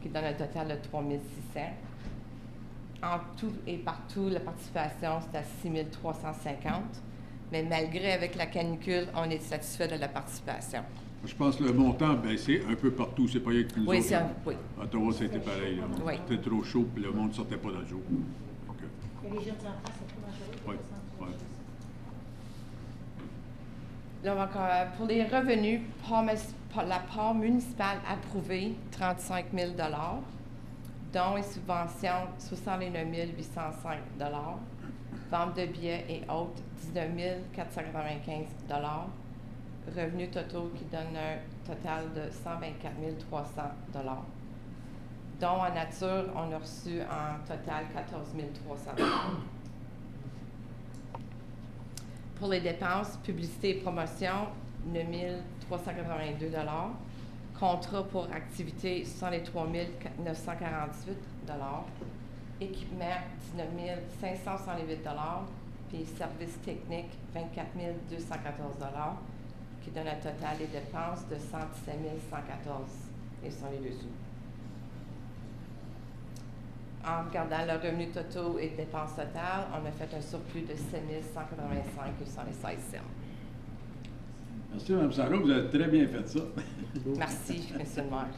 qui donne un total de 3600. En tout et partout, la participation, c'est à 6350. Mais malgré avec la canicule, on est satisfait de la participation. Je pense que le montant a baissé un peu partout. C'est pas rien que nous oui, autres. Oui. Ottawa, c'était pareil. Oui. C'était trop chaud, puis le monde ne sortait pas dans le jour. Okay. Et les jeunes enfants, c'est trop dangereux. Oui. Oui. Là, pour les revenus, la part municipale approuvée, 35 000 $. Dons et subventions, 69 805 $. Vente de billets et autres, 19 495 $. Revenus totaux qui donnent un total de 124 300 $. Dons en nature, on a reçu en total 14 300 $. Pour les dépenses, publicité et promotion, 9 382 $. Contrat pour activité, 63 948 $. Équipement, 19 568 $. Puis services techniques, 24 214 $, qui donne un total des dépenses de 117 114 et sont les dessous. En regardant le revenu total et dépenses totales, on a fait un surplus de 7 185 et sont les 16 cents. Merci, Mme Sarah, vous avez très bien fait ça. Merci, Monsieur le maire.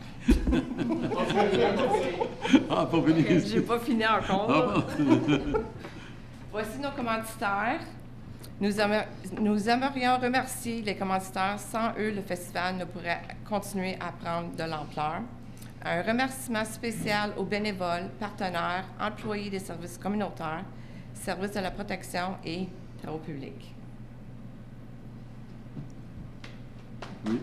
Ah, pas fini. Je n'ai pas fini encore. Ah, bon. Voici nos commanditaires. Nous aimerions remercier les commanditaires. Sans eux, le festival ne pourrait continuer à prendre de l'ampleur. Un remerciement spécial aux bénévoles, partenaires, employés des services communautaires, services de la protection et travaux publics. Oui.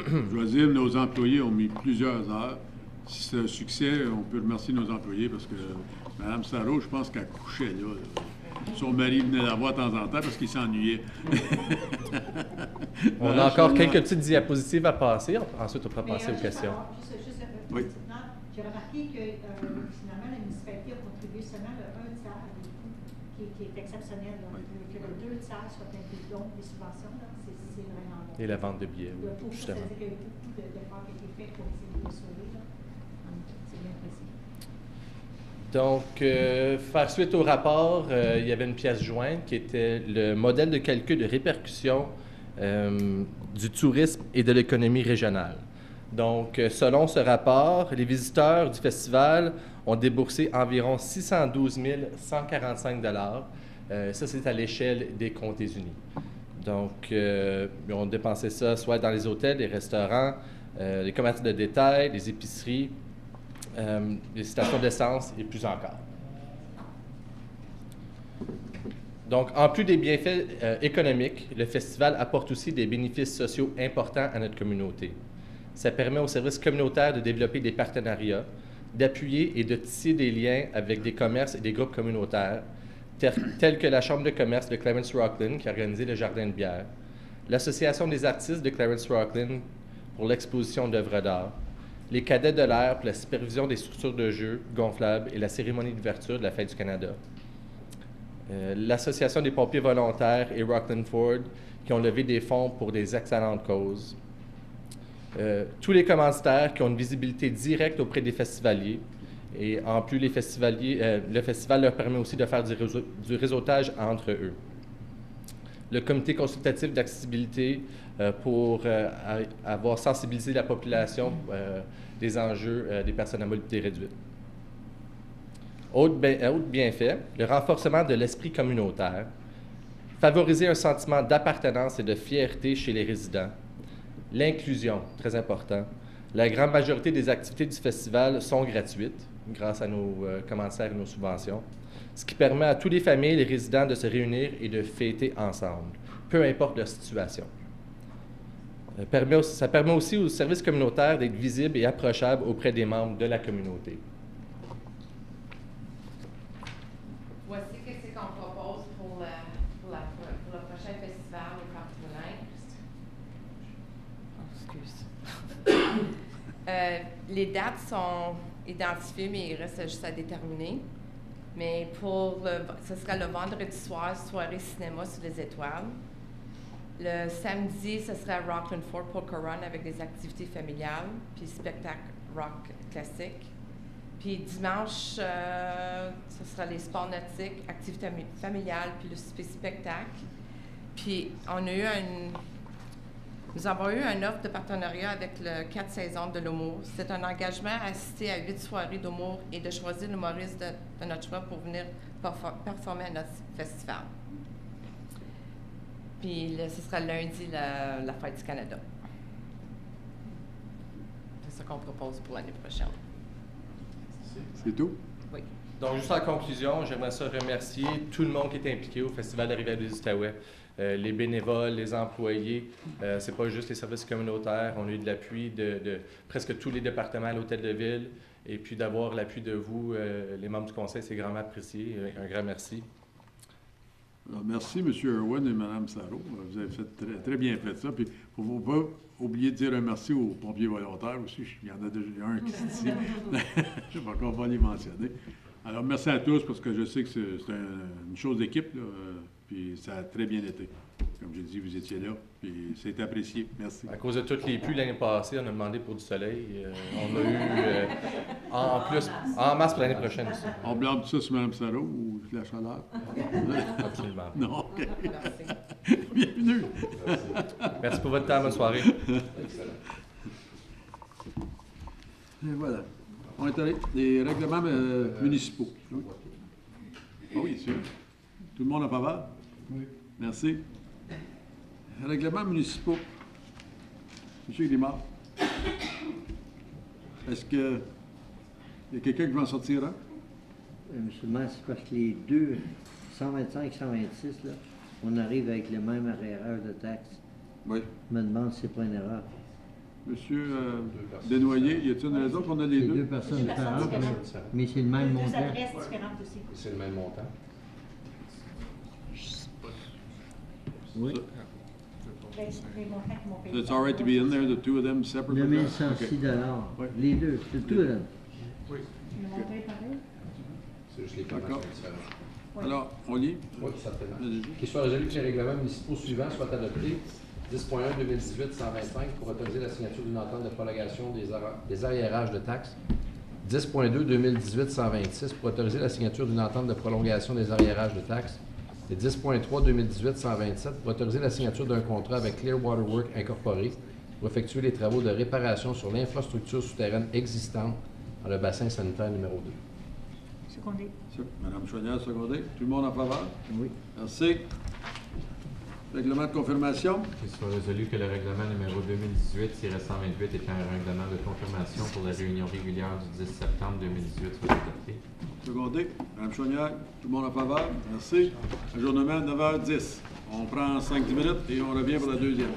Je dois dire, nos employés ont mis plusieurs heures. Si c'est un succès, on peut remercier nos employés parce que Mme Sarrault, je pense qu'elle couchait là. Son mari venait la voir de temps en temps parce qu'il s'ennuyait. On a encore quelques petites diapositives à passer. Ensuite, on pourra passer aux questions. Oui. J'ai remarqué que finalement, la municipalité a contribué seulement le 1 tiers à des coûts, qui est exceptionnel. Donc, que le 2 tiers soit inclus, donc les subventions, c'est vraiment bon. Et la vente de billets, oui, justement. C'est-à-dire qu'il y a eu beaucoup d'efforts qui ont été faits pour essayer de sauver. C'est bien précis. Donc, faire suite au rapport, il y avait une pièce jointe qui était le modèle de calcul de répercussion du tourisme et de l'économie régionale. Donc, selon ce rapport, les visiteurs du festival ont déboursé environ 612 145 $. Ça, c'est à l'échelle des Comtés unis. Donc, ils ont dépensé ça soit dans les hôtels, les restaurants, les commerces de détail, les épiceries, les stations d'essence et plus encore. Donc, en plus des bienfaits économiques, le festival apporte aussi des bénéfices sociaux importants à notre communauté. Ça permet aux services communautaires de développer des partenariats, d'appuyer et de tisser des liens avec des commerces et des groupes communautaires, tels que la Chambre de commerce de Clarence-Rocklin qui a organisé le Jardin de bière, l'Association des artistes de Clarence-Rocklin pour l'exposition d'œuvres d'art, les cadets de l'air pour la supervision des structures de jeux gonflables et la cérémonie d'ouverture de la Fête du Canada, l'Association des pompiers volontaires et Rockland Ford qui ont levé des fonds pour des excellentes causes, tous les commanditaires qui ont une visibilité directe auprès des festivaliers. Et en plus, les festivaliers, le festival leur permet aussi de faire du réseautage entre eux. Le comité consultatif d'accessibilité pour avoir sensibilisé la population des enjeux des personnes à mobilité réduite. Autre bienfait, le renforcement de l'esprit communautaire, favoriser un sentiment d'appartenance et de fierté chez les résidents. L'inclusion, très important. La grande majorité des activités du festival sont gratuites grâce à nos commanditaires et nos subventions, ce qui permet à toutes les familles et les résidents de se réunir et de fêter ensemble, peu importe leur situation. Ça permet aussi aux services communautaires d'être visibles et approchables auprès des membres de la communauté. Voici ce qu'on propose pour le prochain festival au Parc Moulin. Les dates sont identifiées, mais il reste juste à déterminer. Mais ce sera le vendredi soir, soirée cinéma sous les étoiles. Le samedi, ce sera Rockland Fort Poker Run avec des activités familiales, puis spectacle rock classique. Puis dimanche, ce sera les sports nautiques, activités familiales, puis le spectacle. Puis nous avons eu une offre de partenariat avec le 4 saisons de l'humour. C'est un engagement à assister à 8 soirées d'humour et de choisir l'humoriste de notre choix pour venir performer à notre festival. Puis ce sera lundi, la Fête du Canada. ce qu'on propose pour l'année prochaine. C'est tout? Oui. Donc, juste en conclusion, j'aimerais ça remercier tout le monde qui est impliqué au Festival de la Rivière des Outaouais. Les bénévoles, les employés, c'est pas juste les services communautaires. On a eu de l'appui de presque tous les départements à l'Hôtel de Ville. Et puis d'avoir l'appui de vous, les membres du conseil, c'est grandement apprécié. Un grand merci. Alors, merci, M. Irwin et Mme Sarro. Vous avez fait très bien fait ça. Puis, il ne faut pas oublier de dire un merci aux pompiers volontaires aussi. Il y en a déjà un qui est ici. Je ne vais encore pas les mentionner. Alors, merci à tous parce que je sais que c'est une chose d'équipe. Puis, ça a très bien été. Comme j'ai dit, vous étiez là. Puis, c'est apprécié. Merci. À cause de toutes les pluies l'année passée, on a demandé pour du soleil. On a eu en masse pour l'année prochaine aussi. On blâme tout ça sur Mme Sarro ou la chaleur? Absolument. Non, OK. Merci. Bienvenue. Merci pour votre temps. Bonne soirée. Et voilà. On est allé des règlements municipaux. Oui. Ah oui, sûr. Tout le monde en faveur? Oui. Merci. Règlements municipaux. M. Grimard. Est-ce qu'il y a quelqu'un qui va en sortir un? Monsieur le maire, c'est parce que les deux, 125 et 126, là, on arrive avec le même arrêtage de taxes. Oui. Je me demande si c'est pas une erreur. Monsieur Desnoyers, y a-t-il une raison qu'on a les deux? Deux personnes différentes, mais c'est le même montant. Deux adresses différentes aussi. C'est le même montant. Oui. Les montants qui m'ont payé. So it's all right to be in there, the two of them separately? 2106 $. Oui. Les deux, c'est tout là. Oui. Le montant est pareil? C'est juste les D'accord. formations différentes. Alors, on lit? Oui, certainement. Qu'il soit résolu que les règlements municipaux suivants soient adoptés. 10.1-2018-125 pour autoriser la signature d'une entente de prolongation des arriérages de taxes. 10.2-2018-126 pour autoriser la signature d'une entente de prolongation des arriérages de taxes. Et 10.3-2018-127 pour autoriser la signature d'un contrat avec Clearwater Works Incorporé pour effectuer les travaux de réparation sur l'infrastructure souterraine existante dans le bassin sanitaire numéro 2. Secondé. Mme Chouanière, secondé. Tout le monde en faveur? Oui. Merci. Règlement de confirmation. Qu'il soit résolu que le règlement numéro 2018-128 étant un règlement de confirmation pour la réunion régulière du 10 septembre 2018 soit adopté. Secondé. Mme Chouanière, tout le monde en faveur? Merci. Ajournement 9h10. On prend 5-10 minutes et on revient pour la deuxième.